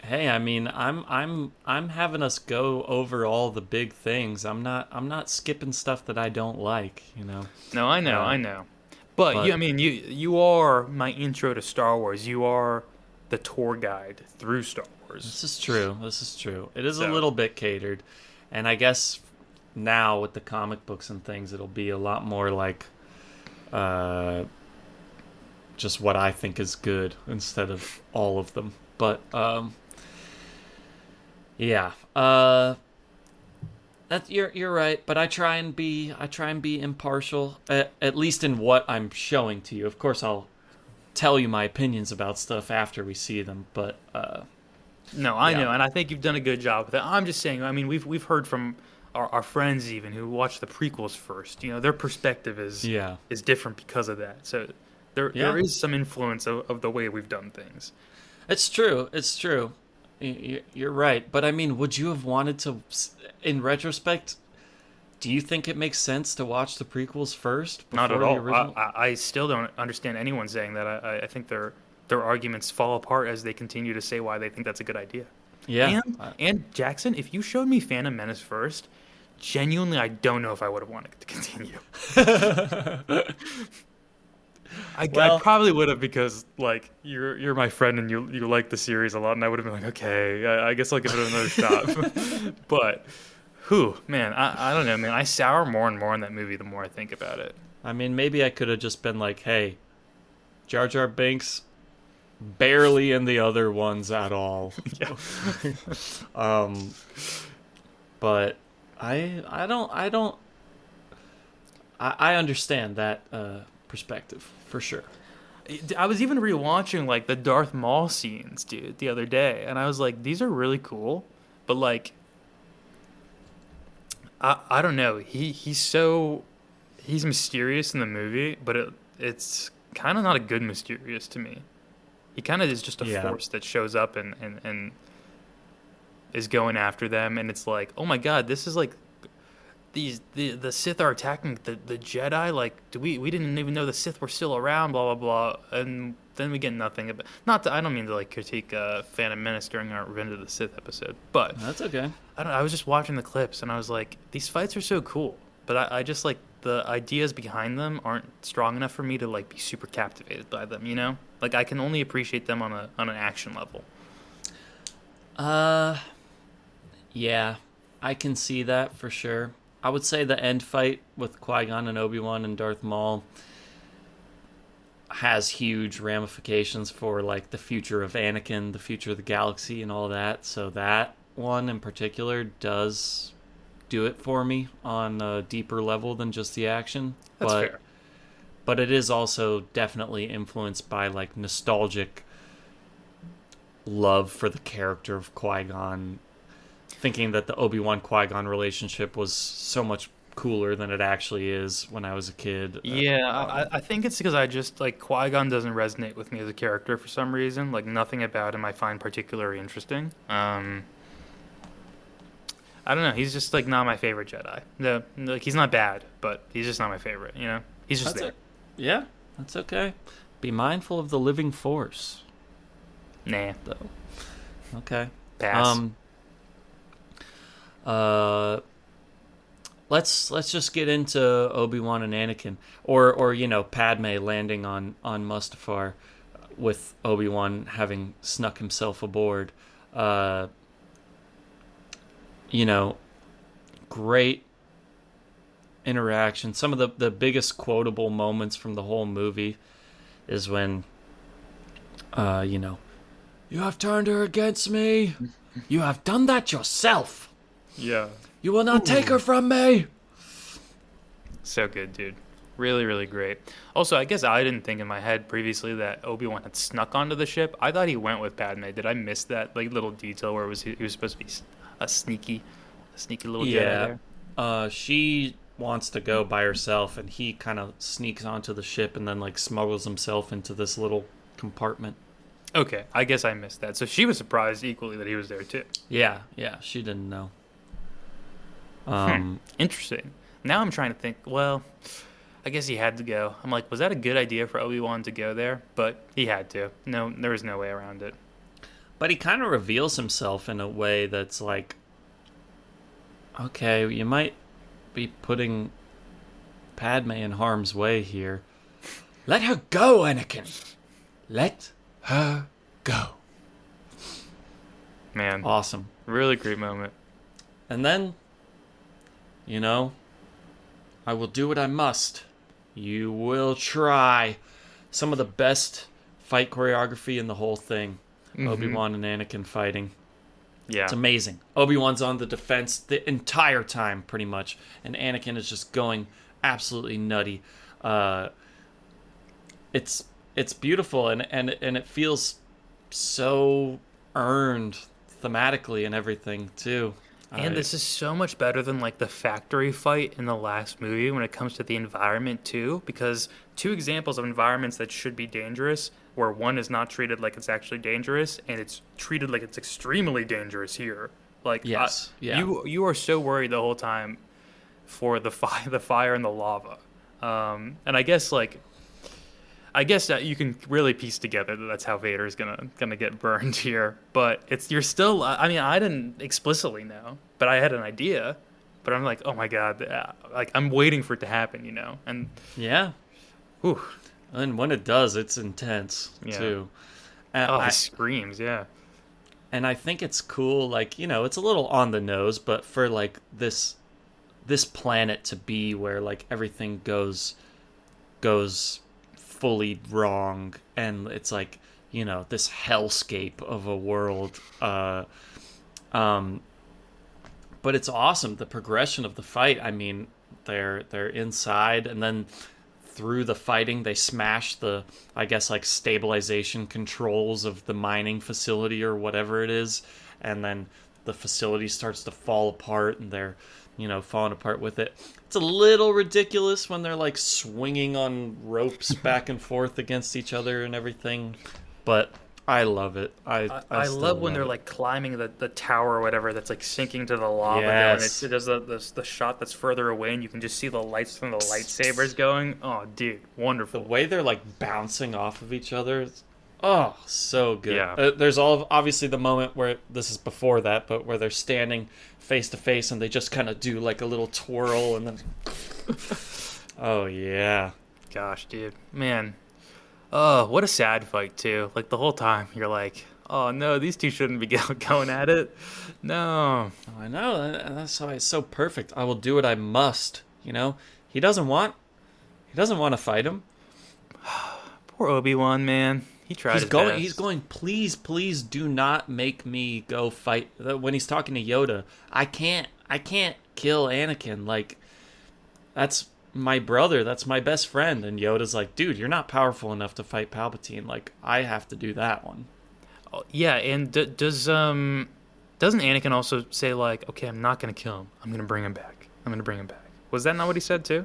Hey, I mean, I'm having us go over all the big things. I'm not skipping stuff that I don't like. No, I know. But you are my intro to Star Wars. You are the tour guide through Star Wars. This is true. It is a little bit catered, and I guess now with the comic books and things, it'll be a lot more like just what I think is good instead of all of them. But yeah, that you're right. But I try and be impartial, at least in what I'm showing to you. Of course, I'll tell you my opinions about stuff after we see them, but no, I know, and I think you've done a good job with it. I'm just saying, I mean, we've heard from our friends even who watched the prequels first. Their perspective is different because of that. So there is some influence of the way we've done things. It's true. You're right. But I mean, would you have wanted to, in retrospect, do you think it makes sense to watch the prequels first before Not at all. the original? I still don't understand anyone saying that. I think their arguments fall apart as they continue to say why they think that's a good idea. Yeah. And Jackson, if you showed me Phantom Menace first, genuinely, I don't know if I would have wanted to continue. I probably would have, because like you're my friend and you like the series a lot, and I would have been like, okay, I guess I'll give it another shot. But man, I don't know, man. I sour more and more on that movie the more I think about it. I mean, maybe I could have just been like, hey, Jar Jar Binks, barely in the other ones at all. But I understand that perspective for sure. I was even rewatching like the Darth Maul scenes, dude, the other day, and I was like, these are really cool, but like, I don't know. He's mysterious in the movie, but it's kind of not a good mysterious to me. He kind of is just a force that shows up and is going after them, and it's like, oh my god, this is like the Sith are attacking the Jedi. Like, we didn't even know the Sith were still around. Blah blah blah. And then we get nothing. About, not to, I don't mean to like critique Phantom Menace during our Revenge of the Sith episode, but That's okay. I was just watching the clips and I was like, these fights are so cool, but I just like the ideas behind them aren't strong enough for me to like be super captivated by them. You know, like I can only appreciate them on an action level. Yeah, I can see that for sure. I would say the end fight with Qui-Gon and Obi-Wan and Darth Maul has huge ramifications for like the future of Anakin, the future of the galaxy, and all that. So that one in particular does do it for me on a deeper level than just the action. That's fair. But it is also definitely influenced by like nostalgic love for the character of Qui-Gon, thinking that the Obi-Wan Qui-Gon relationship was so much cooler than it actually is when I was a kid. Yeah, I think it's because I just like Qui-Gon doesn't resonate with me as a character for some reason. Like nothing about him I find particularly interesting. I don't know. He's just like not my favorite Jedi. No, like he's not bad, but he's just not my favorite. You know, he's just there. Yeah, that's okay. Be mindful of the living force. Nah, Though. Okay. pass. Let's just get into Obi-Wan and Anakin, or you know, Padme landing on Mustafar with Obi-Wan having snuck himself aboard. You know, great interaction. Some of the biggest quotable moments from the whole movie is when, you know, you have turned her against me. You have done that yourself. Yeah. You will not take her from me. So good, dude. Really, really great. Also, I guess I didn't think in my head previously that Obi-Wan had snuck onto the ship. I thought he went with Padme. Did I miss that like little detail where he was supposed to be a sneaky little Jedi there? She wants to go by herself, and he kind of sneaks onto the ship and then like smuggles himself into this little compartment. Okay, I guess I missed that. So she was surprised equally that he was there too. Yeah, she didn't know. Interesting. Now I'm trying to think, well, I guess he had to go. I'm like, was that a good idea for Obi-Wan to go there? But he had to. No, there was no way around it. But he kind of reveals himself in a way that's like, okay, you might be putting Padme in harm's way here. Let her go, Anakin. Let her go. Man, Awesome. really great moment. And then, you know, I will do what I must. You will try. Some of the best fight choreography in the whole thing. Mm-hmm. Obi-Wan and Anakin fighting. Yeah. It's amazing. Obi-Wan's on the defense the entire time, pretty much. And Anakin is just going absolutely nutty. It's beautiful, and it feels so earned thematically and everything, too. And this is so much better than like the factory fight in the last movie when it comes to the environment too, because two examples of environments that should be dangerous, where one is not treated like it's actually dangerous, and it's treated like it's extremely dangerous here. Like, Yes, yeah. you are so worried the whole time for the fire and the lava, and I guess that you can really piece together that that's how Vader's gonna get burned here. But you're still. I mean, I didn't explicitly know, but I had an idea. But I'm like, oh my god, like I'm waiting for it to happen, you know. And Yeah. whew, And when it does, it's intense, Yeah. too. he screams, yeah. And I think it's cool, like, you know, it's a little on the nose, but for, like, this planet to be where, like, everything goes fully wrong, and it's like, you know, this hellscape of a world. But it's awesome, the progression of the fight. I mean, they're inside, and then through the fighting they smash the, I guess, like, stabilization controls of the mining facility or whatever it is, and then the facility starts to fall apart, and they're, you know, falling apart with it. It's a little ridiculous when they're like swinging on ropes back and forth against each other and everything, but I love it. I I still love when love they're it. like climbing the tower or whatever that's like sinking to the lava though, and Yes. it does the shot that's further away, and you can just see the lights from the lightsabers going. Oh, dude, The wonderful. way they're like bouncing off of each other. Oh, so good. Yeah. There's all obviously the moment where this is before that, but where they're standing face to face and they just kind of do like a little twirl and then. Oh yeah. Gosh, dude, man. Oh, what a sad fight too. Like the whole time, you're like, oh no, these two shouldn't be going at it. No. Oh, I know. And that's why it's so perfect. I will do what I must. You know, he doesn't want. He doesn't want to fight him. Poor Obi-Wan, man. He tried He's his going. best. He's going. Please, please, do not make me go fight. When he's talking to Yoda, I can't. I can't kill Anakin. Like that's my brother. That's my best friend. And Yoda's like, dude, you're not powerful enough to fight Palpatine. Like I have to do that one. Oh, yeah, and doesn't Anakin also say like, okay, I'm not gonna kill him. I'm gonna bring him back. I'm gonna bring him back. Was that not what he said too?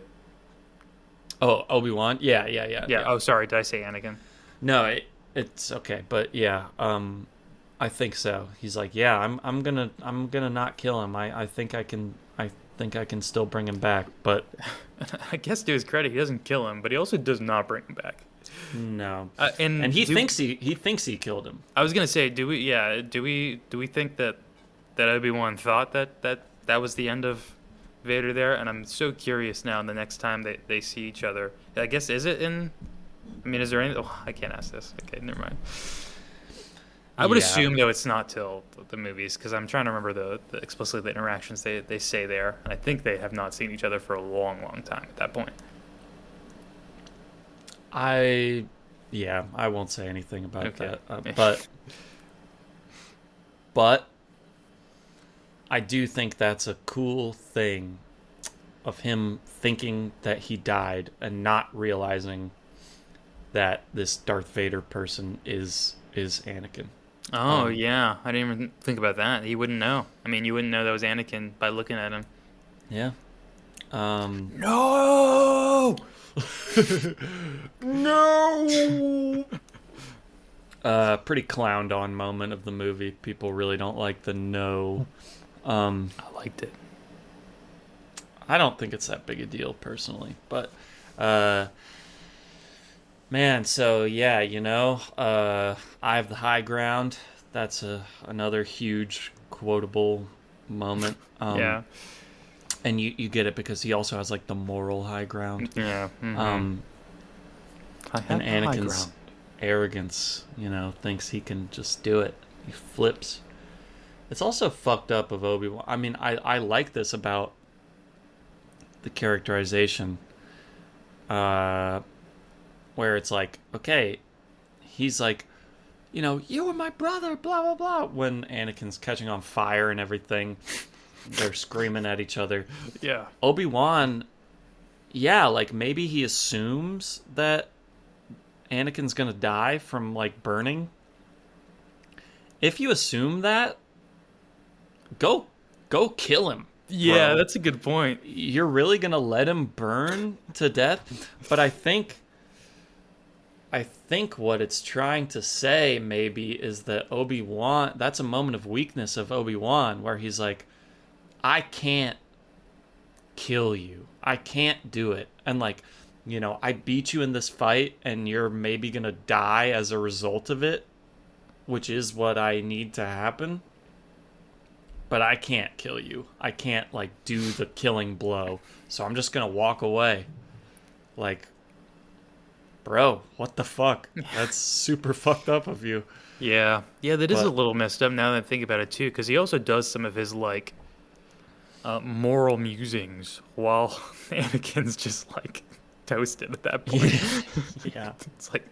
Oh, Obi-Wan. Yeah. Oh, sorry. Did I say Anakin? No, it's okay, but yeah, I think so. He's like, yeah, I'm gonna not kill him. I think I can still bring him back, but I guess to his credit, he doesn't kill him, but he also does not bring him back. no. And And he thinks he killed him. I was gonna say, do we? Yeah, do we think that Obi-Wan thought that was the end of Vader there? And I'm so curious now. The next time they see each other, I guess is it in? I mean, is there any? Oh, I can't ask this. Okay, never mind. I would Yeah. assume though it's not till the movies because I'm trying to remember the explicitly the interactions they say there, and I think they have not seen each other for a long, long time at that point. I won't say anything about Okay. that. But I do think that's a cool thing of him thinking that he died and not realizing that this Darth Vader person is Anakin. Oh yeah, I didn't even think about that. He wouldn't know. I mean, you wouldn't know that was Anakin by looking at him. Yeah. No. No. Pretty clowned on moment of the movie. People really don't like the no. I liked it. I don't think it's that big a deal personally, but man, so yeah, I have the high ground. That's another huge quotable moment. Yeah. And you get it because he also has like the moral high ground. Yeah. Mhm. I have And the high Anakin's ground. arrogance, thinks he can just do it. He flips. It's also fucked up of Obi-Wan. I mean, I like this about the characterization, where it's like, okay, he's like, you were my brother, blah blah blah. When Anakin's catching on fire and everything, they're screaming at each other. Yeah. Obi-Wan, yeah, like maybe he assumes that Anakin's gonna die from like burning. If you assume that, go kill him. Yeah, Bro. that's a good point. You're really gonna let him burn to death? But I think what it's trying to say maybe is that Obi-Wan, that's a moment of weakness of Obi-Wan where he's like, I can't kill you. I can't do it. And like, I beat you in this fight and you're maybe gonna die as a result of it, which is what I need to happen. But I can't kill you. I can't like do the killing blow. So I'm just gonna walk away. Like, bro, what the fuck? That's super fucked up of you. Yeah. Yeah, that is a But little messed up now that I think about it too, because he also does some of his like moral musings while Anakin's just like toasted at that point. yeah. It's like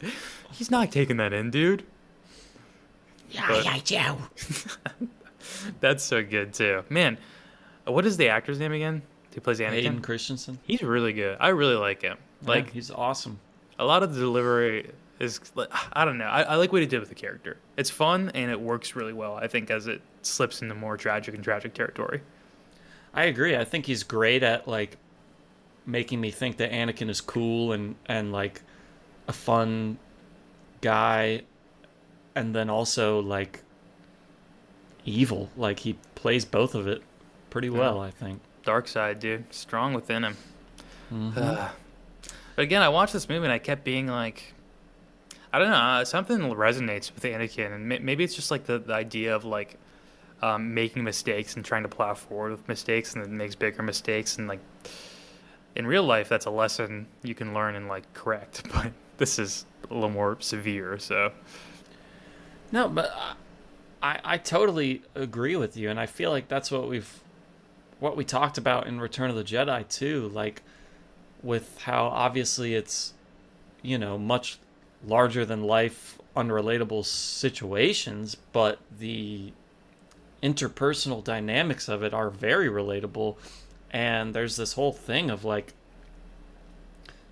he's not taking that in, dude. Yeah, But- yeah, yeah. That's so good too, man. What is the actor's name again? Who plays Anakin? Hayden Christensen. He's really good. I really like him. Like Yeah, he's awesome. a lot of the delivery is, I don't know. I like what he did with the character. It's fun and it works really well. I think as it slips into more tragic territory. I agree. I think he's great at like making me think that Anakin is cool and like a fun guy, and then also like evil. Like he plays both of it pretty well, I think. Dark side, dude, strong within him. Hmm. But again, I watched this movie and I kept being like, I don't know, something resonates with Anakin, and maybe it's just like the idea of like making mistakes and trying to plow forward with mistakes, and then makes bigger mistakes, and like in real life, that's a lesson you can learn and like correct. But this is a little more severe, so No, but I totally agree with you, and I feel like that's what we talked about in Return of the Jedi too, like with how obviously it's, much larger than life, unrelatable situations, but the interpersonal dynamics of it are very relatable. And there's this whole thing of like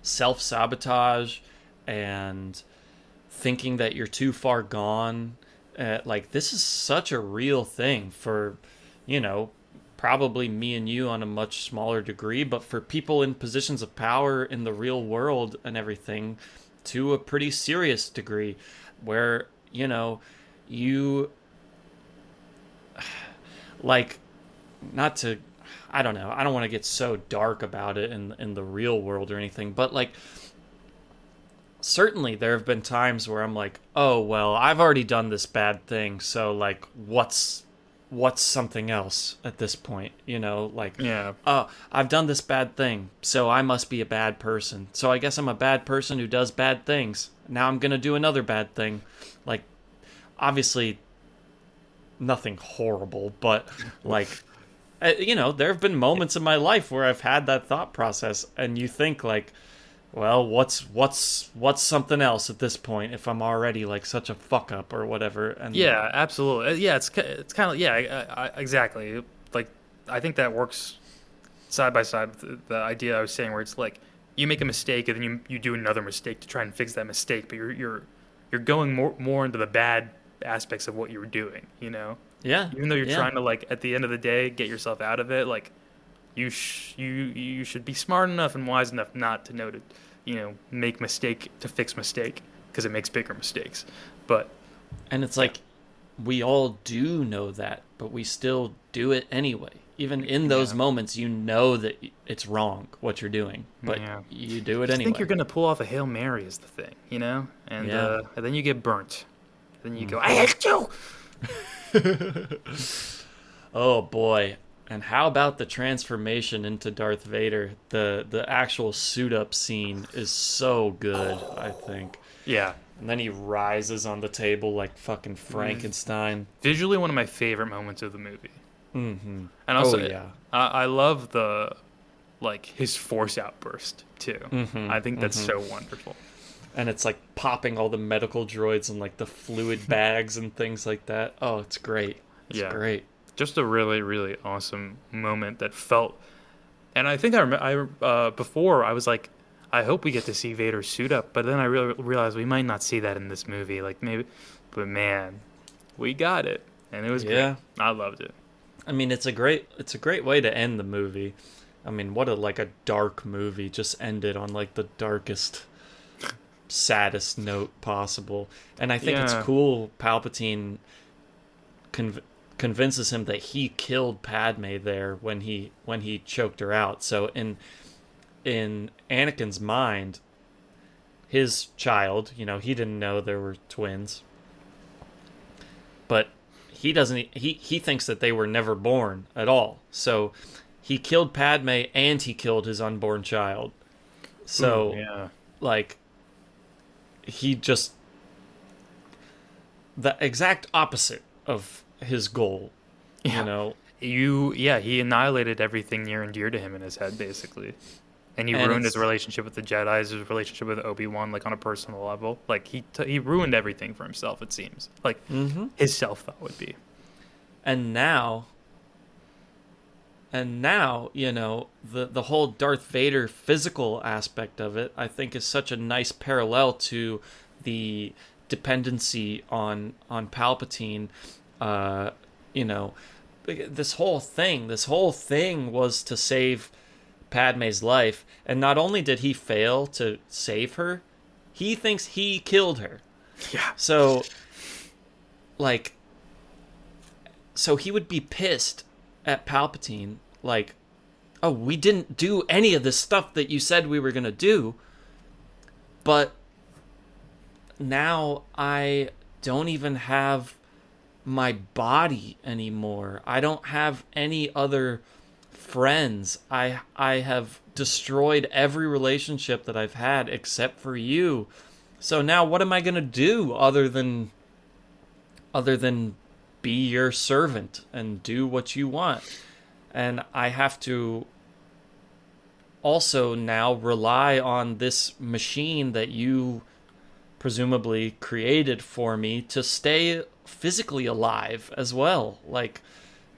self sabotage and thinking that you're too far gone. Like, this is such a real thing for, you know, probably me and you on a much smaller degree, but for people in positions of power in the real world and everything to a pretty serious degree, where, you like, not to, I don't know, I don't want to get so dark about it in the real world or anything, but like, certainly there have been times where I'm like, oh well, I've already done this bad thing, so like, what's something else at this point, like, yeah. oh, I've done this bad thing, so I must be a bad person, so I guess I'm a bad person who does bad things. Now I'm gonna do another bad thing. Like, obviously nothing horrible, but like, there have been moments in my life where I've had that thought process, and you think like, well, what's something else at this point if I'm already like such a fuck up or whatever. And Yeah, absolutely. Yeah, it's kind of, yeah, exactly. Like, I think that works side by side with the idea I was saying, where it's like you make a mistake and then you do another mistake to try and fix that mistake, but you're going more into the bad aspects of what you were doing, yeah, even though you're yeah. trying to, like, at the end of the day, get yourself out of it. Like, you should be smart enough and wise enough not to know to, make mistake to fix mistake, because it makes bigger mistakes. But And it's like, we all do know that, but we still do it anyway. Even in those moments, you know that it's wrong what you're doing, but you do it I anyway. think you're gonna pull off a Hail Mary is the thing, and Yeah. and then you get burnt. Then you go, I hate you. Oh boy. And how about the transformation into Darth Vader? The actual suit up scene is so good, I think. Yeah. And then he rises on the table like fucking Frankenstein. Visually, one of my favorite moments of the movie. Mm-hmm. And also, Oh, yeah. I love his force outburst too. Mm-hmm. I think that's so wonderful. And it's like popping all the medical droids and like the fluid bags and things like that. Oh, it's great. It's great. Just a really, really awesome moment that felt. And I think before I was like, I hope we get to see Vader suit up, but then I realized we might not see that in this movie. Like, maybe, but man, we got it, and it was great. I loved it. I mean, it's a great way to end the movie. I mean, what a dark movie. Just ended on like the darkest, saddest note possible. And I think it's cool Palpatine convinces him that he killed Padme there when he choked her out. So in Anakin's mind, his child, he didn't know there were twins, but he thinks that they were never born at all. So he killed Padme and he killed his unborn child. So like, he just, the exact opposite of his goal. He annihilated everything near and dear to him in his head, basically. And he ruined his relationship with the Jedi, his relationship with Obi-Wan, like, on a personal level. Like, he ruined everything for himself, it seems. Like, his self-thought would be. And now, the whole Darth Vader physical aspect of it, I think, is such a nice parallel to the dependency on Palpatine. This whole thing was to save Padme's life, and not only did he fail to save her, he thinks he killed her. Yeah. So like, so he would be pissed at Palpatine, like, oh, we didn't do any of the stuff that you said we were going to do, but now I don't even have my body anymore. I don't have any other friends. I have destroyed every relationship that I've had except for you. So now what am I going to do other than be your servant and do what you want? And I have to also now rely on this machine that you presumably created for me to stay physically alive as well. Like,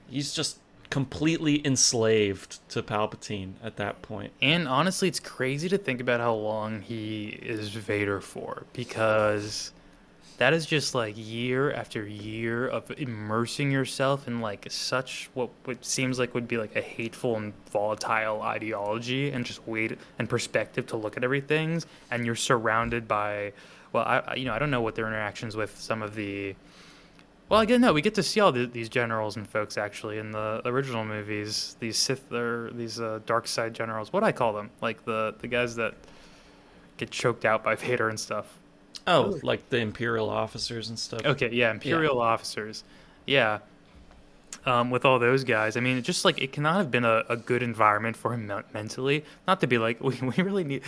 he's just completely enslaved to Palpatine at that point. And honestly, it's crazy to think about how long he is Vader for, because that is just like year after year of immersing yourself in like such what seems like would be like a hateful and volatile ideology, and just weight and perspective to look at everything. And you're surrounded by, well, I don't know what their interactions with some of the, well, again, no, we get to see all these generals and folks actually in the original movies. These Sith, or these dark side generals. What do I call them? Like the guys that get choked out by Vader and stuff. Oh, like the Imperial officers and stuff. Okay, yeah, Imperial officers. Yeah. With all those guys, I mean, just like it cannot have been a good environment for him mentally. Not to be like, we really need.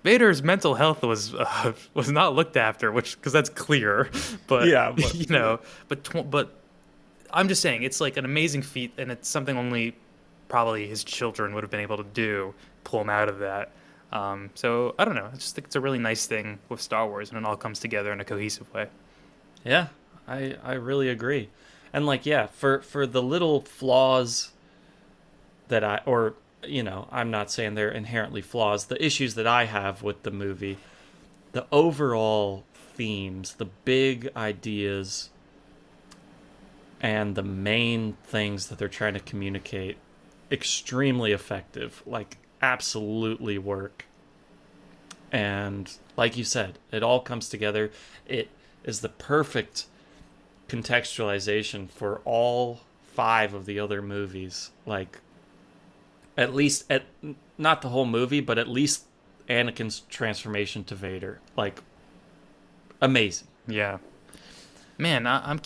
Vader's mental health was not looked after, because that's clear. But yeah, but, you know, but I'm just saying it's like an amazing feat, and it's something only probably his children would have been able to do, pull him out of that. So I don't know. I just think it's a really nice thing with Star Wars, and it all comes together in a cohesive way. Yeah, I really agree. And like, yeah, for the little flaws that I'm not saying they're inherently flaws, the issues that I have with the movie, the overall themes, the big ideas, and the main things that they're trying to communicate, extremely effective, like absolutely work. And like you said, it all comes together. It is the perfect contextualization for all 5 of the other movies. Like, at least not the whole movie, but at least Anakin's transformation to Vader. Like, amazing. Yeah. Man, I'm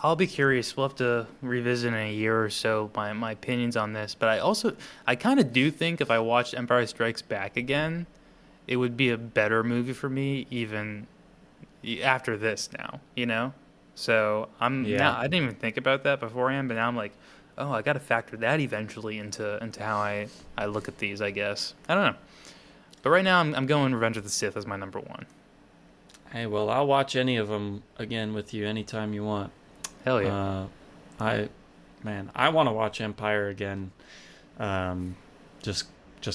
I'll be curious. We'll have to revisit in a year or so my opinions on this. But I kind of do think if I watched Empire Strikes Back again, it would be a better movie for me even after this now, you know? So now, I didn't even think about that beforehand, but now I'm like, oh, I got to factor that eventually into how I look at these, I guess. I don't know. But right now I'm going Revenge of the Sith as my number 1. Hey, well, I'll watch any of them again with you anytime you want. Hell yeah. I want to watch Empire again, just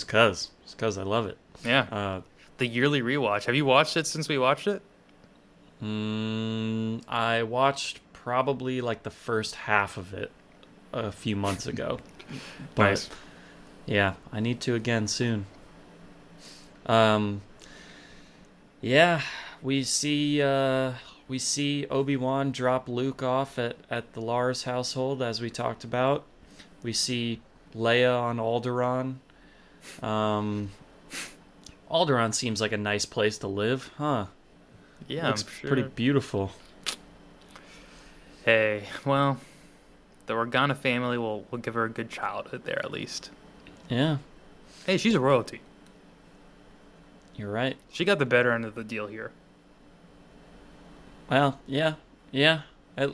cause I love it. Yeah. The yearly rewatch. Have you watched it since we watched it? I watched probably like the first half of it a few months ago. But nice. Yeah, I need to again soon. Yeah, we see Obi-Wan drop Luke off at the Lars household, as we talked about. We see Leia on Alderaan. Alderaan seems like a nice place to live, huh? Yeah, looks I'm sure. Pretty beautiful. Hey, well, the Organa family will give her a good childhood there at least. Yeah. Hey, she's a royalty. You're right. She got the better end of the deal here. Well, yeah. I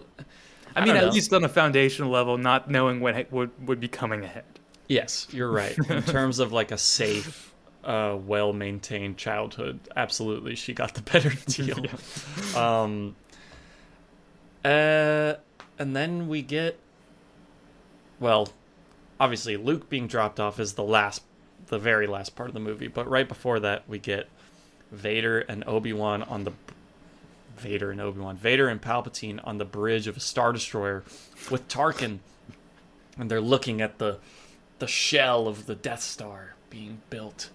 mean, at least on a foundational level, not knowing what would be coming ahead. Yes, you're right. In terms of like a safe, well-maintained childhood, absolutely, she got the better deal. Yeah. And then we get, well, obviously Luke being dropped off is the very last part of the movie, but right before that we get Vader and Palpatine on the bridge of a Star Destroyer with Tarkin, and they're looking at the shell of the Death Star being built.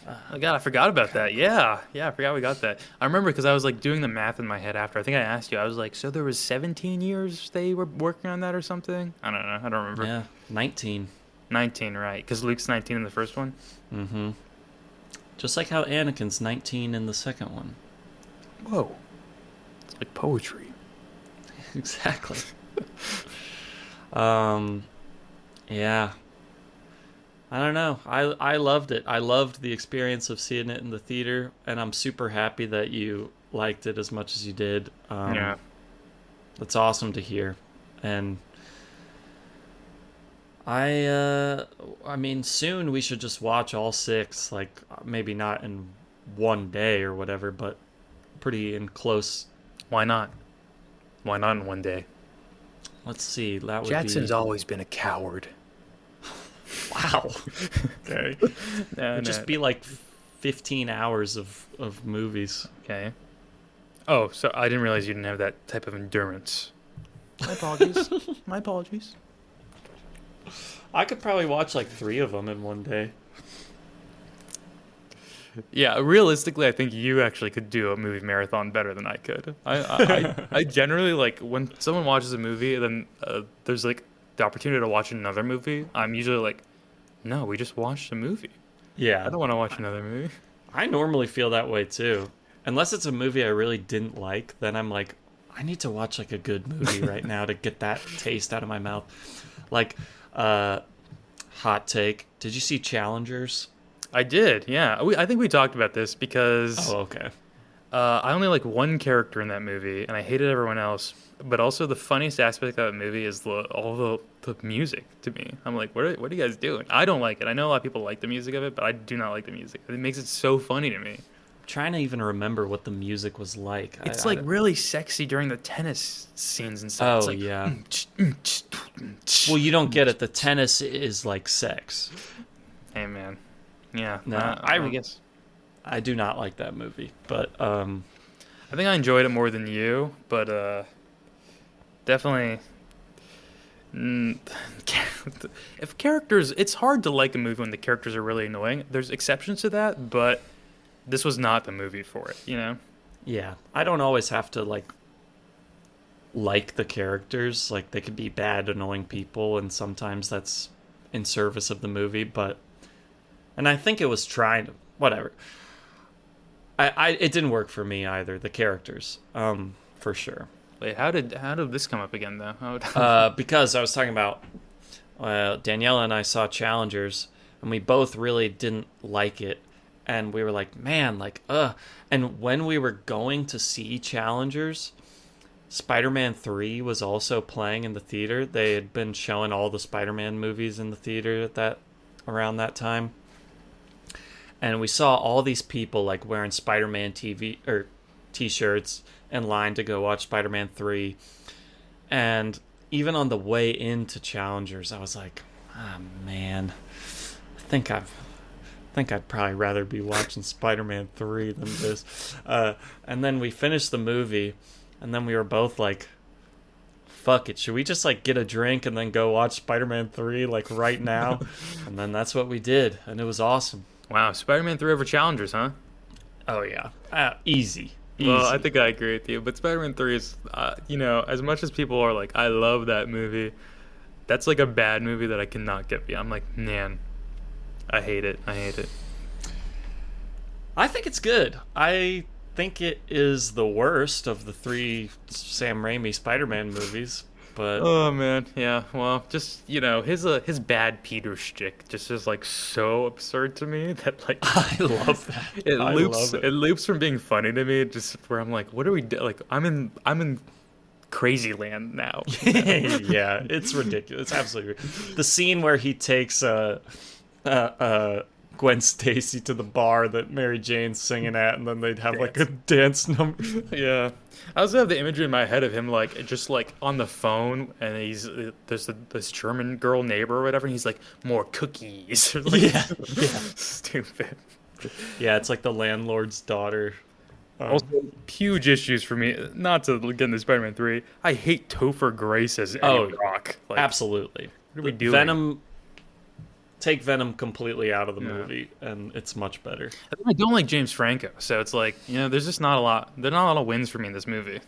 Oh God, I forgot about that. Yeah, I forgot we got that. I remember because I was like doing the math in my head after. I think I asked you. I was like, so there was 17 years they were working on that or something. I don't know. I don't remember. Yeah, 19. 19, right? Because Luke's 19 in the first one. Mm-hmm. Just like how Anakin's 19 in the second one. Whoa, it's like poetry. Exactly. Yeah. I don't know. I loved it. I loved the experience of seeing it in the theater, and I'm super happy that you liked it as much as you did. Yeah. That's awesome to hear. And I mean, soon we should just watch all six. Like maybe not in one day or whatever, but pretty in close. Why not? Why not in one day? Let's see. That would Jackson's be always been a coward. wow. Okay. No, It'd just be like 15 hours of movies. Okay. Oh, so I didn't realize you didn't have that type of endurance. My apologies. My apologies. I could probably watch like 3 of them in one day. Yeah, realistically, I think you actually could do a movie marathon better than I could. I generally like when someone watches a movie, then there's like the opportunity to watch another movie. I'm usually like, no, we just watched a movie. Yeah. I don't want to watch another movie. I normally feel that way too. Unless it's a movie I really didn't like, then I'm like, I need to watch like a good movie right now to get that taste out of my mouth. Like, hot take. Did you see Challengers? I did, yeah. I think we talked about this because Oh, okay. I only like one character in that movie, and I hated everyone else. But also, the funniest aspect of that movie is all the music to me. I'm like, what are you guys doing? I don't like it. I know a lot of people like the music of it, but I do not like the music. It makes it so funny to me. I'm trying to even remember what the music was like. It's like really sexy during the tennis scenes and stuff. Oh, It's like, yeah. Well, you don't get it. The tennis is like sex. Hey, man. Yeah. No, I guess. I do not like that movie, but I think I enjoyed it more than you, but definitely. If characters, it's hard to like a movie when the characters are really annoying. There's exceptions to that, but this was not the movie for it, you know? yeah, I don't always have to like the characters. Like they could be bad, annoying people, and sometimes that's in service of the movie. And I think it was trying to whatever. It didn't work for me either. The characters, for sure. Wait, how did this come up again though? Because I was talking about Daniela and I saw Challengers, and we both really didn't like it, and we were like, man, like, And when we were going to see Challengers, Spider-Man 3 was also playing in the theater. They had been showing all the Spider-Man movies in the theater around that time. And we saw all these people like wearing Spider-Man TV or t-shirts in line to go watch Spider-Man 3. And even on the way into Challengers, I was like, man, I think I'd probably rather be watching Spider-Man 3 than this. And then we finished the movie, and then we were both like, fuck it, should we just like get a drink and then go watch Spider-Man 3 like right now? And then that's what we did, and it was awesome. Wow, Spider-Man 3 over Challengers, huh? Oh yeah, easy. Well, I think I agree with you, but Spider-Man 3 is, as much as people are like, I love that movie, that's like a bad movie that I cannot get behind. I'm like, man, I hate it. I think it's good. I think it is the worst of the 3 Sam Raimi Spider-Man movies, but oh man, yeah. Well, just his bad Peter shtick just is like so absurd to me that like I love that. It loops from being funny to me just where I'm like, what are we like? I'm in crazy land now. Yeah, it's ridiculous. It's absolutely the scene where he takes Gwen Stacy to the bar that Mary Jane's singing at, and then they'd have like a dance number. Yeah, I also have the imagery in my head of him like just like on the phone, and there's this German girl neighbor or whatever, and he's like, more cookies. Like, yeah, stupid. Yeah, it's like the landlord's daughter. Also, huge issues for me. Not to get into Spider-Man 3. I hate Topher Grace as Eddie Brock. Like, absolutely. What are we doing? Venom. take Venom completely out of the movie, and it's much better. I don't like James Franco, so it's like, there's just not a lot. There's not a lot of wins for me in this movie.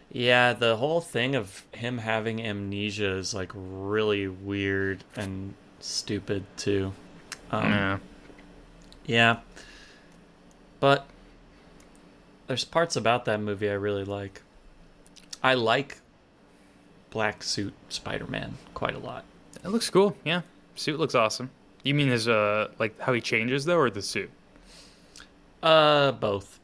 Yeah, the whole thing of him having amnesia is like really weird and stupid too. Yeah. Yeah, but there's parts about that movie I really like. I like Black Suit Spider-Man quite a lot. It looks cool. Yeah, suit looks awesome. You mean his like how he changes though, or the suit? Both.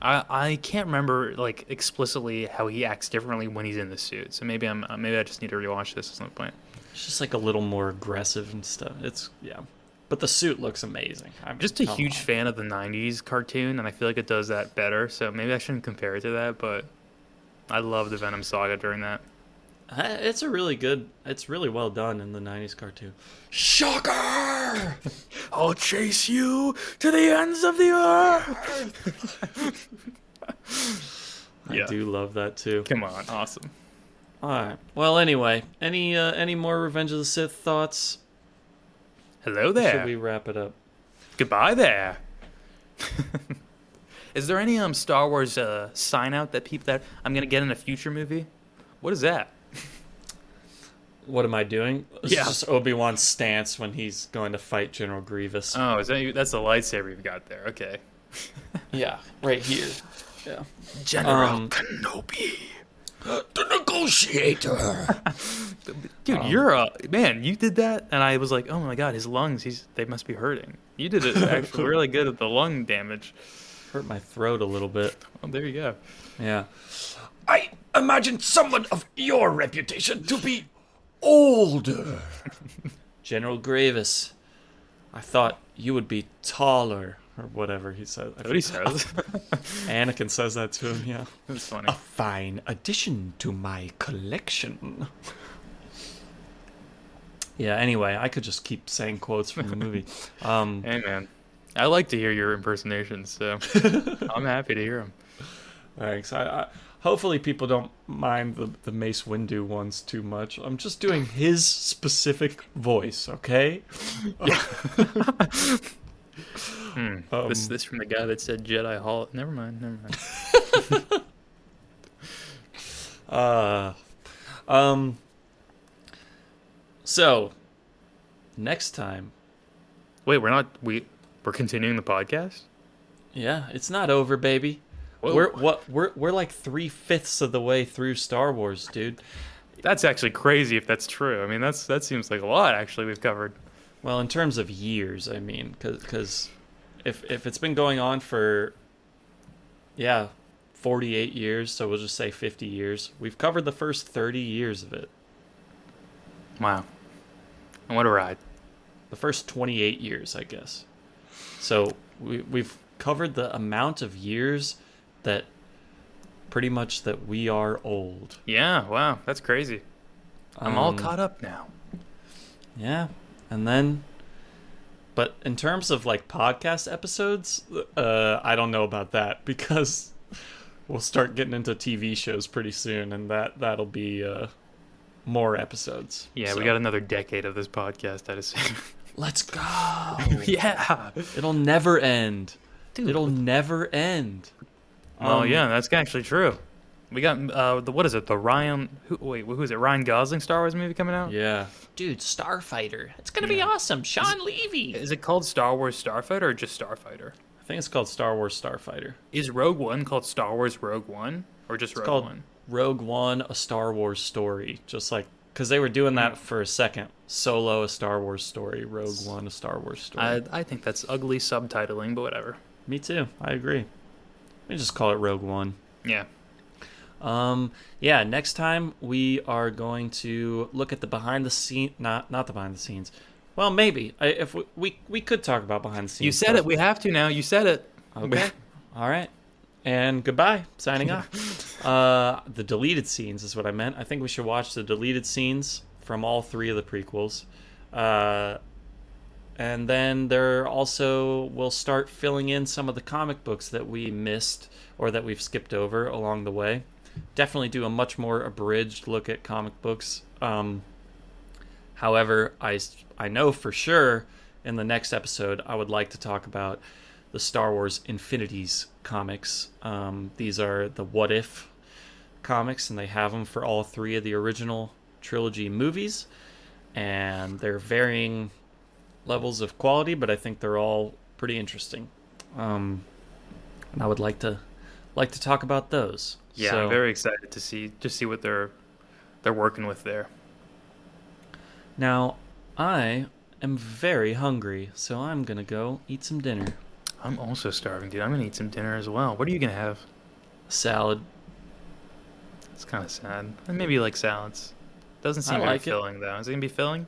I can't remember like explicitly how he acts differently when he's in the suit. So maybe I just need to rewatch this at some point. It's just like a little more aggressive and stuff. But the suit looks amazing. I'm just a huge fan of the '90s cartoon, and I feel like it does that better. So maybe I shouldn't compare it to that, but I love the Venom saga during that. It's really well done in the '90s cartoon. Shocker! I'll chase you to the ends of the earth. I do love that too. Come on, awesome. All right. Well, anyway, any more Revenge of the Sith thoughts? Hello there. Should we wrap it up? Goodbye there. Is there any Star Wars sign out that I'm gonna get in a future movie? What is that? What am I doing? It's Yeah. just Obi-Wan's stance when he's going to fight General Grievous. Oh, that's the lightsaber you've got there. Okay. Yeah, right here. Yeah. General Kenobi. The negotiator. Dude, you did that, and I was like, oh my god, his lungs, they must be hurting. You did it actually really good at the lung damage. Hurt my throat a little bit. Oh, there you go. Yeah. I imagine someone of your reputation to be older. General Grievous, I thought you would be taller, or whatever he said. What he says. Anakin says that to him, yeah. That's funny. A fine addition to my collection. Yeah, anyway, I could just keep saying quotes from the movie. Hey, man. I like to hear your impersonations, so I'm happy to hear them. Thanks. I hopefully people don't mind the Mace Windu ones too much. I'm just doing his specific voice, okay? Yeah. This from the guy that said Jedi Hall. Never mind. So next time. Wait, we're continuing the podcast? Yeah, it's not over, baby. Whoa. We're like 3/5 of the way through Star Wars, dude. That's actually crazy if that's true. I mean, that seems like a lot actually we've covered. Well, in terms of years, I mean, because if it's been going on for 48 years, so we'll just say 50 years, we've covered the first 30 years of it. Wow. And what a ride. The first 28 years, I guess. So we've covered the amount of years that pretty much that we are old. Yeah, wow, that's crazy. I'm all caught up now. Yeah, and then, but in terms of like podcast episodes, I don't know about that because we'll start getting into TV shows pretty soon, and that'll be more episodes. Yeah, so. We got another decade of this podcast, I'd assume. Let's go. Yeah. It'll never end. Dude. It'll never end. Well, yeah, that's actually true. We got what is it? The Ryan? Who is it? Ryan Gosling Star Wars movie coming out? Yeah. Dude, Starfighter. It's gonna be awesome. Sean Levy. Is it called Star Wars Starfighter or just Starfighter? I think it's called Star Wars Starfighter. Is Rogue One called Star Wars Rogue One or just Rogue One? Rogue One, a Star Wars story, just like because they were doing that for a second. Solo, a Star Wars story. Rogue One, a Star Wars story. I think that's ugly subtitling, but whatever. Me too. I agree. Let me just call it Rogue One. Yeah. Yeah. Next time we are going to look at the behind the scene. Not the behind the scenes. Well, maybe if we could talk about behind the scenes. You said it. We have to now. You said it. Okay. All right. And goodbye. Signing off. The deleted scenes is what I meant. I think we should watch the deleted scenes from all 3 of the prequels. And then we'll start filling in some of the comic books that we missed or that we've skipped over along the way. Definitely do a much more abridged look at comic books. However, I know for sure in the next episode I would like to talk about the Star Wars Infinities comics. These are the What If comics, and they have them for all three of the original trilogy movies, and they're varying levels of quality, but I think they're all pretty interesting. And I would like to talk about those. Yeah, So, I'm very excited to see what they're working with there. now I am very hungry, so I'm gonna go eat some dinner. I'm also starving, dude. I'm gonna eat some dinner as well. What are you gonna have? Salad. It's kind of sad. And maybe you like salads. Doesn't seem I very like it. filling though. Is it gonna be filling?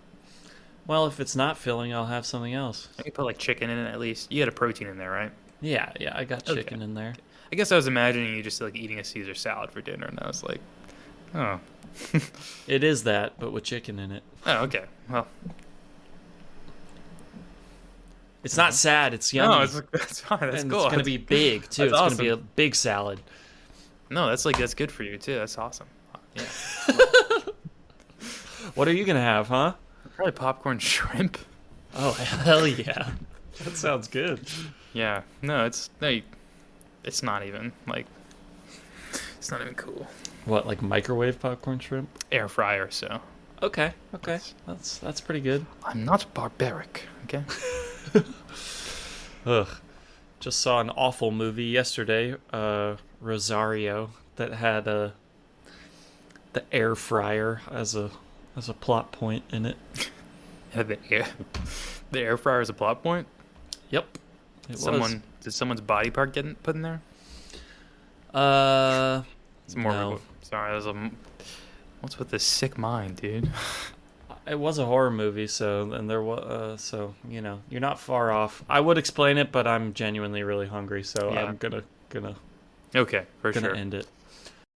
Well, if it's not filling, I'll have something else. I could put like chicken in it at least. You had a protein in there, right? Yeah, I got chicken in there. I guess I was imagining you just like eating a Caesar salad for dinner, and I was like, oh, It is that, but with chicken in it. oh, okay. Well, It's not sad. It's yummy. no, that's fine. That's and cool. it's gonna be big too. That's It's awesome. gonna be a big salad. No, that's good for you too. That's awesome. Yeah, What are you gonna have, huh? probably popcorn shrimp. Oh hell yeah! That sounds good. Yeah, no, it's not even like it's not even cool. What, like microwave popcorn shrimp? Air fryer, so Okay. That's pretty good. I'm not barbaric. Okay. Ugh. Just saw an awful movie yesterday, Rosario, that had the air fryer as a plot point in it. Had the air fryer is a plot point. Yep. It was. Did someone's body part get put in there? It's more. No. Sorry, what's with this sick mind, dude? It was a horror movie, and there was so you're not far off. I would explain it, but I'm genuinely really hungry, so Yeah. I'm gonna Okay, for gonna sure. end it.